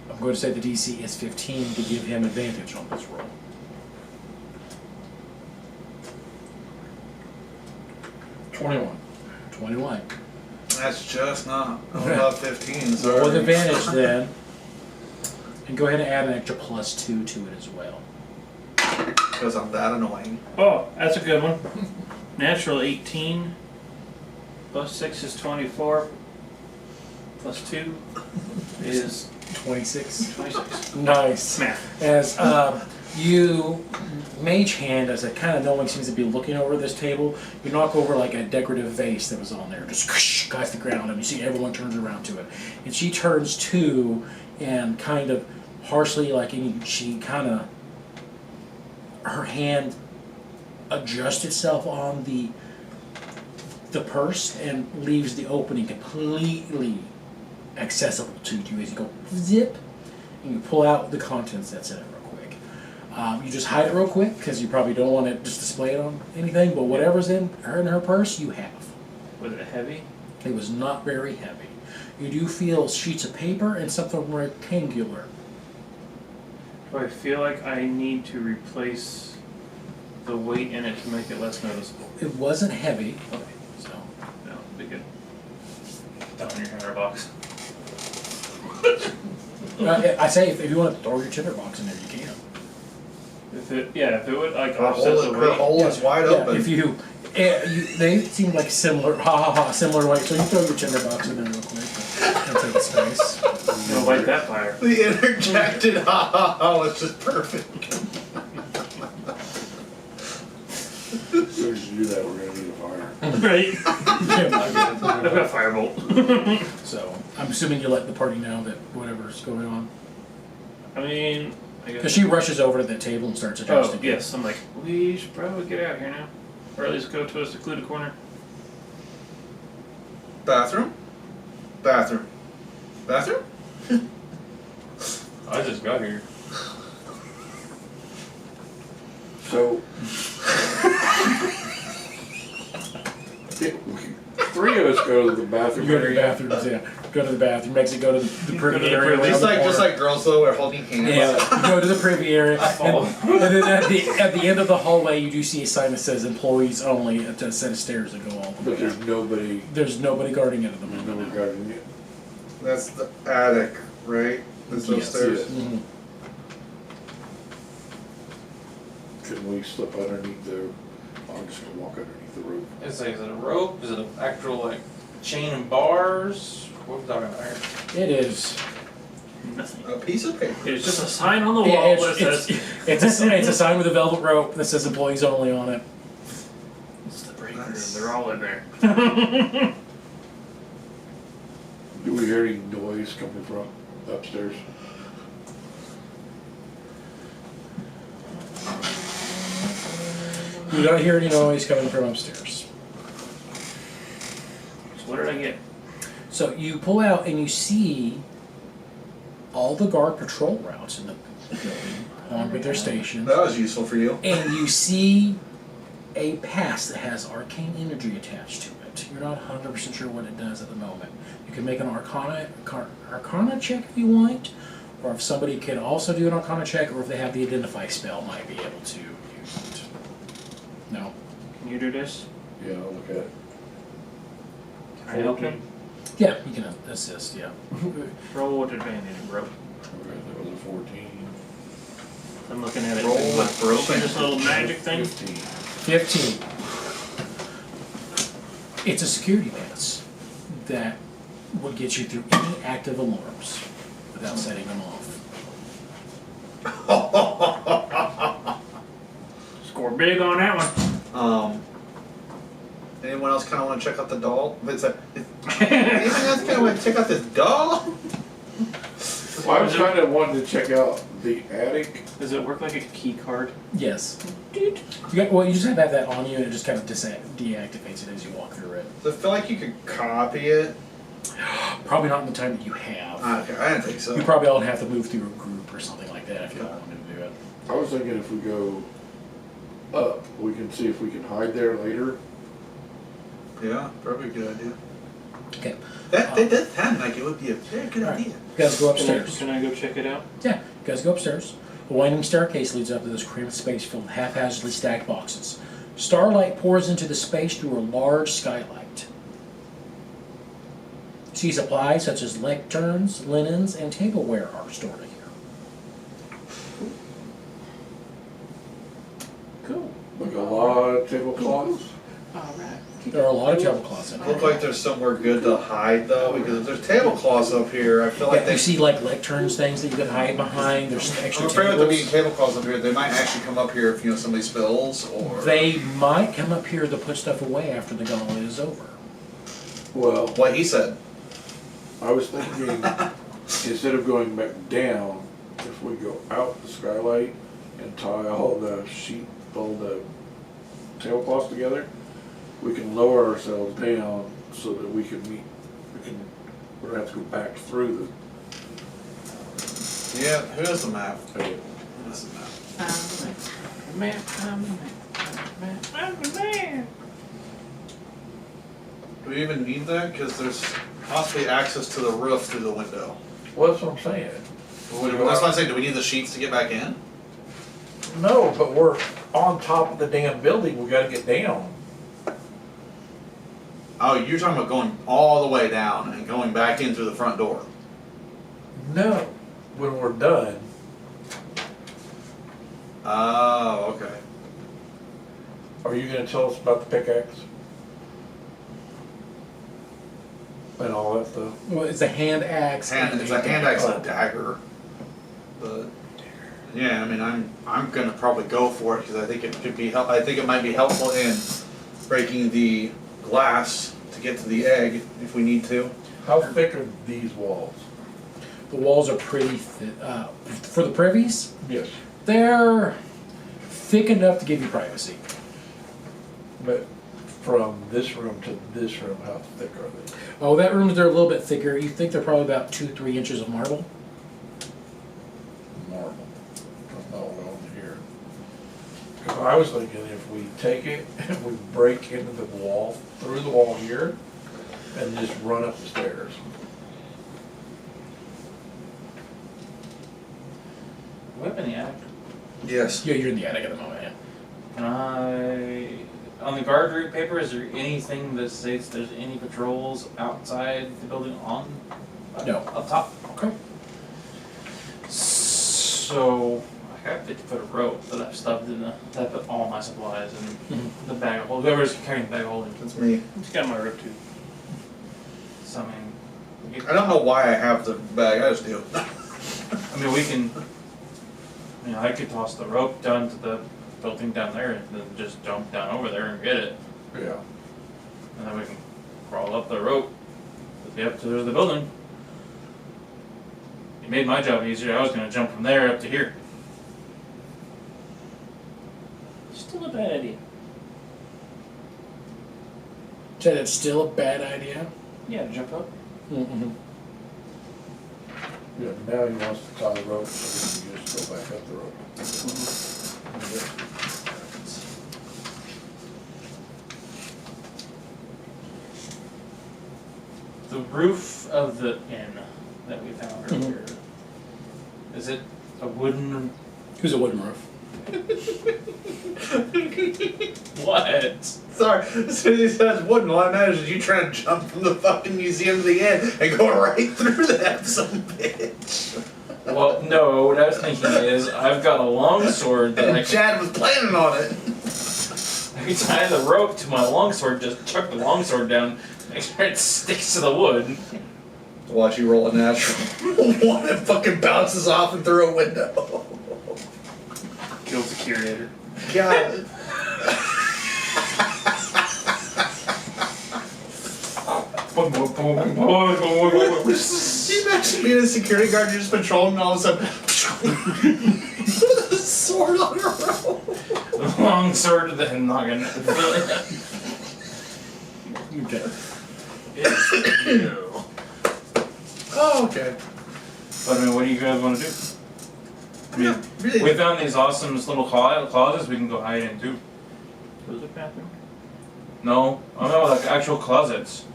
I'm going to say the DC is 15 to give him advantage on this roll. $21. 21. That's just not above 15. So with advantage then, and go ahead and add an extra +2 to it as well. Because I'm that annoying. Oh, that's a good one. Natural 18. Plus 6 is 24. Plus 2 is 26. 26. Nice. Math. As you Mage Hand, as it kind of no one seems to be looking over this table, you knock over like a decorative vase that was on there, just guys the ground, and you see everyone turns around to it. And she turns to and kind of harshly, like, and she kind of, her hand adjusts itself on the purse and leaves the opening completely accessible to you as you go zip and you pull out the contents that's in it real quick. You just hide it real quick because you probably don't want to just display it on anything, but whatever's in her purse, you have. Was it heavy? It was not very heavy. You do feel sheets of paper and something rectangular. Do I feel like I need to replace the weight in it to make it less noticeable? It wasn't heavy, Okay. so No, be good. Down in your hammer box. I say if you want to throw your tinder box in there, you can. If it would like Her offset the hole, her weight. hole is wide open. If they seem like similar, similar weight. So you throw your tinder box in there real quick and take its space. Don't light that fire. The interjected ha ha ha was just perfect. As soon as you do that, we're gonna need a fire. Right. I've got firebolt. So I'm assuming you let the party know that whatever's going on. I mean, I Because guess. she rushes over to the table and starts adjusting. Oh yes, I'm like, we should probably get out here now, or at least go to a secluded corner. Bathroom? Bathroom. Bathroom? I just got here. So, three of us go to the bathroom You go to the area. bathrooms, yeah. Go to the bathroom, makes it go to the privy Go to the area. privy. around Just the like corner. girls though, we're holding hands. Yeah, you go to the privy area, fall. and then at the end of the hallway, you do see a sign that says "Employees Only." It's a set of stairs that go all the way But there's down. nobody, There's nobody guarding it at the there's no moment. regarding it. That's the attic, right? That's those Yes. stairs. Mhm. Can we slip underneath the, I'm just gonna walk underneath the roof. Is it a rope? Is it an actual like chain and bars? What are we talking about here? It is. Nothing. A piece of paper. It's just a sign on the Yeah, wall that says. it's a sign with a velvet rope that says "Employees Only" on it. It's the break room. Nice. They're all in there. Do we hear any noise coming from upstairs? You don't hear any noise coming from upstairs. So what did I get? So you pull out and you see all the guard patrol routes in the building, along with their stations. That was useful for you. And you see a pass that has arcane energy attached to it. You're not 100% sure what it does at the moment. You can make an arcana check if you want, or if somebody can also do an arcana check, or if they have the identify spell, might be able to use it. No? Can you do this? Yeah, I'll look at it. Can I help him? Yeah, you can assist, yeah. Roll with advantage, bro. Okay, that was a 14. I'm looking at it. Roll with with my broken this little magic thing. 15. 15. It's a security pass that would get you through any active alarms without setting them off. Score big on that one. Anyone else kind of want to check out the doll? Anyone else kind of want to check out this doll? Well, I was kind of wanting to check out the attic. Does it work like a key card? Yes. You just have to have that on you, and it just kind of deactivates it as you walk through it. Does it feel like you could copy it? Probably not in the time that you have. Okay, I didn't think so. You probably all have to move through a group or something like that if you all wanted to do it. I was thinking if we go up, we can see if we can hide there later. Yeah, probably a good idea. Okay. That does sound like it would be a very good All right. idea. You guys go upstairs. Can I go check it out? Yeah, you guys go upstairs. A winding staircase leads up to this cramped space filled with haphazardly stacked boxes. Starlight pours into the space through a large skylight. See supplies such as lecterns, linens, and tableware are stored here. Cool. Like a lot of tablecloths. There are a lot of tablecloths in Look here. like there's somewhere good to hide though, because if there's tablecloths up here, I feel like Yeah, they. you see like lecterns, things that you can hide behind. There's extra I'm afraid with there being tables. tablecloths up here, they might actually come up here if somebody spills or. They might come up here to put stuff away after the gauntlet is over. Well, What he said. I was thinking instead of going back down, if we go out the skylight and tie all the tablecloths together, we can lower ourselves down so that we don't have to go back through Yeah, here's the map. the. Here's the map. Do we even need that? Because there's possibly access to the roof through the window. Well, that's what I'm saying. That's why I'm saying, do we need the sheets to get back in? No, but we're on top of the damn building. We got to get down. Oh, you're talking about going all the way down and going back in through the front door. No, when we're done. Oh, okay. Are you going to tell us about the pickaxe? And all that stuff? Well, it's a hand axe. It's a hand axe and a dagger. But yeah, I mean, I'm gonna probably go for it because I think it could be I think it might be helpful in breaking the glass to get to the egg if we need to. How thick are these walls? The walls are pretty thick. For the privies, Yes. they're thick enough to give you privacy. But from this room to this room, how thick are they? Oh, that room, they're a little bit thicker. You think they're probably about 2-3 inches of marble? Marble. All over here. Because I was thinking if we take it and we break into the wall, through the wall here, and just run up the stairs. We're up in the attic. Yes. Yeah, you're in the attic at the moment, yeah. Can I, on the guard route paper, is there anything that states there's any patrols outside the building on? No. Up top? Okay. So, I got 50-foot of rope that I've stuffed in that I put all my supplies in the bag of holding. Whoever's carrying the bag of holding. That's me. It's got my rope too. So, I mean, I don't know why I have the bag. I just do. I mean, we can, I could toss the rope down to the building down there and then just jump down over there and get it. Yeah. And then we can crawl up the rope Yep, so there's the building. It made my job easier. I was gonna jump from there up to here. Still a bad idea. So that's still a bad idea? Yeah, to jump up. Mm-hmm. Yeah, now he wants to tie the rope, so he can just go back up the rope. The roof of the inn that we found earlier. Is it a wooden? Who's a wooden roof? What? Sorry, as soon as he says wooden, all I imagine is you trying to jump from the fucking museum to the end and go right through that some bitch. Well, no. What I was thinking is, I've got a long sword that I And can. Chad was planning on it. I can tie the rope to my longsword. Just chuck the longsword down. Make sure it sticks to the wood. Watch you roll a natural one and fucking bounces off and through a window. Kills the curator. God. Can you imagine being a security guard, you're just patrolling and all of a sudden with a sword on a rope? The longsword, then noggin. Okay. It's you. Oh, okay. But I mean, what do you guys want to do? I mean, Really? we found these awesome little closets we can go hide in too. Was it bathroom? No, I don't know, like actual closets.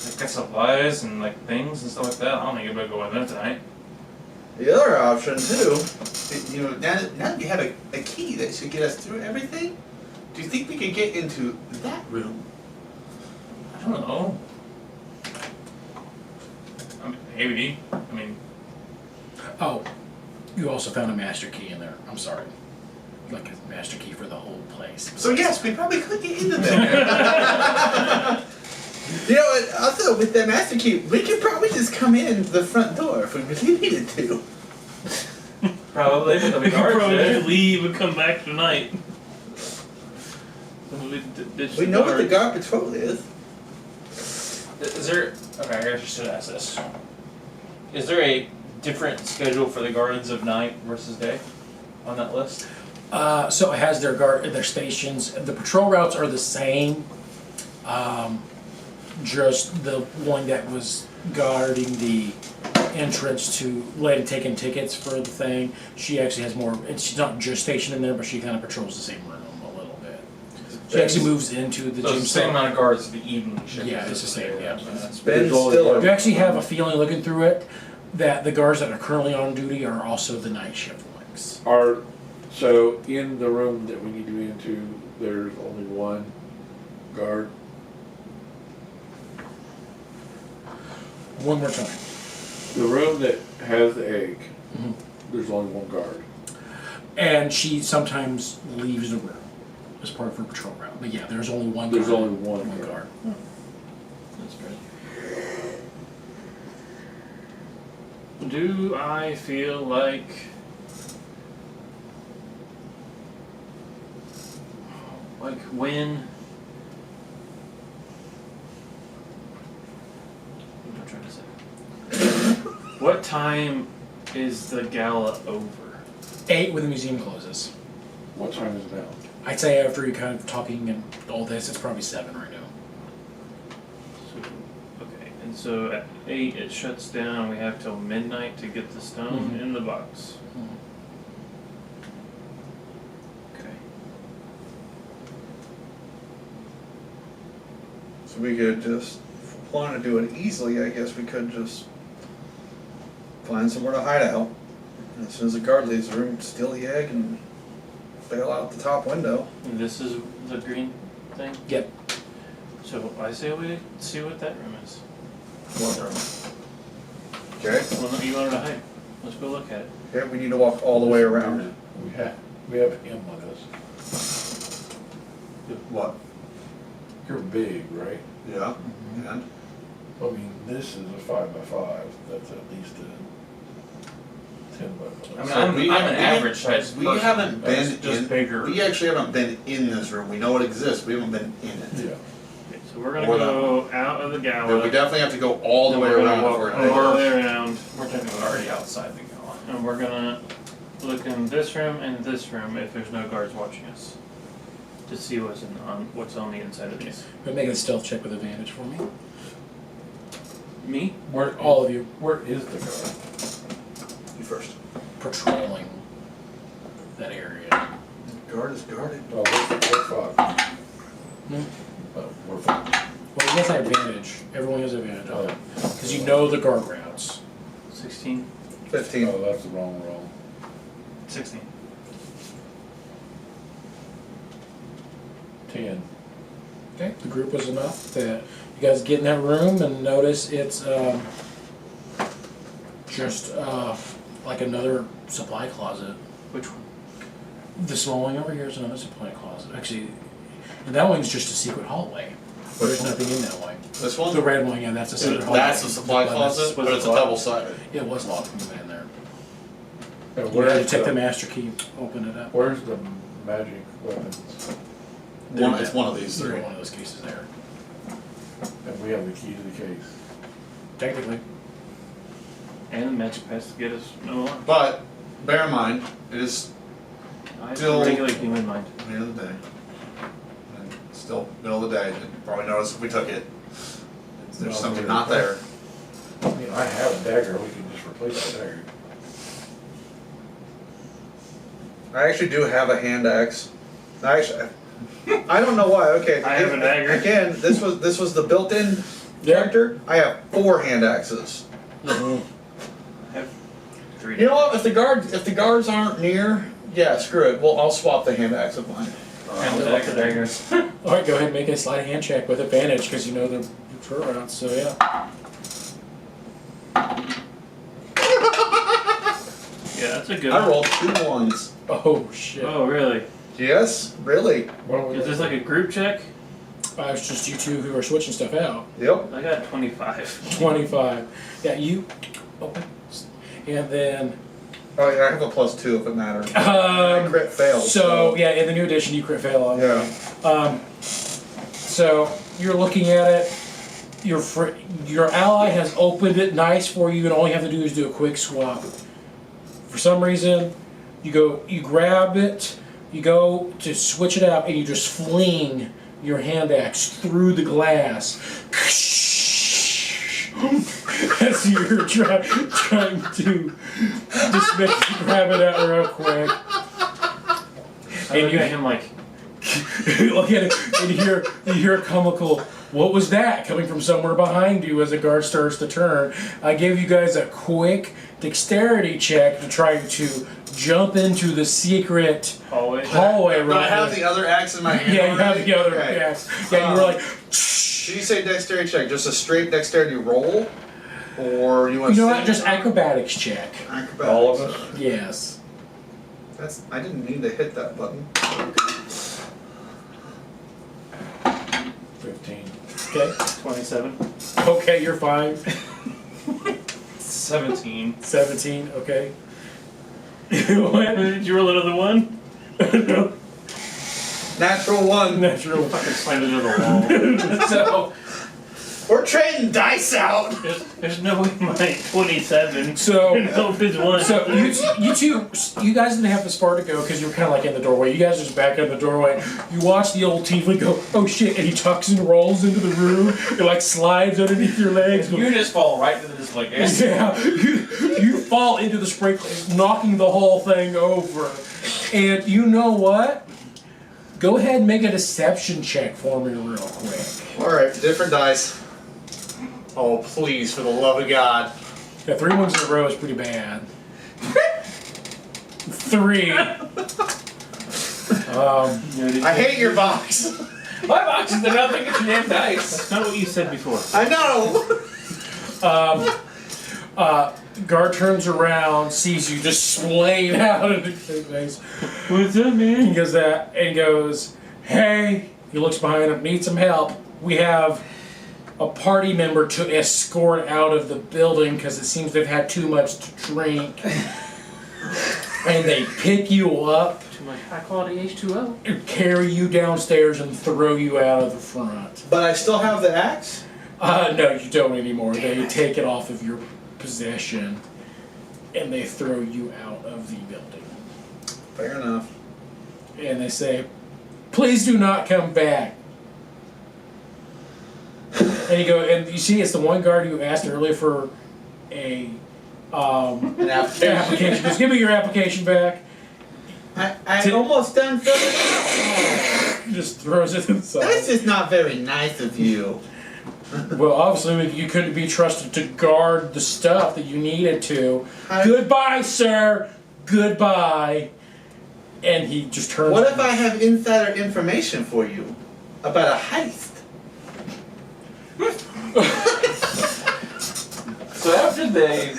Like got supplies and like things and stuff like that. I don't think anybody go in there tonight. The other option too, you know, now that we have a key that should get us through everything, do you think we could get into that room? I don't know. I mean, maybe. I mean, Oh, you also found a master key in there. I'm sorry. Like a master key for the whole place. So yes, we probably could get into there. You know what, also with that master key, we could probably just come in the front door if we really needed to. probably. But We the could guards probably there. leave and come back tonight. We know what the guard patrol is. Is there? Okay, I guess I should ask this. Is there a different schedule for the guards of night versus day on that list? So it has their stations. The patrol routes are the same. Just the one that was guarding the entrance to lady taking tickets for the thing. She actually has more. She's not just stationed in there, but she kind of patrols the same room a little bit. She actually moves into the So gym. it's the same amount of guards as the evening shift. Yeah, it's the same, yeah. That's- Ben only Stiller. You actually have a feeling looking through it that the guards that are currently on duty are also the night shift ones. So in the room that we need to be into, there's only one guard. One more time. The room that has the egg, Mhm. there's only one guard. And she sometimes leaves the room as part of her patrol route. But yeah, there's only one guard. There's only one guard. guard. That's great. Do I feel like when? What am I trying to say? What time is the gala over? 8 when the museum closes. What time is it now? I'd say after you kind of talking and all this, it's probably 7 right now. So, okay, and so at 8 it shuts down. We have till midnight to get the stone Mhm. in the box. Okay. So we could just, if we want to do it easily, I guess we could just find somewhere to hide out. And as soon as the guard leaves the room, steal the egg and bail out the top window. And this is the green thing. Yep. So I say we see what that room is. One room. Okay. Well, no, you wanted to hide. Let's go look at it. Okay, we need to walk all the way around. We have him with us. What? You're big, right? Yeah. And? I mean, this is a 5x5. That's at least a 10x5. I mean, So I'm we- an we- average sized We person. haven't That's been just in, bigger. we actually haven't been in this room. We know it exists. We haven't been in it. Yeah. Okay, so So we're gonna Or go out of the But gala. we definitely have to go all the then way we're around. gonna if walk we're all the gonna- way around. We're technically already outside the gala. And we're gonna look in this room and this room if there's no guards watching us. To see what's on the inside of these. But make a stealth check with advantage for me. Me? All of you Where is the guard? You first. patrolling that area. Guard is guarded. Oh, we're fine. Hmm? Oh, we're fine. Well, you guys have advantage. Everyone has advantage on Oh. it. Because you know the guard routes. 16? 15. Oh, that's the wrong roll. 16. 10. Okay, the group was enough that you guys get in that room and notice it's just like another supply closet. Which one? The small one over here is another supply closet. Actually, and that one's just a secret hallway. There's one? nothing in that one. This one? The red one, yeah, that's a secret hallway. That's the supply But closet, but it's a double-sided. It was locked when you went in there. And You had to where's take the the, master key, open it up. where's the magic weapons? It's one of these They're three. in one of those cases there. And we have the key to the case. Technically. And the magic pass to get us no alarm. But bear in mind, it is I have Still- a regular human mind. the end of the day. And still middle of the day. You probably noticed if we took it. There's No, something we're- not there. I mean, I have a dagger, we can just replace that dagger. I actually do have a hand axe. I don't know why. Okay. I have a dagger. Again, this was the built-in character. I have 4 hand axes. Mhm. I have 3 You know what? If the guards aren't near, yeah, screw it. Well, I'll swap the hand axe with mine. and the daggers. Alright, go ahead and make a sleight of hand check with advantage because you know the patrol routes, so yeah. Yeah, that's a good I one. rolled 2 1s. Oh shit. Oh, really? Yes, really. What do we Is this like a group check? It's just you two who are switching stuff out. Yep. I got 25. 25. Yeah, you open. And then Oh yeah, I have a +2 if it matters. I crit failed. so yeah, in the new edition you crit fail on Yeah. So you're looking at it. Your ally has opened it nice for you, and all you have to do is do a quick swap. For some reason, you grab it, you go to switch it out, and you just fling your hand axe through the glass. As you're trying to just grab it out real quick. I look at him like, You look at it and you hear a comical, "What was that?" coming from somewhere behind you as the guard starts to turn. I give you guys a quick dexterity check to try to jump into the secret hallway. hallway But I right have now. the other axe in my hand. Yeah, you have already? the other Okay. axe. Yeah, you were like, Did you say dexterity check? Just a straight dexterity roll? Or you want you to know what? Just acrobatics check. acrobatics? All of us? Yes. I didn't mean to hit that button. 15. Okay. 27. Okay, you're fine. 17. 17. Okay. What? Did you roll another one? Natural 1. Natural. Fucking slammed into the wall. So. We're trading dice out. There's no way my 27. So. No, if it's one. So you guys didn't have as far to go because you were kind of like in the doorway. You guys are just back in the doorway. You watch the old tiefling go, "Oh shit!" and he tucks and rolls into the room. It like slides underneath your legs. You just fall right into this like Yeah, you fall into the sprinkler, knocking the whole thing over. And you know what? Go ahead and make a deception check for me real quick. Alright, different dice. Oh, please, for the love of God. Yeah, 3 ones in a row is pretty bad. 3. I hate your box. my boxes are nothing but your damn dice. That's not what you said before. I know. Guard turns around, sees you just slaying out of the face. What's up, He man? goes that and goes, "Hey," he looks behind him, "Need some help. We have a party member to escort out of the building because it seems they've had too much to drink." and they pick you up, To my high quality H2O. and carry you downstairs, and throw you out of the front. But I still have the axe? No, you don't anymore. They take it off of your possession, and they throw you out of the building. Fair enough. And they say, "Please do not come back." And you see, it's the one guard who asked earlier for An application. application. Just give me your application back. I'm almost done filling. Just throws it inside. That's just not very nice of you. Well, obviously, you couldn't be trusted to guard the stuff that you needed to. I- Goodbye, sir. Goodbye. And he just turns. What if I have insider information for you about a heist? So after they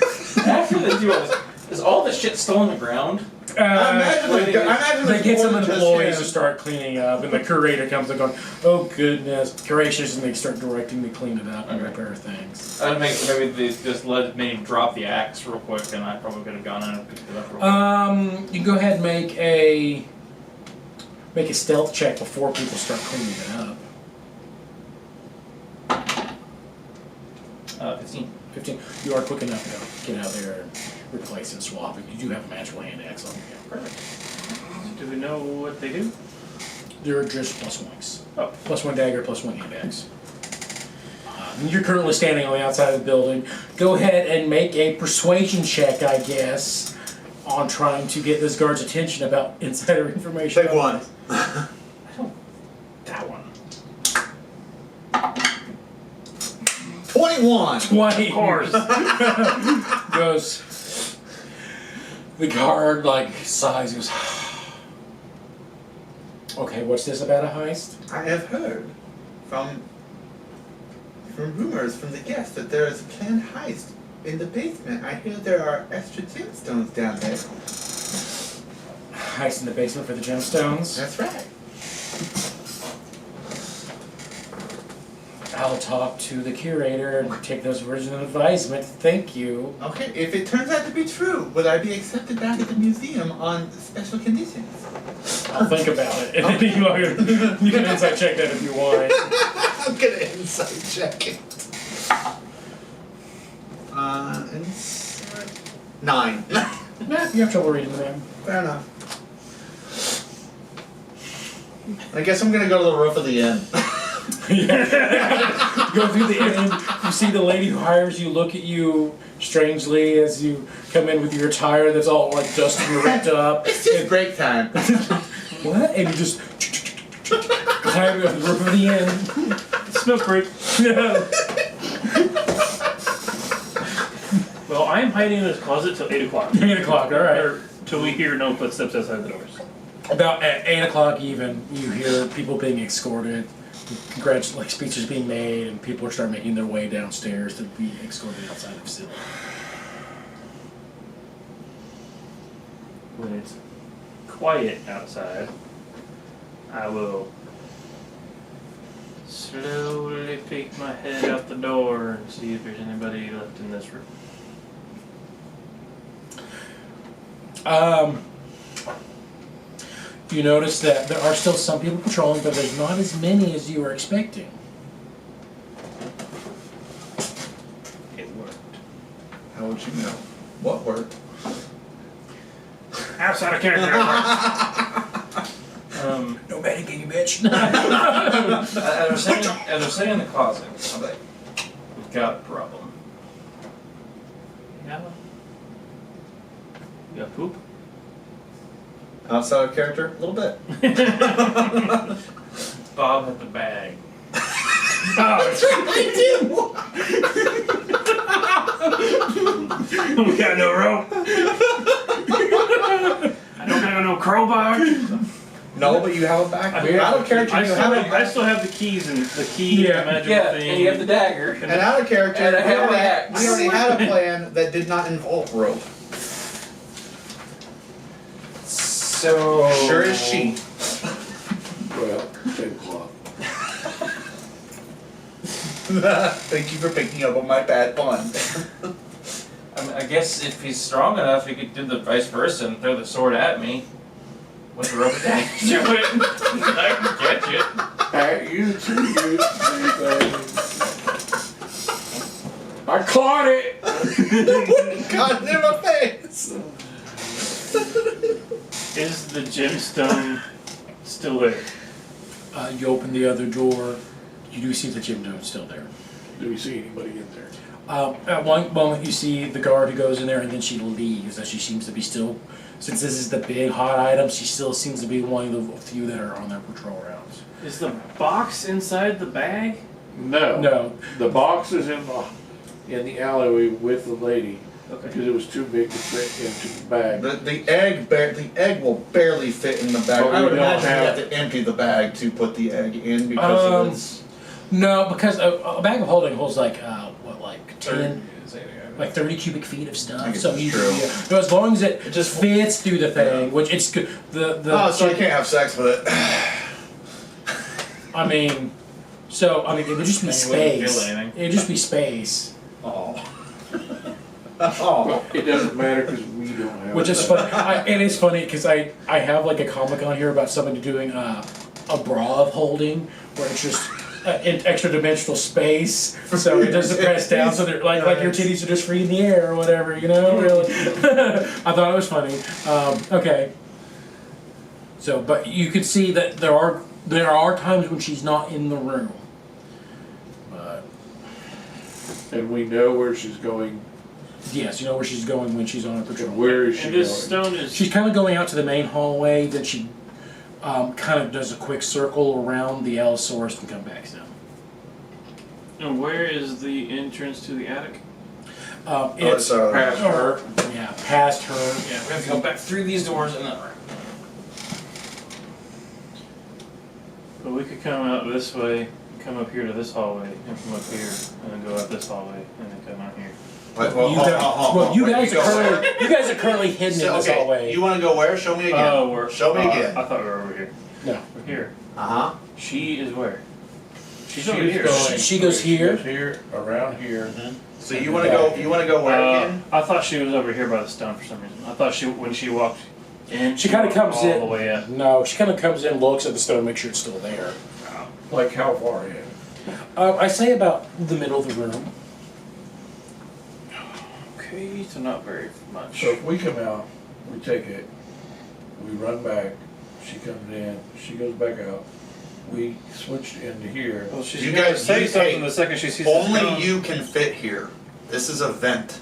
do all this, is all the shit still on the ground? I imagine they get some more than just employees him. to start cleaning up, and the curator comes and going, "Oh goodness, gracious," and they start directing me to clean it up and repair things. I'd make maybe they just let me drop the axe real quick, and I probably could have gone in and picked it up real quick. You go ahead and make a stealth check before people start cleaning it up. 15. 15. You are quick enough to get out there and replace and swap it. You do have a magical hand axe on you. Perfect. Do we know what they do? They're just +1s. Oh. +1 dagger, +1 hand axe. You're currently standing on the outside of the building. Go ahead and make a persuasion check, I guess, on trying to get this guard's attention about insider information. Take one. That one. 21. 20. Of course. Goes. The guard, sighs, goes, "Okay, what's this about a heist?" I have heard from rumors from the guests that there is a planned heist in the basement. I hear there are extra gemstones down there. Heist in the basement for the gemstones. That's right. I'll talk to the curator and take those words of advisement. Thank you. Okay, if it turns out to be true, would I be accepted back at the museum on special conditions? I'll think about it. And then you can insight check that if you want. I'm gonna insight check it. Insight 9. Nah, you have trouble reading them. Fair enough. I guess I'm gonna go to the roof of the inn. Go through the inn. You see the lady who hires you look at you strangely as you come in with your attire that's all dusty and ripped up. It's just break time. What? And you just climb up the roof of the inn. Smoke break. Well, I am hiding in this closet till 8 o'clock. 8 o'clock, alright. Or till we hear no footsteps outside the doors. About at 8 o'clock even, you hear people being escorted, speeches being made, and people start making their way downstairs to be escorted outside of the facility. When it's quiet outside, I will slowly peek my head out the door and see if there's anybody left in this room. You notice that there are still some people patrolling, but there's not as many as you were expecting. It worked. How would you know? What worked? Outside of character. No metagame, you bitch. As they're sitting in the closet, I'm like, we've got a problem. Yeah. You got poop? Outside of character? A little bit. Bob had the bag. That's right, I do! We got no rope. I don't got no crowbar. No, but you have a back. Out of character, I you still have a have, I still have the keys and the key Yeah. and the magical Yeah, thing. and you have the dagger. And out of character, And I we have already, my axe. we already had a plan that did not involve rope. So Sure is she. Well, tablecloth. Thank you for picking up on my bad pun. I I guess if he's strong enough, he could do the vice versa and throw the sword at me with the rope attached to it. I can catch it. At you too. I caught it. God, in my face. Is the gemstone still there? You open the other door. You do see the gemstone still there. Do we see anybody in there? At one moment, you see the guard who goes in there, and then she leaves. As she seems to be still, since this is the big hot item, she still seems to be one of the few that are on their patrol rounds. Is the box inside the bag? No. No, The box is in the alleyway with the lady Okay. because it was too big to fit into the bag. The egg will barely fit in the bag. But I we would don't imagine have- you have to empty the bag to put the egg in because it's. no, because a bag of holding holds like 10, like 30 cubic feet of I stuff. guess So that's you, true. no, as long as it It just just- fits through the thing, which it's good. The Oh, so I can't have sex with it. I mean, it would just be And you wouldn't feel space. anything. It'd just be space. Oh. Well, it doesn't matter because we don't have Which is that. funny. It is funny because I have like a comic on here about somebody doing a bra of holding where it's just in extra dimensional space, so it doesn't press down, so they're like your titties are just free in the air or whatever, you know. Really, I thought it was funny. Okay. So, but you can see that there are times when she's not in the room. But And we know where she's going. yes, you know where she's going when she's on a patrol. And where is she And going? this stone is. She's kind of going out to the main hallway, then she kind of does a quick circle around the Allosaurus and come back down. And where is the entrance to the attic? It's Past her. yeah, past her. Yeah, we have to go back through these doors and then. But we could come out this way, come up here to this hallway, and come up here, and then go out this hallway, and then come out here. Wait, You guys are currently hidden in this okay, hallway. you want to go where? Show me again. Oh, we're. Show me again. I thought we were over here. No. We're here. Uh-huh. She is where? She's She's over here. going- She goes here. She goes here, around here. So you want to go? You want to go where again? I thought she was over here by the stone for some reason. I thought when she walked in, She kinda walked comes all in. the way up. No, she kind of comes in, looks at the stone, make sure it's still there. Like how far in? I say about the middle of the room. Okay, so not very much. So if we come out, we take it, we run back, she comes in, she goes back out, we switched into here. Well, she's You gonna guys- say you- something hey, the second she sees the stone. Only you can fit here. This is a vent.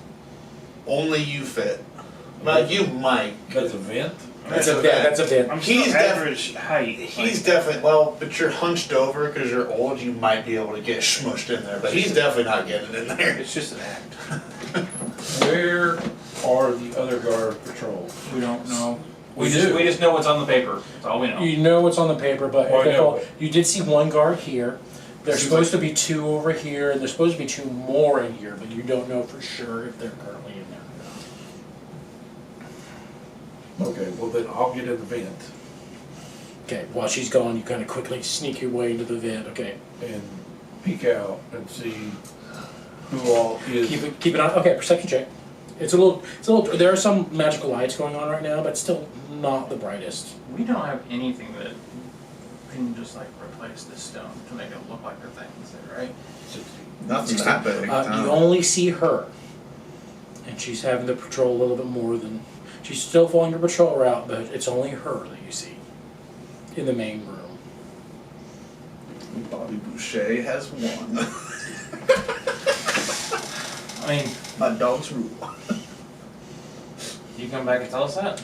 Only you fit. Well, you might. That's a vent? That's a Yeah, vent. that's a bit. I'm still He's average height. He's definitely but you're hunched over because you're old. You might be able to get smushed in there, but he's definitely not getting in there. It's just an act. Where are the other guard patrols? We don't know. We We do. just know what's on the paper. That's all we know. You know what's on the paper, but Well, I know. you did see one guard here. There's Seems supposed to be two over here, and there's supposed to be two more in here, but you don't know for sure if they're currently in there or not. Okay, well then I'll get in the vent Okay, while she's gone, you kind of quickly sneak your way into the vent. Okay, and peek out and see who all is. keep it on. Okay, perception check. It's a little. There are some magical lights going on right now, but still not the brightest. We don't have anything that can just like replace this stone to make it look like the thing's there, right? 60. Nothing that big. You only see her, and she's having to patrol a little bit more than. She's still following her patrol route, but it's only her that you see in the main room. Bobby Boucher has won. I mean, A dog's rule. you come back and tell us that?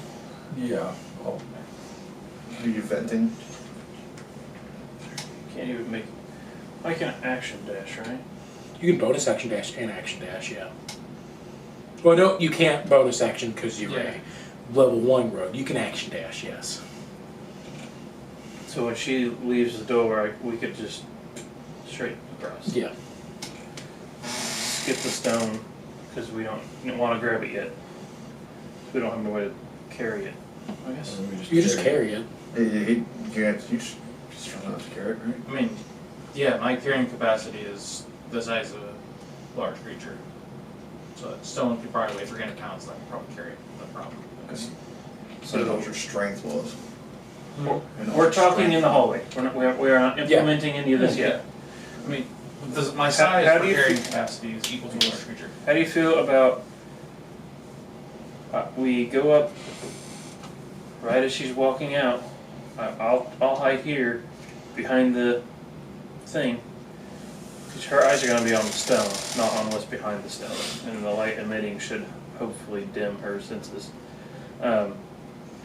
Yeah. Oh, Are you venting? Can't even make like an action dash, right? You can bonus action dash and action dash, yeah. Well, no, you can't bonus action because you're a level 1 rogue. You can action dash, yes. So when she leaves the door, we could just straight across. Yeah. Skip the stone because we don't want to grab it yet. We don't have any way to carry it. I guess. You just carry it. You just try not to carry it, right? I mean, yeah, my carrying capacity is the size of a large creature. So Stone could probably wait for him to count, so I can probably carry it, no problem. So you know what your strength was. You know We're what your talking in the hallway. We're not implementing any of this yet. I mean, my size how for do you carrying feel- capacity is equal to a large creature. How do you feel about we go up right as she's walking out? I'll hide here behind the thing. Because her eyes are going to be on the stone, not on what's behind the stone. And the light emitting should hopefully dim her senses.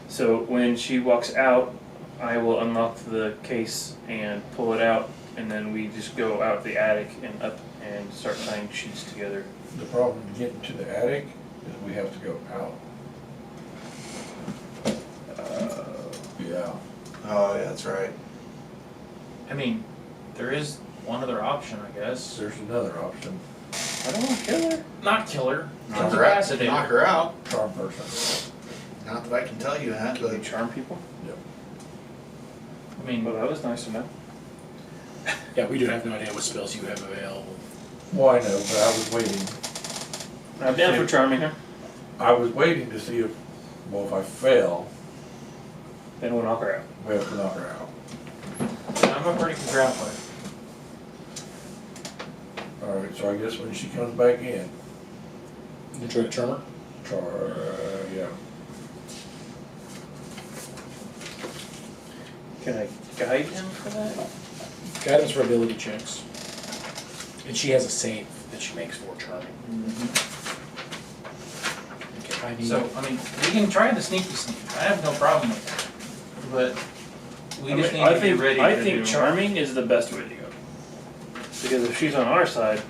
So when she walks out, I will unlock the case and pull it out, and then we just go out the attic and up and start tying sheets together. The problem getting to the attic is we have to go out. Yeah. Oh, yeah, that's right. I mean, there is one other option, I guess. There's another option. I don't want to kill her. Not kill her, Knock her out. incapacitate Knock her. her out. Charm person. Not that I can tell you that, Can you but charm people? I mean, Well, that was nice to know. Yeah, we do have no idea what spells you have available. Well, I know, but I was waiting. I'm down for charming her. I was waiting to see if, well, if I fail, Then we'll knock her out. we have to knock her out. I'm a pretty good grappler. Alright, so I guess when she comes back in, You try to charm her? yeah. Can I guide him for that? Guidance for ability checks. And she has a save that she makes for charming. Okay, I need. So, I mean, we can try the sneaky sneak. I have no problem with that. But we just need to be ready I to think do. charming is the best way to go. Because if she's on our side,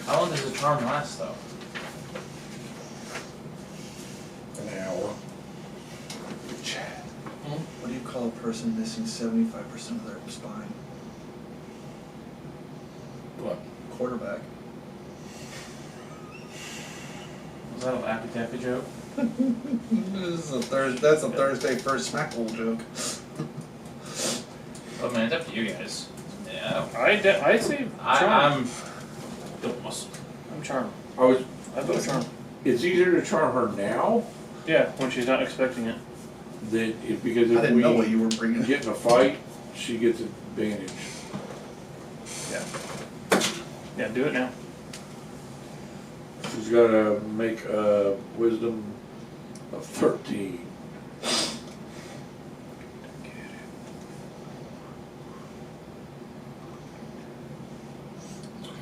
How long does the charm last, though? An hour. Chad, what do you call a person missing 75% of their spine? What? Quarterback. Was that a Laffy Taffy joke? That's a Thursday first smackle joke. Oh man, it's up to you guys. Yeah. I say charm. I'm charm. I vote charm. it's easier to charm her now Yeah, when she's not expecting it. than if, because I if didn't know what we you were bringing. get in a fight, she gets advantage. Yeah, do it now. She's gotta make a wisdom of 13.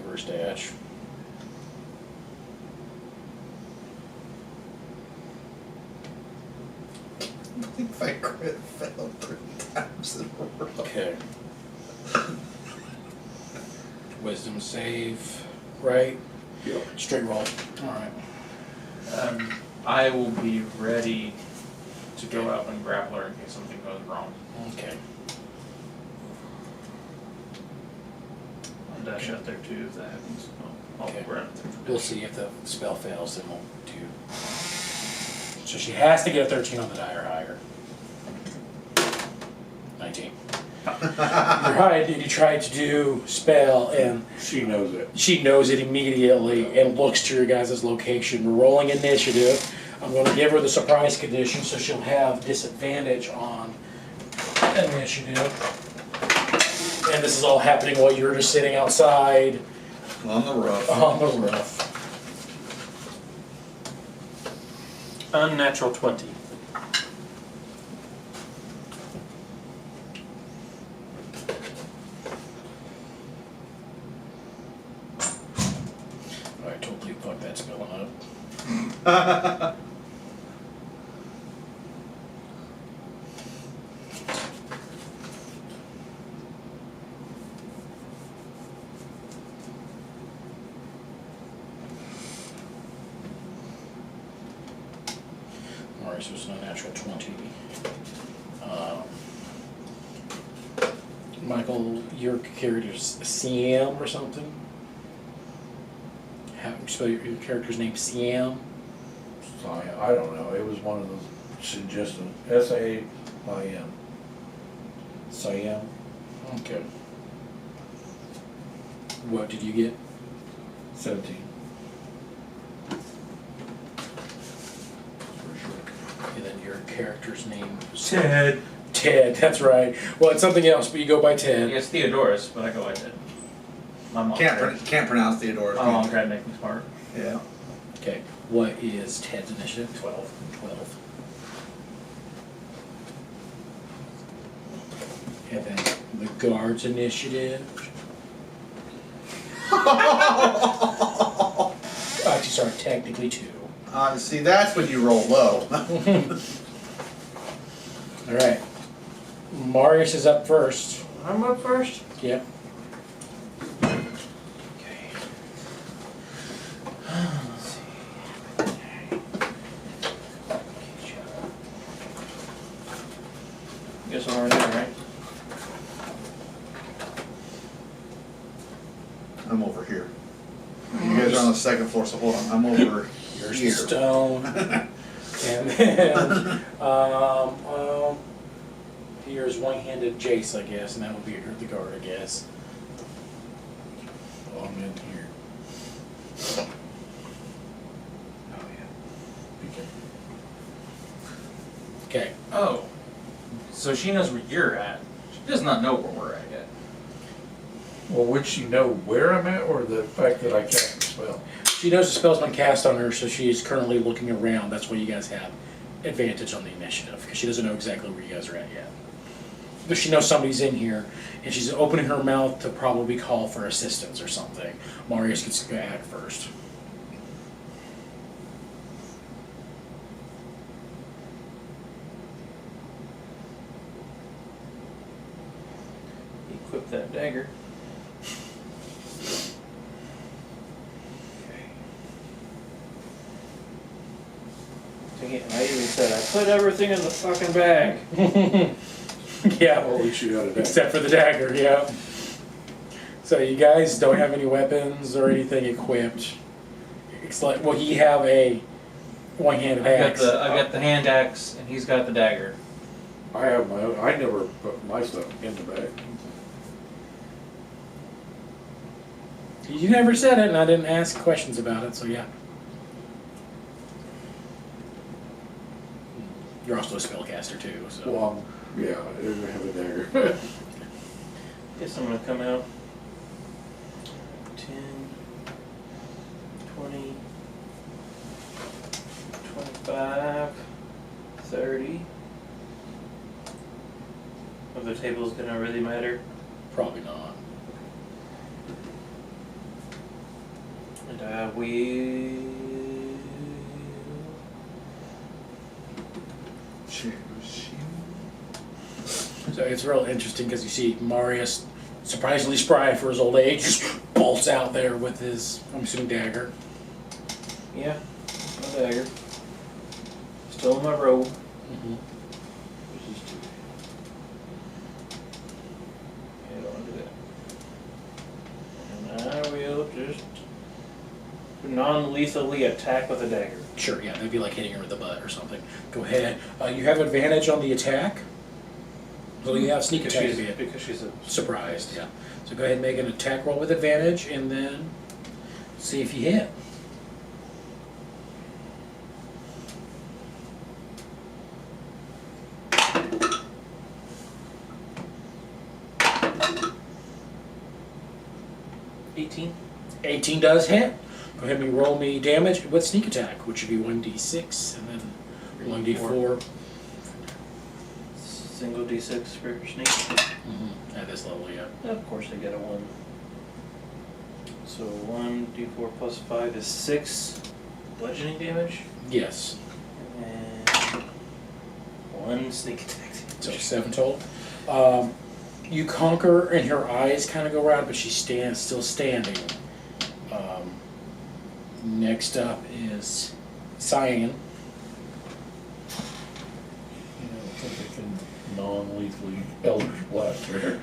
First dash. I think I crit failed 3 times in a row. Okay. Wisdom save, right? Yep. Straight roll. Alright. I will be ready to go out and grapple her in case something goes wrong. Okay. I'll dash out there too if that happens. I'll Okay. run up there. We'll see if the spell fails, then we'll do. So she has to get a 13 on the die or higher. 19. You're right, and you tried to do spell, and She knows it. she knows it immediately and looks to your guys' location. We're rolling initiative. I'm going to give her the surprise condition, so she'll have disadvantage on initiative. And this is all happening while you're just sitting outside On the roof. on the roof. Unnatural 20. I totally fucked that spell up. Alright, so it's an unnatural 20. Michael, your character's Saim or something? How you spell your character's name? Saim? I don't know. It was one of those suggestions. S-A-I-M. Saim. Okay. What did you get? 17. character's name? Ted. Ted, that's right. Well, it's something else, but you go by Ted. Yes, Theodorus, but I go by Ted. My mom. Can't pronounce Theodore. My mom tried to make me smart. Yeah. Okay, what is Ted's initiative? 12. 12. And then the guard's initiative. Actually, sorry, technically 2. See, that's when you roll low. All right. Marius is up first. I'm up first. Yep. Guess I'm over there, right? I'm over here. You guys are on the second floor, so hold on. I'm over Here's here. the stone. And then, here's one-handed Jace, I guess, and that would be the guard, I guess. Oh, I'm in here. Oh, yeah. Okay. Okay. Oh. So she knows where you're at. She does not know where we're at yet. Well, would she know where I'm at, or the fact that I cast the spell? She knows the spell's been cast on her, so she's currently looking around. That's why you guys have advantage on the initiative, because she doesn't know exactly where you guys are at yet. But she knows somebody's in here, and she's opening her mouth to probably call for assistance or something. Marius gets to act first. Equip that dagger. Dang it, I even said I put everything in the fucking bag. Yeah, Well, at least you got it. except for the dagger, yeah. So you guys don't have any weapons or anything equipped. It's like, well, you have a one-handed axe. I got the hand axe, and he's got the dagger. I have my own. I never put my stuff in the bag. You never said it, and I didn't ask questions about it, so yeah. You're also a spellcaster too, so. Well, yeah, I have a dagger. Guess I'm gonna come out 10, 20, 25, 30. If the table's gonna really matter. Probably not. And I will. So it's real interesting because you see Marius, surprisingly spry for his old age, just bolts out there with his, I'm assuming, dagger. Yeah, my dagger. Still in my robe. Mm-hmm. Yeah, I don't want to do that. And I will just non-lethally attack with a dagger. Sure, yeah, that'd be like hitting her with the butt or something. Go ahead. You have advantage on the attack. So you have sneak attack Because she's a surprised, yeah. So go ahead and make an attack roll with advantage and then see if you hit. $18. 18 does hit. Go ahead and roll me damage with sneak attack, which would be 1d6 and then 1d4. Single D6 for sneak. Mm-hmm. At this level, yeah. Of course I get a 1. So 1d4 plus 5 is 6 bludgeoning damage. Yes. And 1 sneak attack damage. So 7 total. You conquer and her eyes kind of go around, but she's still standing. Next up is Saim. I don't think I can non-lethally Eldritch Blast her.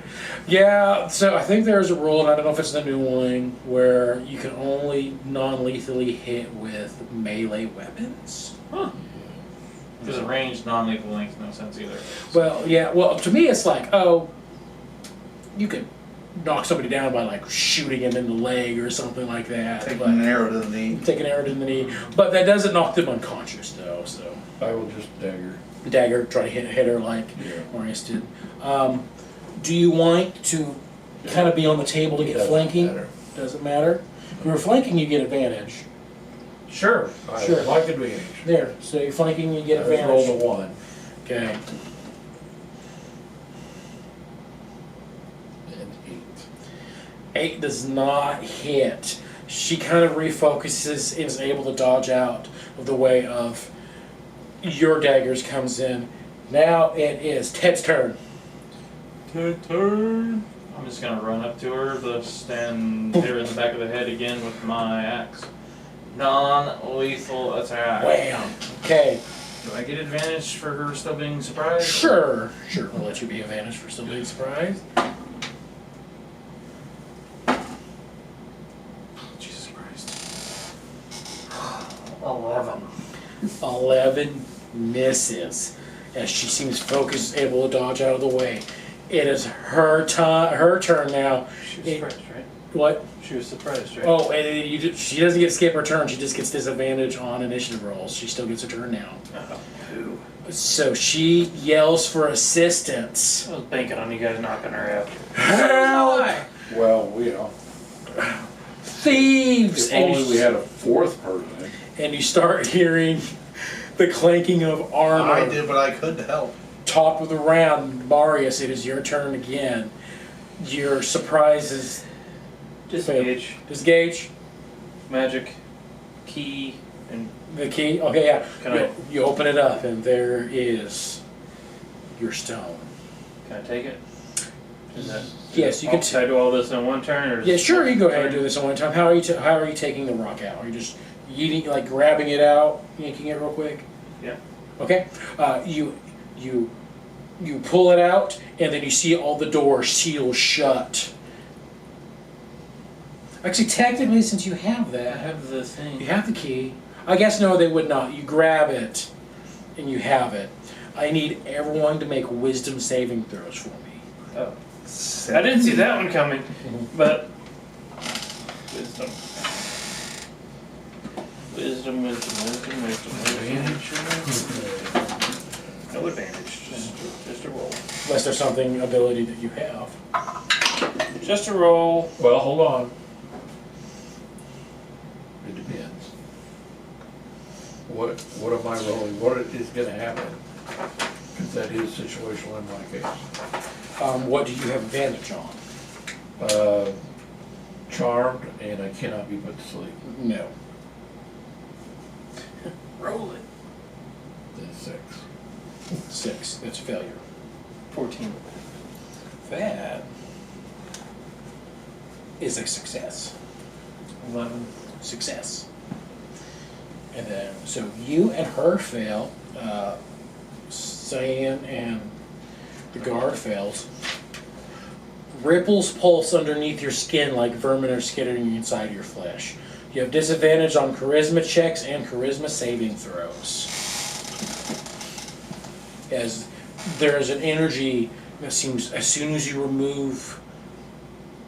Yeah, so I think there's a rule, and I don't know if it's the new one, where you can only non-lethally hit with melee weapons. Huh. Because a ranged non-lethal makes no sense either. Well, yeah, well, to me it's like, oh, you could knock somebody down by like shooting him in the leg or something like that. Taking but an arrow to the knee. take an arrow to the knee. But that doesn't knock them unconscious though, so. I will just dagger. dagger, try to hit her like Marius did. Do you want to kind of be on the table to get Doesn't flanking? matter. Doesn't matter. If you're flanking, you get advantage. Sure. I Sure. like advantage. There. So you're flanking, you get I just rolled advantage. a 1. Okay. And 8 does not hit. She kind of refocuses and is able to dodge out of the way of your daggers comes in. Now it is Ted's turn. Turn. I'm just gonna run up to her, just and hit her in the back of the head again with my axe. Non-lethal attack. Wham. Okay. Do I get advantage for her still being surprised? Sure. Sure. We'll let you be advantage for still being surprised. Jesus Christ. 11. 11 misses as she seems focused, able to dodge out of the way. It is her turn now. She was It- surprised, right? What? She was surprised, right? Oh, and she doesn't get to skip her turn. She just gets disadvantage on initiative rolls. She still gets her turn now. Who? So she yells for assistance. I was banking on you guys knocking her out. Help! Well, you know, Thieves! if And only you, we had a 4th person. and you start hearing the clanking of armor. I did what I could to help. Top of the round, Marius, it is your turn again. Your surprise is Disengage. disengage. Magic. Key. And The key. Okay, yeah. Can you, I- you open it up, and there is your stone. can I take it? Is that, Yes, you can. Can I do all this in one turn? Or is Yeah, it sure. You go ahead and turn? do this in one time. How are you taking the rock out? Are you just eating, like grabbing it out, yanking it real quick? Yeah. Okay. You pull it out, and then you see all the doors seal shut. Actually, technically, since you have I that, have the thing. you have the key. I guess no, they would not. You grab it, and you have it. I need everyone to make wisdom saving throws for me. Oh. I didn't see that one coming, but wisdom. Wisdom. No advantage, just a roll. Unless there's something ability that you have. Just a roll. Well, hold on. It depends. What am I rolling? What is going to happen? Because that is situational in my case. What do you have advantage on? Charmed, and I cannot be put to sleep. No. Roll it. Then 6. 6. That's a failure. 14. That is a success. 11. Success. And then, so you and her fail. Saim and the guard fails. Ripples pulse underneath your skin like vermin are skittering inside your flesh. You have disadvantage on charisma checks and charisma saving throws. As there is an energy that seems, as soon as you remove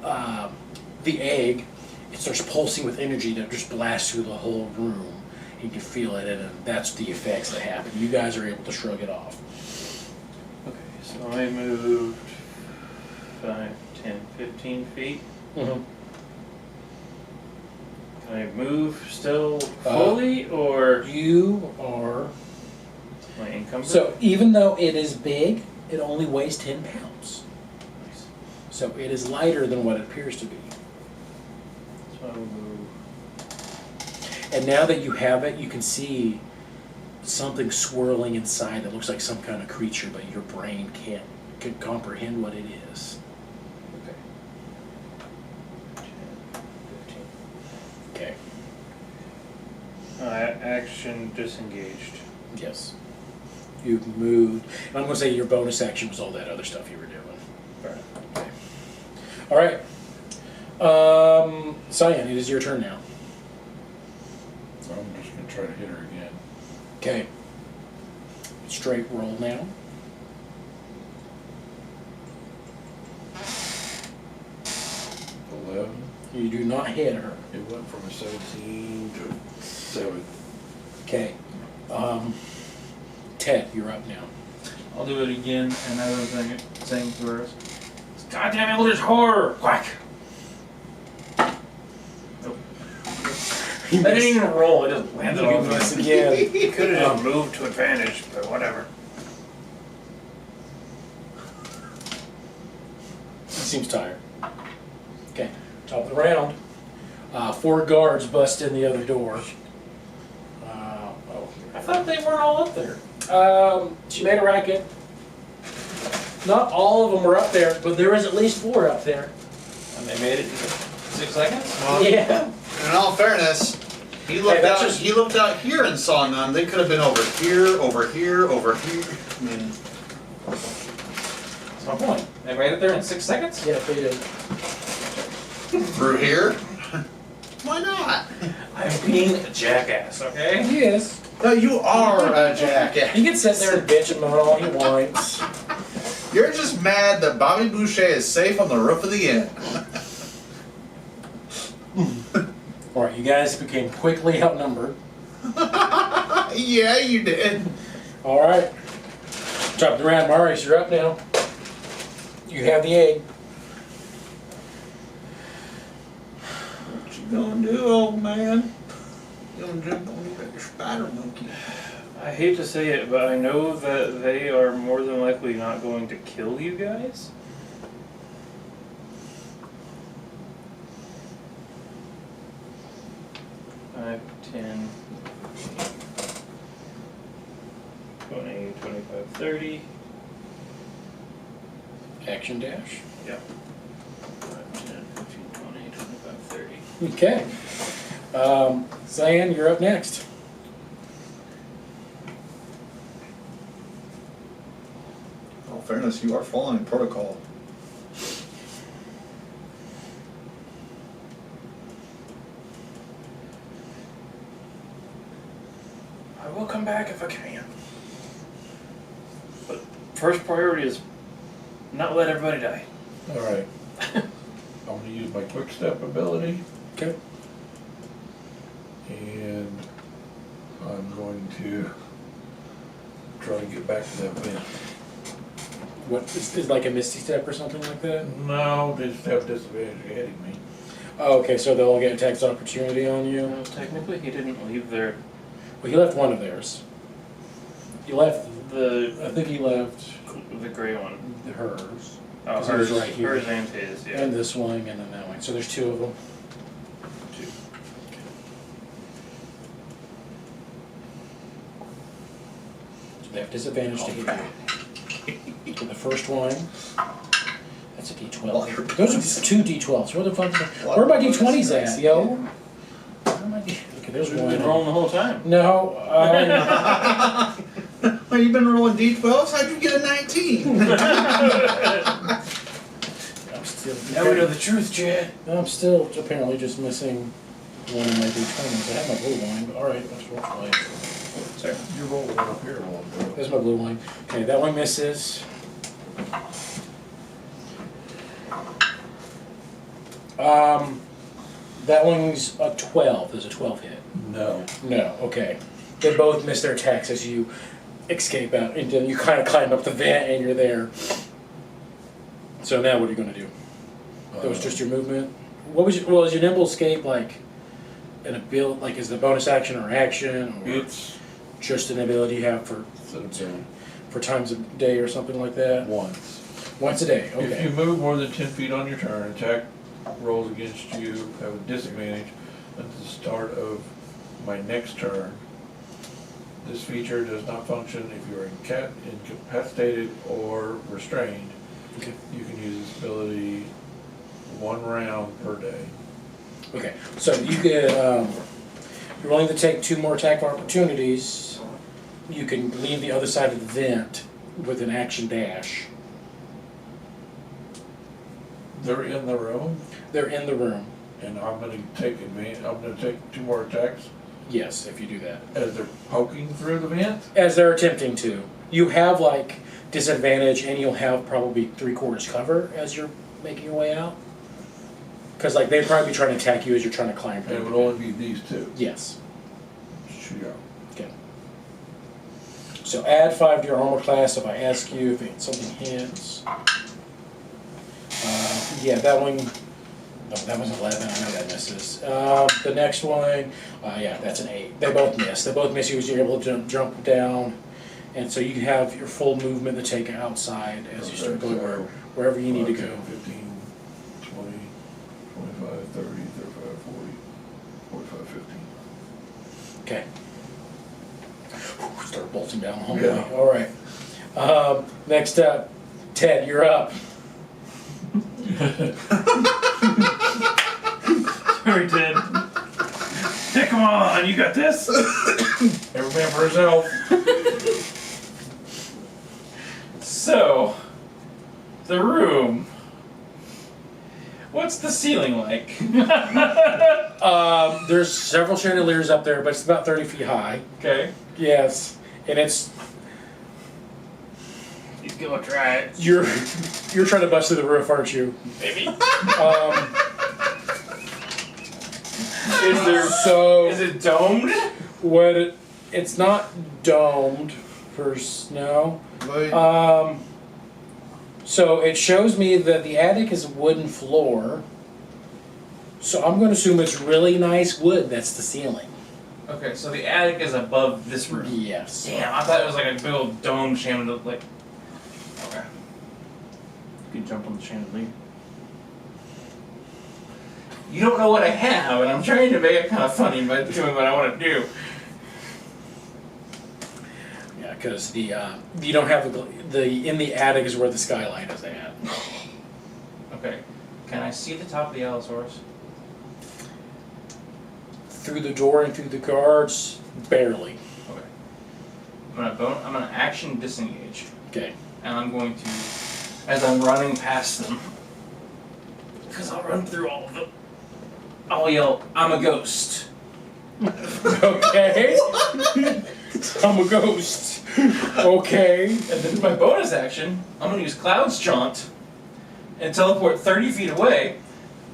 the egg, it starts pulsing with energy that just blasts through the whole room. You can feel it, and that's the effects that happen. You guys are able to shrug it off. Okay, so I moved 5, 10, 15 feet. Mm-hmm. Can I move still fully, or You are... my income? So even though it is big, it only weighs 10 pounds. Nice. So it is lighter than what it appears to be. So I will move. And now that you have it, you can see something swirling inside that looks like some kind of creature, but your brain can comprehend what it is. Okay. 10, 15. Okay. Action disengaged. Yes. You've moved. And I'm going to say your bonus action was all that other stuff you were doing. Alright. All right. Cyan, it is your turn now. I'm just going to try to hit her again. Okay. Straight roll now. You do not hit her. It went from a 17 to 7. Okay. Ted, you're up now. I'll do it again, another thing, same for us. Goddamn eldritch horror! Quack! I didn't even roll, it just landed on me. Again. You could have just moved to advantage, but whatever. Seems tired. Okay, top of the round. 4 guards bust in the other door. I thought they weren't all up there. She made a racket. Not all of them were up there, but there was at least 4 up there. And they made it in 6 seconds? Well, Yeah. in all fairness, he looked that's out. just- He looked out here and saw none. They could have been over here, over here, over here. I mean, That's my point. They made it there in 6 seconds? Yeah, they did. through here. Why not? I'm being a jackass, okay? Yes. No, you are a jackass. He can sit there and bitch and moan all he wants. You're just mad that Bobby Boucher is safe on the roof of the inn. Alright, you guys became quickly outnumbered. Yeah, you did. Alright. Top of the round, Marius, you're up now. You have the egg. What you gonna do, old man? You gonna jump on that spider monkey? I hate to say it, but I know that they are more than likely not going to kill you guys. Five, 10, 20, 25, 30. Action dash. Yep. 5, 10, 15, 20, 25, 30. Okay. Saim, you're up next. In all fairness, you are following protocol. I will come back if I can. But first priority is not let everybody die. Alright. I'm gonna use my quick step ability, Okay. and I'm going to try to get back to that vent. What is like a misty step or something like that? No, they just have disadvantage hitting me. Oh, okay, so they'll get tax opportunity on you. No, technically, he didn't leave their Well, he left one of theirs. He left. the I think he left gray one. hers. Oh, 'Cause it was hers, right here. hers and his. Yeah. And this one, and then that one. So there's 2 of them. Two. So they have disadvantage to hit you. So the first one. That's a D12. Those are 2 D12s. Where the fuck? Where are my D20s at, yo? Where are my okay, there's You've been one. rolling the whole time. No. Well, you've been rolling D12s? How'd you get a 19? I'm still. Now we know the truth, Chad. I'm still apparently just missing one of my D20s. I have my blue line, but alright, let's roll play. Sorry. You rolled one up here a while ago. There's my blue line. Okay, that one misses. That one's a 12. There's a 12 hit. No. No, okay. They both miss their attacks as you escape out, and then you kind of climb up the vent and you're there. So now what are you going to do? That was just your movement? What was your, well, is your nimble escape like an ability, like is it a bonus action or action? Or It's just an ability you have for times a day or something like that? once. Once a day, If you okay. move more than 10 feet on your turn, attack rolls against you have a disadvantage at the start of my next turn. This feature does not function if you are incapacitated or restrained. Okay. You can use this ability 1 round per day. Okay, so you could, you're willing to take 2 more attack opportunities. You can leave the other side of the vent with an action dash. They're in the room, They're in the room. and I'm gonna take advantage, I'm gonna take 2 more attacks Yes, if you do that. as they're poking through the vent. As they're attempting to. You have like disadvantage and you'll have probably 3/4 cover as you're making your way out. Cause like they'd probably be trying to attack you as you're trying to climb And through. it would only be these 2. Yes. Shoot out. Okay. So add 5 to your armor class if I ask you if something hits. Yeah, that one. No, that was 11. I know that misses. The next one, yeah, that's an 8. They both miss. They both miss you as you're able to jump down. And so you can have your full movement to take outside as you start going wherever you need to go. 15, 20, 25, 30, 35, 40, 45, 50. Okay. Start bolting down the hallway. Yeah. All right. Next up, Ted, you're up. Sorry, Ted. Hey, come on, you got this. Every man for himself. So, the room. What's the ceiling like? There's several chandeliers up there, but it's about 30 feet high. Okay. Yes, and it's He's gonna try it. you're trying to bust through the roof, aren't you? Maybe. Is there so? Is it domed? It's not domed for snow. Wait. So it shows me that the attic is a wooden floor. So I'm going to assume it's really nice wood. That's the ceiling. Okay, so the attic is above this room. Yes. Damn, I thought it was like a big old dome chandelier. Like, okay. You can jump on the chandelier. You don't know what I have, and I'm trying to make it kind of funny by doing what I want to do. Yeah, because the you don't have the in the attic is where the skylight is at. Okay. Can I see the top of the Allosaurus? Through the door and through the guards, barely. Okay. I'm gonna action disengage, Okay. and I'm going to, as I'm running past them, because I'll run through all of them, I'll yell, "I'm a ghost." Okay. I'm a ghost. Okay. And then my bonus action, I'm gonna use Cloud's Jaunt and teleport 30 feet away,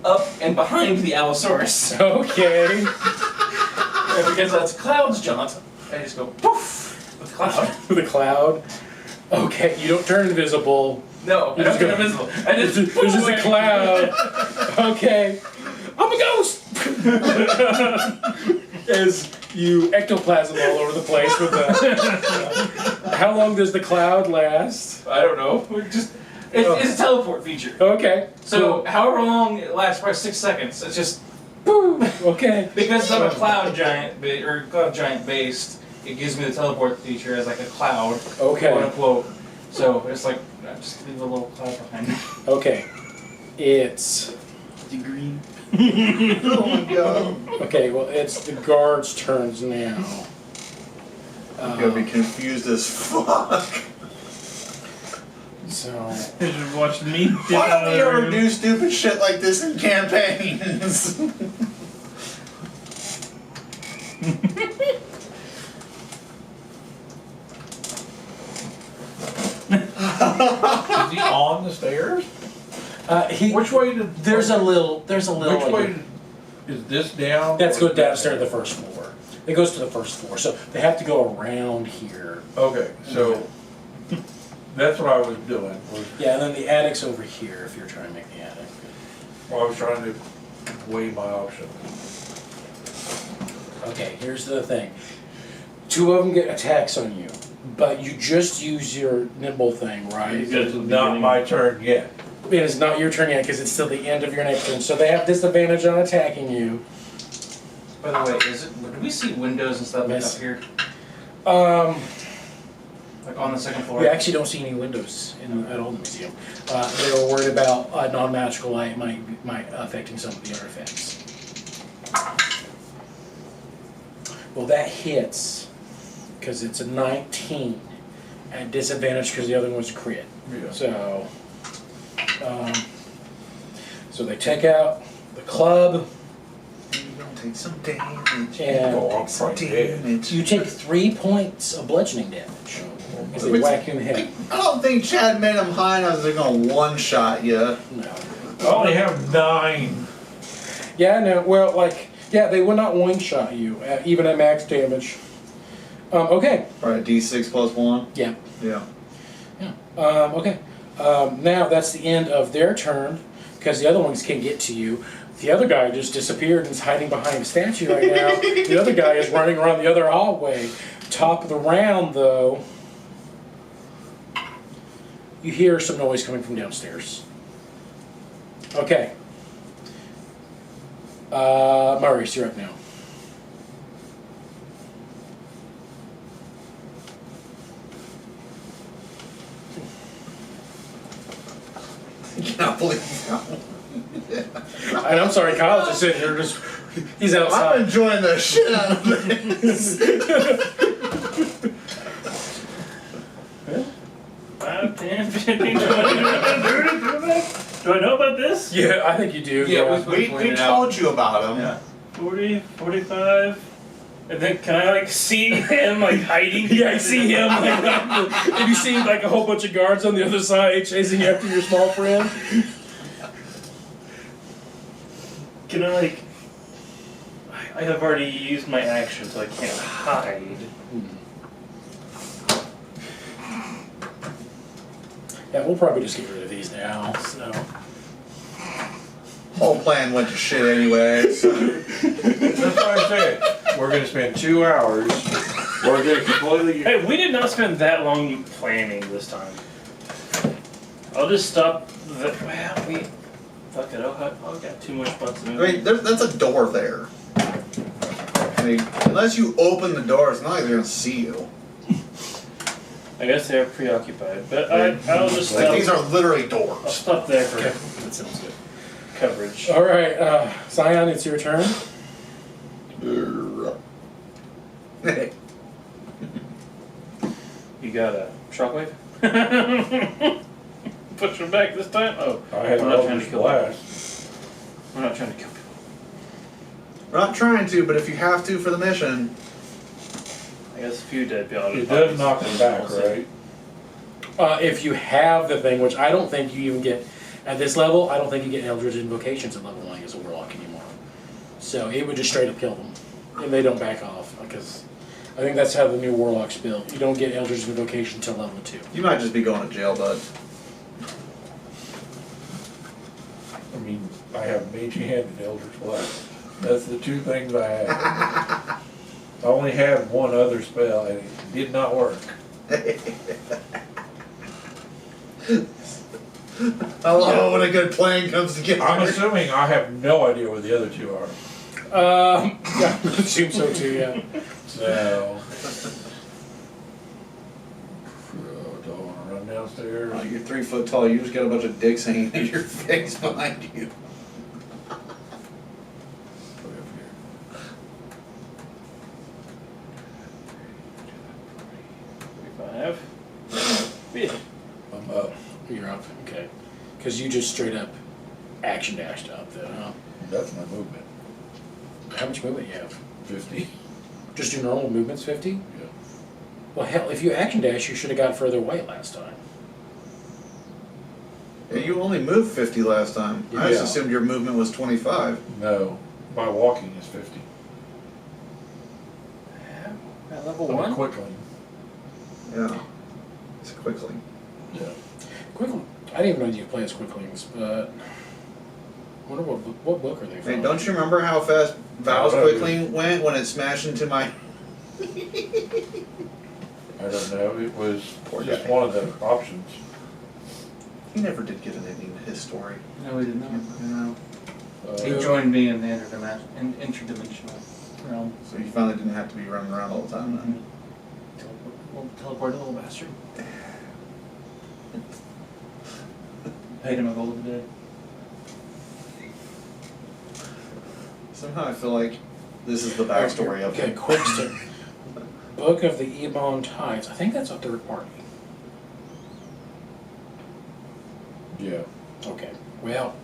up and behind the Allosaurus. Okay. And because that's Cloud's Jaunt, I just go poof with Cloud. The cloud. Okay. You don't turn invisible. No, I You don't just get go- invisible. I just There's just a cloud. Okay. I'm a ghost. As you ectoplasm all over the place with the. How long does the cloud last? I don't know. It's a teleport feature. Okay. So however long it lasts, probably 6 seconds. It's just boom. Okay. Because I'm a cloud giant based, it gives me the teleport feature as like a cloud, Okay. quote unquote. So it's like I just leave a little cloud behind me. Okay. It's. The green. Oh my god. Okay, well, it's the guards' turns now. I'm gonna be confused as fuck. So. You just watched me dip Why out don't of we the ever room. do stupid shit like this in campaigns? Is he on the stairs? Which way did? There's a little. Which like, way is this down? That's or go downstairs to the first floor. It goes to the first floor, so they have to go around here. Okay, so that's what I was doing. Yeah, and then the attic's over here if you're trying to make the attic. I was trying to weigh my options. Okay, here's the thing. 2 of them get attacks on you, but you just use your nimble thing, right? You got it to the Not beginning. my turn yet. It is not your turn yet because it's still the end of your next turn, so they have disadvantage on attacking you. By the way, do we see windows and stuff like Yes. up here? Um, Like on the second floor? you actually don't see any windows at all in the museum. They were worried about non-magical light might affecting some of the artifacts. Well, that hits because it's a 19 at disadvantage because the other one was a crit. Yeah. So they take out the club Take some damage. and Oh, I'm Some probably dead. damage. you take 3 points of bludgeoning damage as they whack you in the head. I don't think Chad made him high enough they're gonna one-shot you. No. I only have 9. Yeah, no. Well, like, yeah, they would not one-shot you even at max damage. Okay. Alright, D6 plus 1? Yeah. Yeah. Yeah. Okay. Now that's the end of their turn, because the other ones can't get to you. The other guy just disappeared and is hiding behind a statue right now. The other guy is running around the other hallway. Top of the round, though, you hear some noise coming from downstairs. Okay. Marius, you're up now. I cannot believe that. And I'm sorry, Kyle's just sitting here, he's outside. I'm enjoying the shit out of this. 5, 10, 15, 20, 30, 35. Do I know about this? Yeah, I think you do. Yeah, We told you about him. Yeah. 40, 45. And then can I like see him like hiding? Yeah, I see him. And you see like a whole bunch of guards on the other side chasing after your small friend. Can I like? I have already used my action, so I can't hide. Yeah, we'll probably just get rid of these now. So. Whole plan went to shit anyway. So. That's what I'm saying. We're gonna spend 2 hours. We're gonna completely. Hey, we did not spend that long planning this time. I'll just stop. Well, fuck it. I've got too much butts in I mean, that's a door there. I mean, unless you open the door, it's not like they're gonna see you. I guess they're preoccupied, but I'll just Like, stop. these are literally I'll doors. stop there for Okay, that sounds good. coverage. All right, Zion, it's your turn. You got a shockwave? Push him back this time? Oh, I had we're not trying to Eldritch kill Blast. We're not trying to kill people. We're not trying to, but if you have to for the mission. I guess a few dead people. It does knock them back, right? If you have the thing, which I don't think you even get at this level, I don't think you get Eldritch Invocations at level 1 as a Warlock anymore. So it would just straight up kill them. And they don't back off, because I think that's how the new Warlock's built. You don't get Eldritch Invocation until level 2. You might just be going to jail, bud. I mean, I have Mage Hand and Eldritch Blast. That's the 2 things I have. I only had one other spell and it did not work. I love when a good plan comes together. I'm assuming I have no idea where the other 2 are. Yeah, I assume so too, yeah. So. Do I want to run downstairs? Oh, you're 3 foot tall. You just got a bunch of dicks hanging in your face behind you. Put it up here. 35. Yeah. I'm up. You're up, okay. Because you just straight up action dashed up then, huh? That's my movement. How much movement you have? 50. Just your normal movement's 50? Yeah. Well, hell, if you action dash, you should have got further away last time. Yeah, you only moved 50 last time. I just Yeah. assumed your movement was 25. No, my walking is 50. At level I'm 1? quickly. Yeah. It's quickly. Yeah. Quickly. I didn't even know you could play as Quicklings, but I wonder what book are they from? Hey, don't you remember how fast Val's No, Quickling went when it smashed into my... I don't know. It was Poor just guy. one of the options. He never did get an ending to his story. No, we did not. You know? He joined me in the interdimensional realm. So you finally didn't have to be running around all the time then. Teleport a little bastard. Paid him a gold a day. Somehow I feel like this is the backstory of Okay, it. Quickster. Book of the Ebon Tides. I think that's a third party. Yeah. Okay. Well,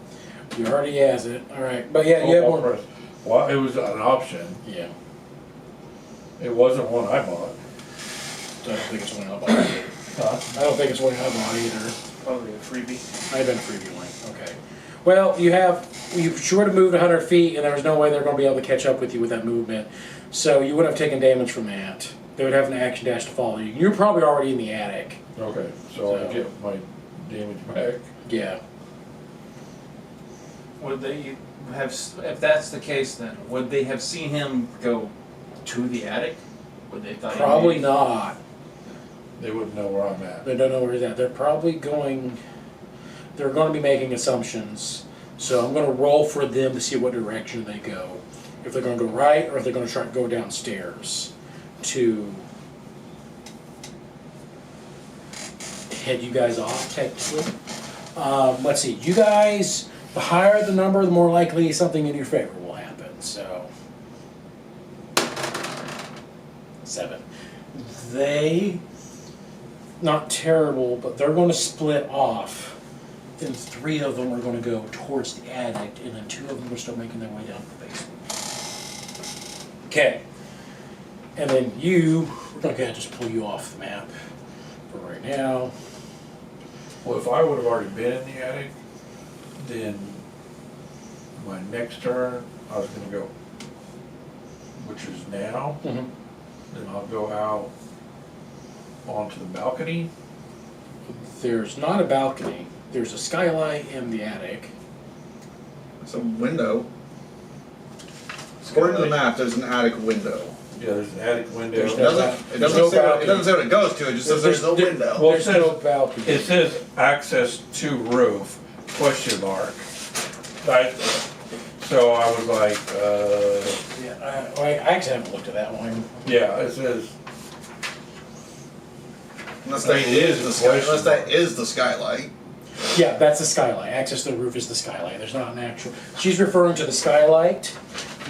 you already has it. All right. But yeah, you have I'll one. press. Well, it was an option. Yeah. It wasn't one I bought. I don't think it's one I bought either. Huh? I don't think it's one I bought either. Probably a freebie. I've been freebie one. Okay. Well, you sure to moved 100 feet, and there was no way they're going to be able to catch up with you with that movement. So you would have taken damage from that. They would have an action dash to follow you. You're probably already in the attic. Okay, so I So- get my damage back. Yeah. Would they have, if that's the case then, would they have seen him go to the attic? Would they thought Probably he not. They wouldn't know where I'm at. They don't know where he's at. They're probably going. They're going to be making assumptions. So I'm going to roll for them to see what direction they go. If they're going to go right or if they're going to try to go downstairs to head you guys off, technically. Let's see. You guys, the higher the number, the more likely something in your favor will happen. So 7. They, not terrible, but they're going to split off. And 3 of them are going to go towards the attic, and then 2 of them will start making their way down to the basement. Okay. And then you, we're going to just pull you off the map for right now. Well, if I would have already been in the attic, then my next turn, I was gonna go, which is now, Mm-hmm. then I'll go out onto the balcony. There's not a balcony. There's a skylight in the attic. It's a window. According to the map, there's an attic window. Yeah, there's an attic window. There's It no doesn't, There's no it doesn't say what it goes to, it just says there's a window. Well, There's no balcony. It says access to roof, question mark. Right, so I was like, Yeah, I actually haven't looked at that one. yeah, it says, Unless that It is is the a sky, question unless that mark. is the skylight. Yeah, that's the skylight. Access to the roof is the skylight. There's not an actual. She's referring to the skylight,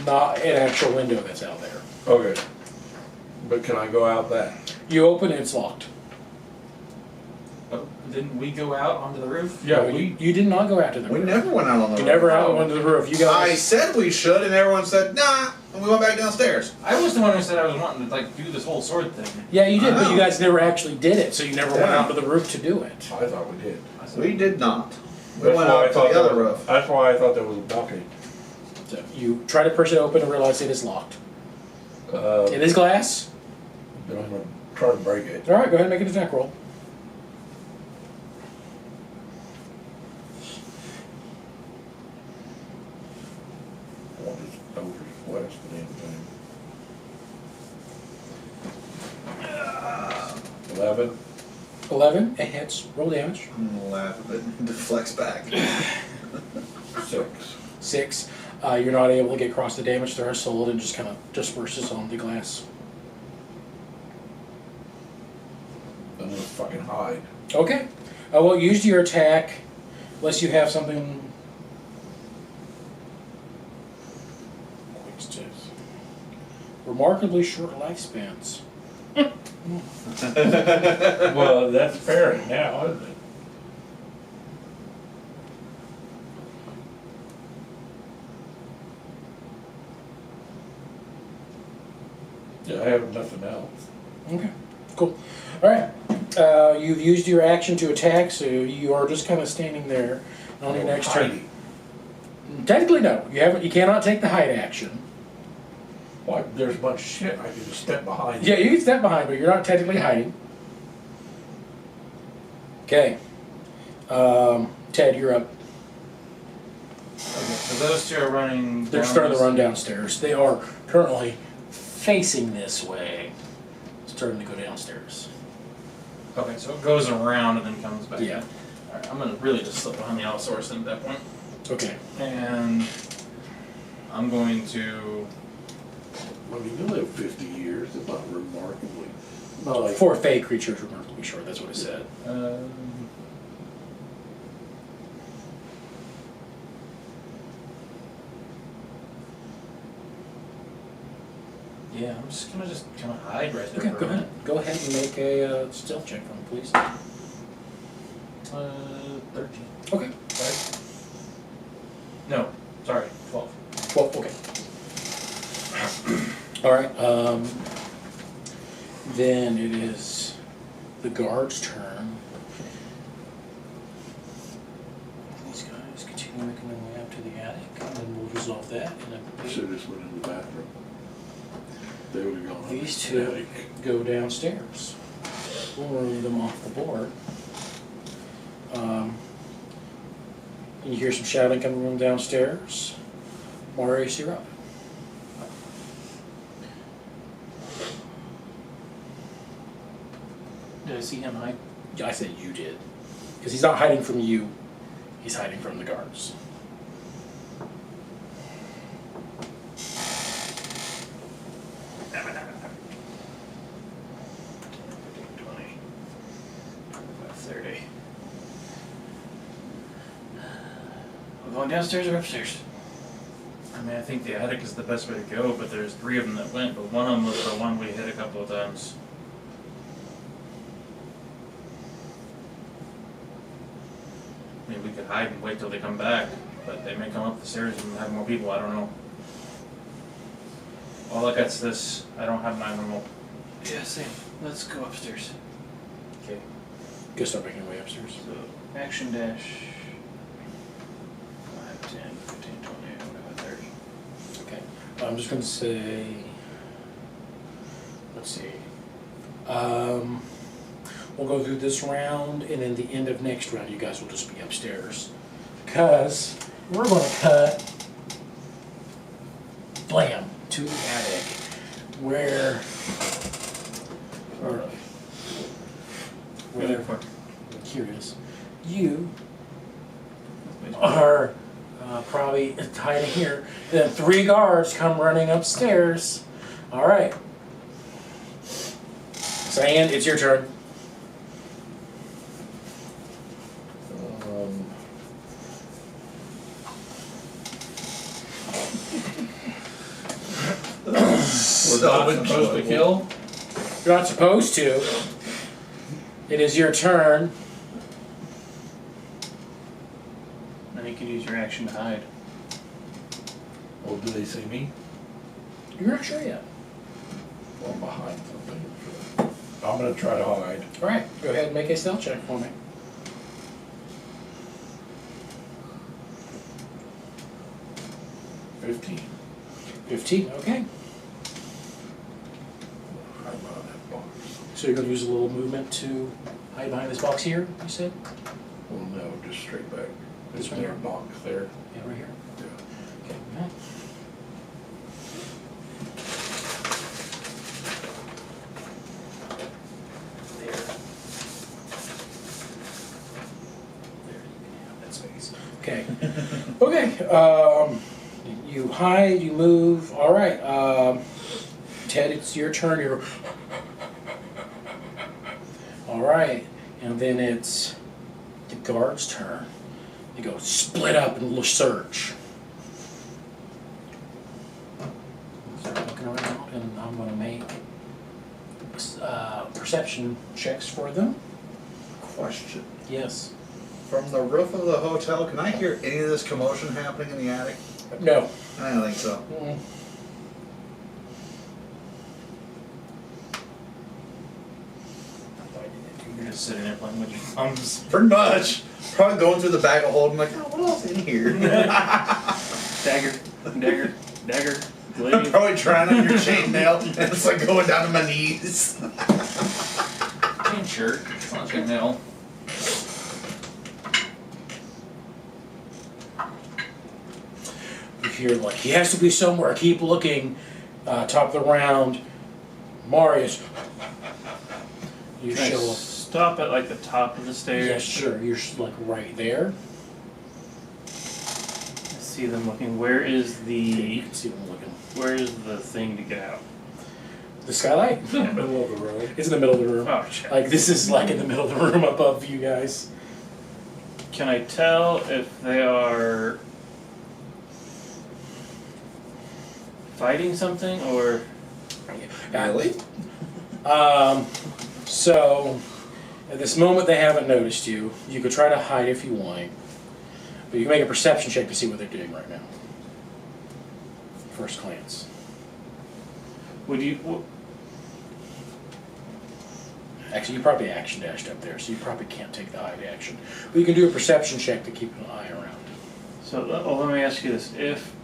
not an actual window that's out there. okay. But can I go out that? You open it, it's locked. Oh, didn't we go out onto the roof? Yeah, You did not go out to the We roof. never went out on the You roof. never out onto the roof. You I guys. said we should, and everyone said, nah, and we went back downstairs. I was the one who said I was wanting to like do this whole sword thing. Yeah, you did, but you Wow. guys never actually did it, so you never went Yeah. out to the roof to do it. I thought we did. I said, We did not. We That's went why I out to thought the that other was- roof. That's why I thought there was a balcony. So you try to push it open and realize it is locked. It is glass. Then I'm gonna try to break it. All right, go ahead and make an attack roll. I want this over west and anything. 11. 11. It hits. Roll damage. I'm gonna laugh a bit, deflects back. 6. 6. You're not able to get across the damage threshold and just kind of disperses on the glass. I'm gonna fucking hide. Okay. Well, use your attack, unless you have something. Quick steps. Remarkably short lifespans. Well, that's fair now, isn't it? Yeah, I have nothing else. Okay. Cool. All right. You've used your action to attack, so you are just kind of standing there on your next turn. Hiding. Technically, no. You haven't. You cannot take the hide action. Why, there's a bunch of shit I can just step behind. Yeah, you can step behind, but you're not technically hiding. Okay. Ted, you're up. okay, so those two are running. They're down starting to this- run downstairs. They are currently facing this way, starting to go downstairs. Okay, so it goes around and then comes back. Yeah. Alright, I'm gonna really just slip behind the outsource then at that point. Okay. And I'm going to. I mean, you live 50 years, it's not remarkably. Not like, For a fey creature, remarkably short. That's what it said. Yeah, I'm just gonna kind of hide right there. Okay, for go a ahead. minute. Go ahead and make a stealth check for me, please. 13. Okay. Right? No, sorry, 12. 12. Okay. All right. Then it is the guard's turn. These guys continue making their way up to the attic, and then we'll resolve that in a bit. should have just went in the bathroom. They would have gone. These two go downstairs. We'll remove them off the board. You hear some shouting coming from downstairs. Marius, you're up. Did I see him hide? I said you did. Because he's not hiding from you, he's hiding from the guards. We're going downstairs or upstairs? I mean, I think the attic is the best way to go, but there's 3 of them that went, but one of them was the one we hit a couple of times. I mean, we could hide and wait till they come back, but they may come up the stairs and have more people, I don't know. All I got's this, I don't have my remote. Yeah, same. Let's go upstairs. Okay. Go start making your way upstairs. So, action dash 5, 10, 15, 20, whatever, 30. Okay. I'm just going to say, let's see. We'll go through this round, and then the end of next round, you guys will just be upstairs. Because we're going to cut, blam, to the attic, where, I'm curious, you are probably hiding here. Then 3 guards come running upstairs. All right. Saim, it's your turn. We're not supposed to kill? You're not supposed to. It is your turn. Then you can use your action to hide. Oh, do they see me? You're not sure yet. Well, I'm behind something. I'm gonna try to hide. All right, go ahead and make a stealth check for me. 15. 15, okay. I'm out of that box. So you're going to use a little movement to hide behind this box here, you said? Well, no, just straight back. This Is one there a here? box there? Yeah, right here. Yeah. Okay. Right. There. There, you can have that space. Okay. Okay. You hide, you move. All right. Ted, it's your turn. You're. All right, and then it's the guard's turn. They go split up and search. Start looking around, and I'm going to make perception checks for them. Question. Yes. From the roof of the hotel, can I hear any of this commotion happening in the attic? No. I don't think so. Mm. You're just sitting there playing with your thumbs. Pretty much. Probably going through the bag of holding, like, oh, what else in here? Dagger, dagger, dagger, I'm glaive. probably trying on your chainmail, and it's like going down to my knees. Chain shirt. It's not chain mail. You hear like he has to be somewhere. Keep looking. Top of the round, Marius. You Can I show up. stop at like the top of the stairs? Yeah, sure. You're like right there. I see them looking. Where is You the can see them looking. where is the thing to get out? The skylight? In the middle of the road. It's in the middle of the room. Oh shit. Like this is like in the middle of the room above you guys. Can I tell if they are fighting something or Really? So at this moment they haven't noticed you. You could try to hide if you want. But you can make a perception check to see what they're doing right now. First glance. would you? Actually, you probably action dashed up there, so you probably can't take the hide action. But you can do a perception check to keep an eye around. So let me ask you this: if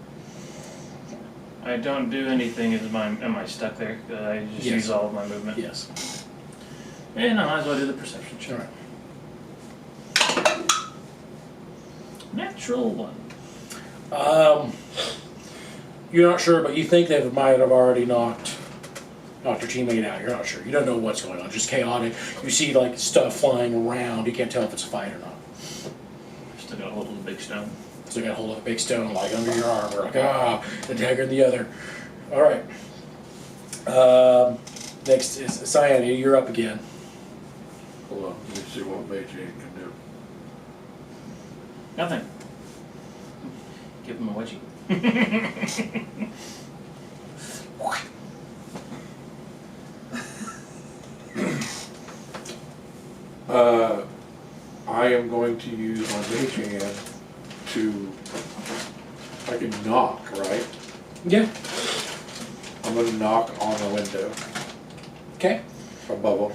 I don't do anything. Am I stuck there? I just Yes. use all of my movement. Yes. And I might as well do the perception check. Alright. Natural 1. You're not sure, but you think they might have already knocked your teammate out. You're not sure. You don't know what's going on. Just chaotic. You see like stuff flying around. You can't tell if it's a fight or not. Still got a hold of the big stone. So you got a hold of a big stone like under your arm. We're like, the dagger in the other. All right. Next is Saim. You're up again. Hold on, let me see what Mage Hand can do. Nothing. Give him a wedgie. I am going to use my Mage Hand to, I can knock, right? Yeah. I'm gonna knock on the window Okay. above them.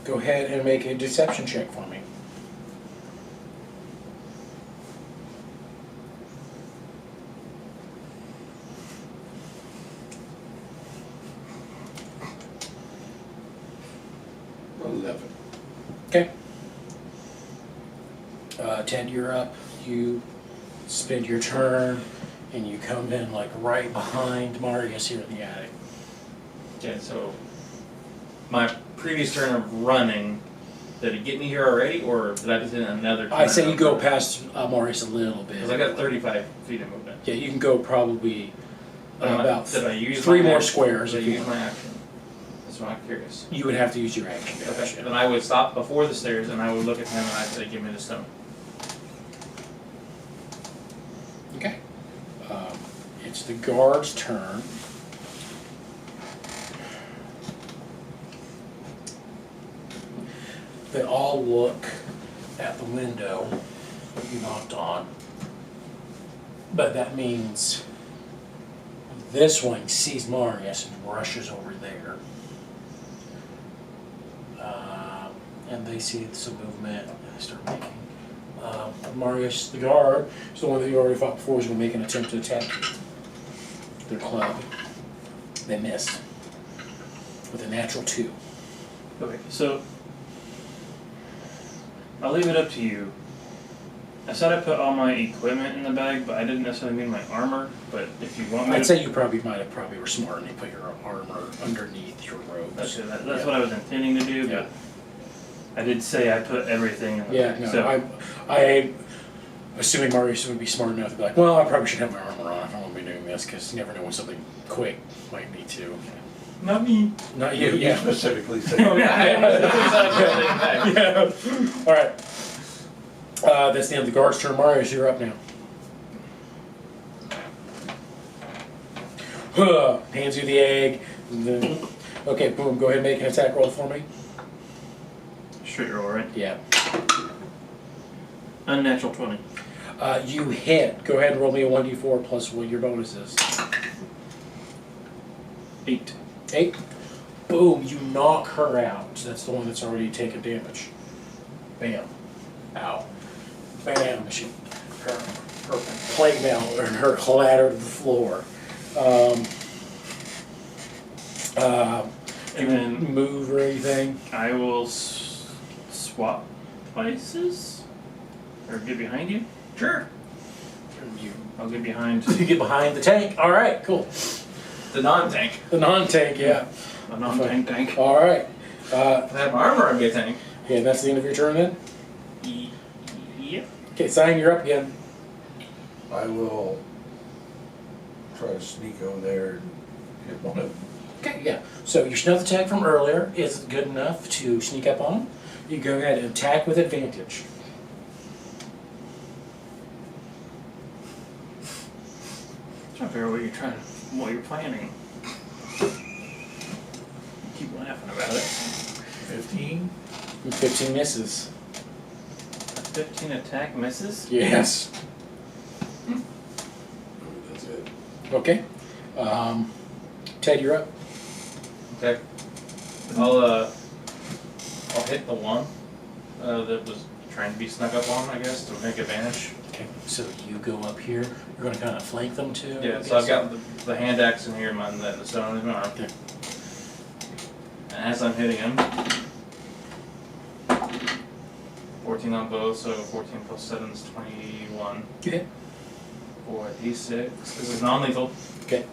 Go ahead and make a deception check for me. Okay. Ted, you're up. You spend your turn, and you come in like right behind Marius here in the attic. Okay, so my previous turn of running, did it get me here already, or did I just in another turn? I say you go past Marius a little bit. Because I got 35 feet of movement. Yeah, you can go probably about Did I use 3 my more action? squares Did I if you use want. my action? That's what I'm curious. You would have to use your action. Okay, then I would stop before the stairs and I would look at him and I'd say, give me the stone. Okay. It's the guard's turn. They all look at the window that you knocked on. But that means this one sees Marius and rushes over there. And they see some movement and they start making. Marius, the guard, is the one that you already fought before, is going to make an attempt to attack you. Their club. They missed. With a natural 2. Okay, so I'll leave it up to you. I said I put all my equipment in the bag, but I didn't necessarily mean my armor. But if you want me I'd to, say you probably were smart and you put your armor underneath your robes. that's Yeah. what I was intending to do. Yeah. But I did say I put everything in the Yeah, bag. no, So I assuming Marius would be smart enough to be like, well, I probably should have my armor on if I'm going to be doing this, because you never know when something quick might need to. not me. Not you, You yeah. specifically said. Oh, yeah. Yeah. All right. That's the end of the guard's turn. Marius, you're up now. Hands you the egg. And then, okay, boom. Go ahead and make an attack roll for me. Straight roll, right? Yeah. Unnatural 20. You hit. Go ahead and roll me a 1d4 plus what your bonus is. 8. 8. Boom. You knock her out. That's the one that's already taken damage. Bam. Ow. Bam. Her plate mail and her clattered to the floor. And then Move or anything? I will swap places? Or get behind you? Sure. I'll get behind You get behind the tank. All right, cool. The non-tank. The non-tank, yeah. a non-tank tank. All right. If I have my armor, I'd be a tank. Okay, that's the end of your turn then? Yep. Okay, Saim, you're up again. I will try to sneak over there and hit one of them. Okay, yeah. So your stealth attack from earlier is good enough to sneak up on him. You go ahead and attack with advantage. Trying to figure out what you're planning. Keep laughing about it. 15? 15 misses. 15 attack misses? Yes. That's it. Okay. Ted, you're up. Okay. I'll hit the one that was trying to be snuck up on, I guess, to make advantage. Okay, so you go up here. You're going to kind of flank them too. Yeah, so I've got the hand axe in here, and the stone in my arm. Okay. And as I'm hitting him, 14 on both, so 14 plus 7 is 21. You hit. For a d6. This is non-lethal. Okay.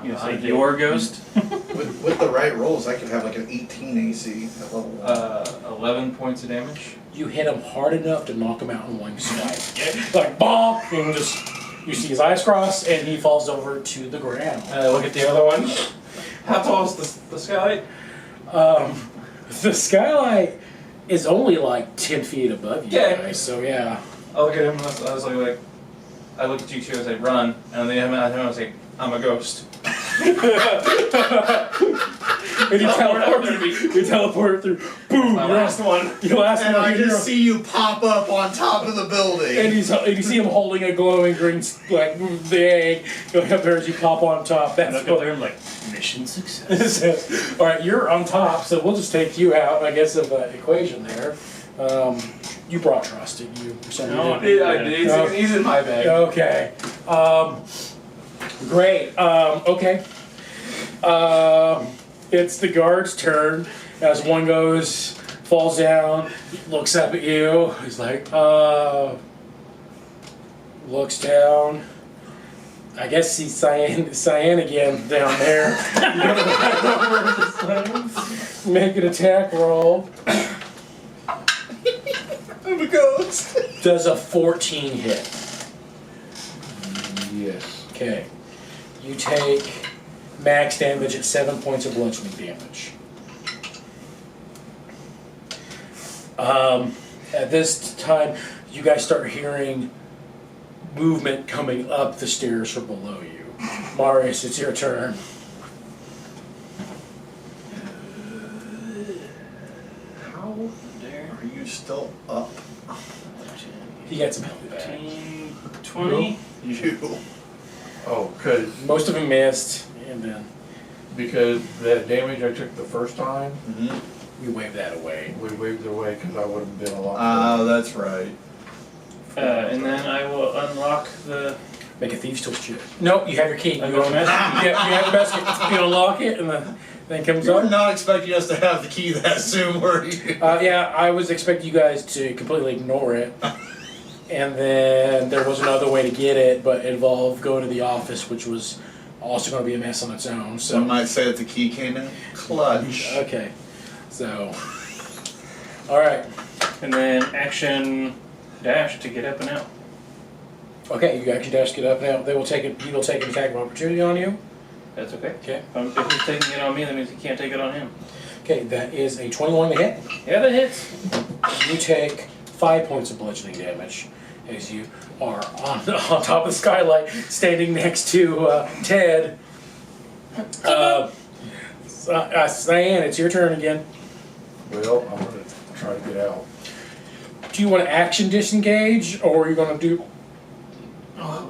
You say your ghost? With the right rolls, I could have like an 18 AC at level 1. 11 points of damage. You hit him hard enough to knock him out in one swipe. Like bonk, and just you see his eyes cross, and he falls over to the ground. Look at the other one. How tall is the skylight? The skylight is only like 10 feet above you Yeah. guys, so yeah. I look at him. I was like, I look at you two as I run, and then I was like, I'm a ghost. And you teleport through. Boom! My last one. Your last And one. I you're- just see you pop up on top of the building. And you see him holding a glowing green, like the egg, going up there as you pop on top. I That's look up there and I'm like, mission success. So, all right, you're on top, so we'll just take you out, I guess, of the equation there. You brought trust, didn't you? For some No, reason? I did. He's in my bag. Okay. Great. Okay. It's the guard's turn. As one falls down, looks up at you. He's like, looks down. I guess he's cyan again down there. Make an attack roll. I'm a ghost. Does a 14 hit? Yes. Okay. You take max damage at 7 points of bludgeoning damage. At this time, you guys start hearing movement coming up the stairs from below you. Marius, it's your turn. How are you still up? He gets some help back. 15, 20. You. Oh, because Most of them missed, and then that damage I took the first time, you wave that away. we waved it away because I would have been a lot. Oh, that's right. And then I will unlock the. Make a thieves' tools check. Nope, you have your key. I You go don't- mess. Yeah, you have your basket. You unlock it, and the thing comes You were up. not expecting us to have the key that soon, were you? Yeah, I was expecting you guys to completely ignore it. And then there was another way to get it, but it involved going to the office, which was also going to be a mess on its own. So Some might say that the key came in clutch. okay, so all right, And then action dash to get up and out. okay, you actually dash get up now. They will take it. He will take an attack of opportunity on you. That's okay. Okay, If he's taking it on me, that means he can't take it on him. okay, that is a 21 to hit. Yeah, that hits. You take 5 points of bludgeoning damage as you are on top of the skylight, standing next to Ted. Cyan, it's your turn again. Well, I'm going to try to get out. Do you want to action disengage, or are you going to do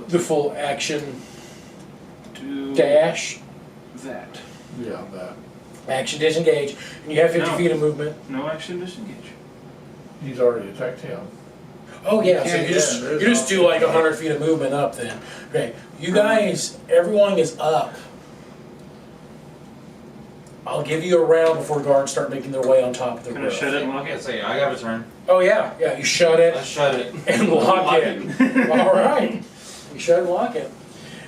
the full action Do dash? that. Yeah, that. Action disengage, and you have 50 No. feet of movement. No action disengage. He's already attacked him. Oh yeah, so Yeah, you just there's you just do like 100 feet of movement up then. Okay, you guys, everyone is up. I'll give you a round before guards start making their way on top of the Can I roof. shut it and I lock can't it? say I got a turn. Oh yeah, you shut I it shut it. and lock it. All right, you shut and lock it.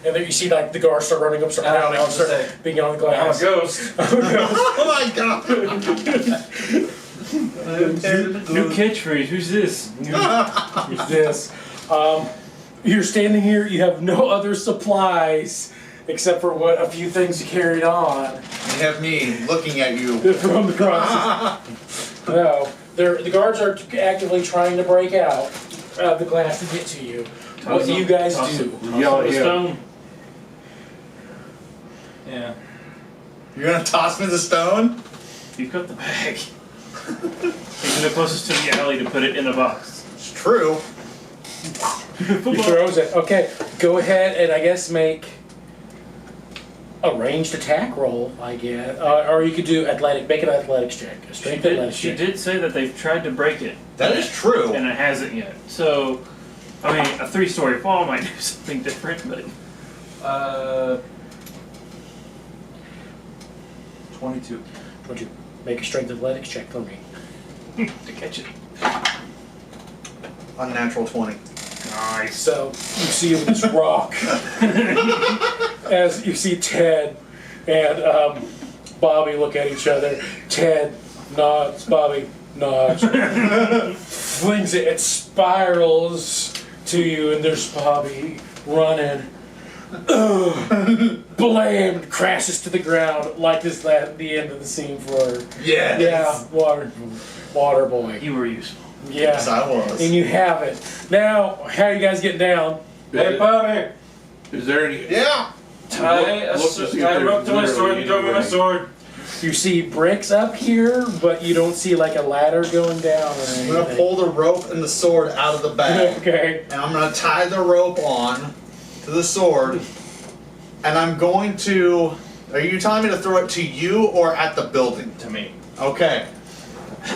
And then you see like the guards start running up, start I pounding, was start gonna say, beating on the I'm a glass. ghost. Oh my god! New catchphrase. Who's this? Who's this? You're standing here. You have no other supplies except for what a few things you carried on You have me looking at you. from the crosses. No, the guards are actively trying to break out of the glass to get to you. What do you guys do? Yell at stone. Yeah. You're gonna toss me the stone? You've got the bag. He's the closest to the alley to put it in the box. It's true. He throws it. Okay, go ahead and I guess make a ranged attack roll, I guess. Or you could do make an athletics check. A strength athletics She check. did say that they've tried to break it, That is true. and it hasn't yet. So I mean, a 3-story fall might do something different, but 22. 22. Make a strength athletics check for me. to catch it. Unnatural 20. Nice. So you see this rock as you see Ted and Bobby look at each other. Ted nods, Bobby nods, flings it, it spirals to you, and there's Bobby running. Blamed, crashes to the ground like this at the end of the scene for Yes. water boy. You were useful. Yes, Yeah, I was. and you have it. Now, how are you guys getting down? Hey, Bobby! Is there any? Yeah. Tie Look to see if tie a there's rope to my sword literally and throw me my any way. sword. You see bricks up here, but you don't see like a ladder going down or I'm anything. gonna pull the rope and the sword out of the bag. Okay. And I'm gonna tie the rope on to the sword. And I'm going to. Are you telling me to throw it to you or at the building? To me. Okay.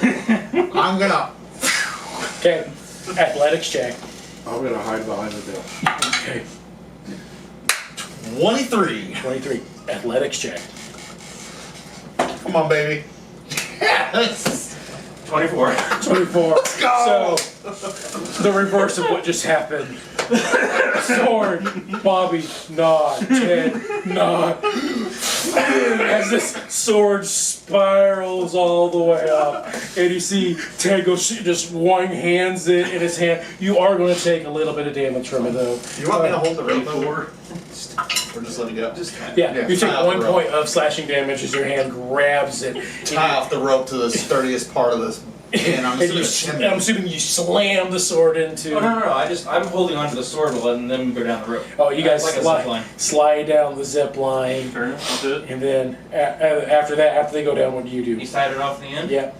I'm gonna. Okay. Athletics check. I'm gonna hide behind the desk. Okay. 23. 23. Athletics check. Come on, baby. Yes. 24. 24. Let's go. So, the reverse of what just happened. Sword, Bobby, nod, Ted, nod. As this sword spirals all the way up, and you see Ted go just one hands it in his hand. You are going to take a little bit of damage from it, though. You want me to hold the rope over? Or just let it go? Just kind of. Yeah, Yeah, you take tie off 1 the rope. point of slashing damage as your hand grabs it. Tie off the rope to the sturdiest part of this. And I'm And you, assuming I'm assuming you slam the sword into. Oh, no. I'm holding onto the sword and letting them go down the rope. Oh, you guys Like a zip line. slide down the zip line, Fair enough. I'll do it. and then after that, after they go down, what do you do? He's tied it off in the end. Yeah,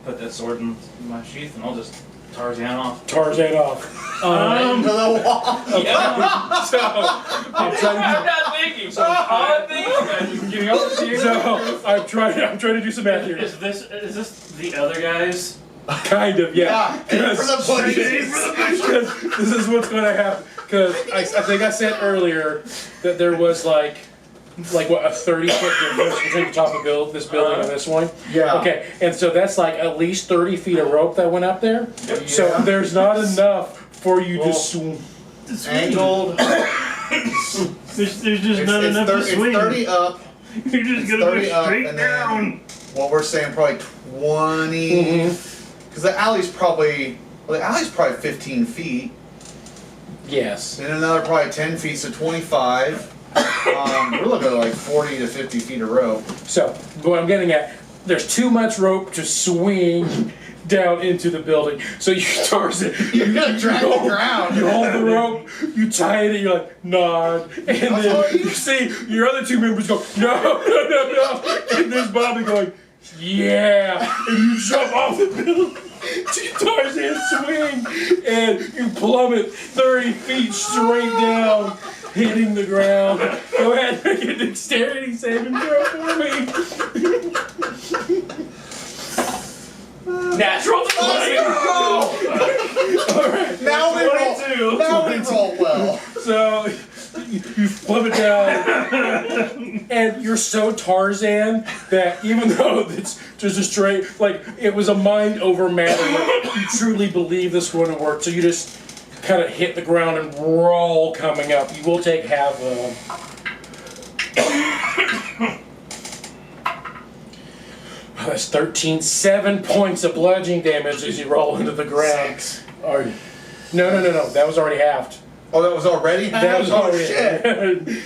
Put that sword in my sheath and I'll just Tarzan off. Tarzan off. to the wall. Yeah. So I'm trying to I'm not thinking, so I'm thinking. I'm just giving up to do, you. so I'm trying to do some math here. Is this the other guys? Kind of, yeah. Aim for the bushes. Because this is what's going to happen. Because I think I said earlier that there was like what, a 30-foot difference between the top of this building and this one. Yeah. Okay, and so that's like at least 30 feet of rope that went up there. So Yeah. there's not enough for you Well, to swing. Angled. There's just not enough to It's swing. 30 up. You're just It's gonna 30 go up straight and then- down. What we're saying, probably 20. Because the alley's probably 15 feet. Yes. Then another probably 10 feet, so 25. We're looking at like 40 to 50 feet of rope. So what I'm getting at, there's too much rope to swing down into the building. So you Tarzan, You're gonna drag the hold- ground. You hold the rope, you tie it, and you're like, nod. And then what you- you see your other two members go, no. And there's Bobby going, yeah. And you jump off the building. Tarzan swing. And you plummet 30 feet straight down, hitting the ground. Go ahead, make a dexterity saving throw for me. Natural 20. Alright. Now we roll. 22. Now we roll well. So you flip it down, and you're so Tarzan that even though it's just a straight, like it was a mind over matter, you truly believe this wouldn't work. So you just kind of hit the ground and roll coming up. You will take half that's 13, 7 points of bludgeoning damage as you roll into the ground. 6. Or, no, that was already halved. Oh, that was already? That was oh, already shit.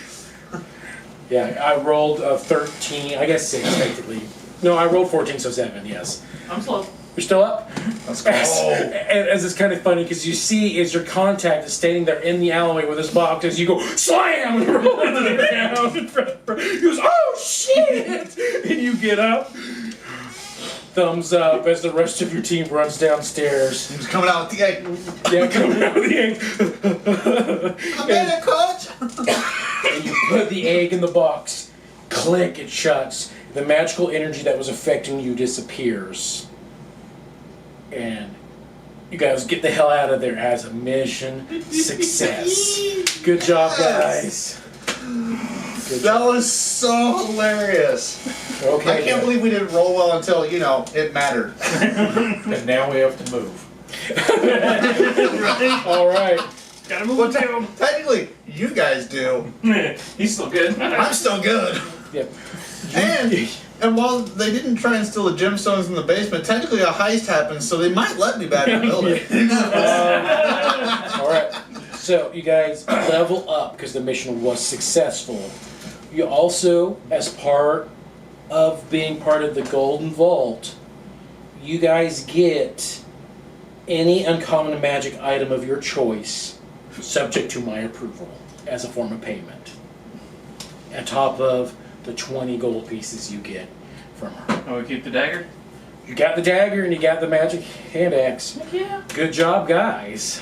Yeah, I rolled 13, I guess 6 technically. No, I rolled 14, so 7, yes. I'm slow. You're still up? Let's go. As it's kind of funny, because you see as your contact is standing there in the alleyway with his box, as you go, slam, and roll into the ground. He goes, oh shit! And you get up, thumbs up, as the rest of your team runs downstairs. He was coming out with the egg. Yeah, coming out of the egg. I'm in it, coach. And you put the egg in the box. Click, it shuts. The magical energy that was affecting you disappears. And You guys get the hell out of there as a mission success. Good job, guys. Good That job. was so hilarious. Okay. I can't believe we didn't roll well until, it mattered. And now we have to move. All right. Gotta move Well, him. technically, you guys do. He's still good. I'm still good. Yep. And while they didn't try and steal the gemstones in the basement, technically a heist happened, so they might let me back in the building. All right. So you guys level up because the mission was successful. You also, as part of being part of the Golden Vault, you guys get any uncommon magic item of your choice, subject to my approval, as a form of payment. On top of the 20 gold pieces you get from her. Oh, we keep the dagger? You got the dagger and you got the magic hand axe. Yeah. Good job, guys.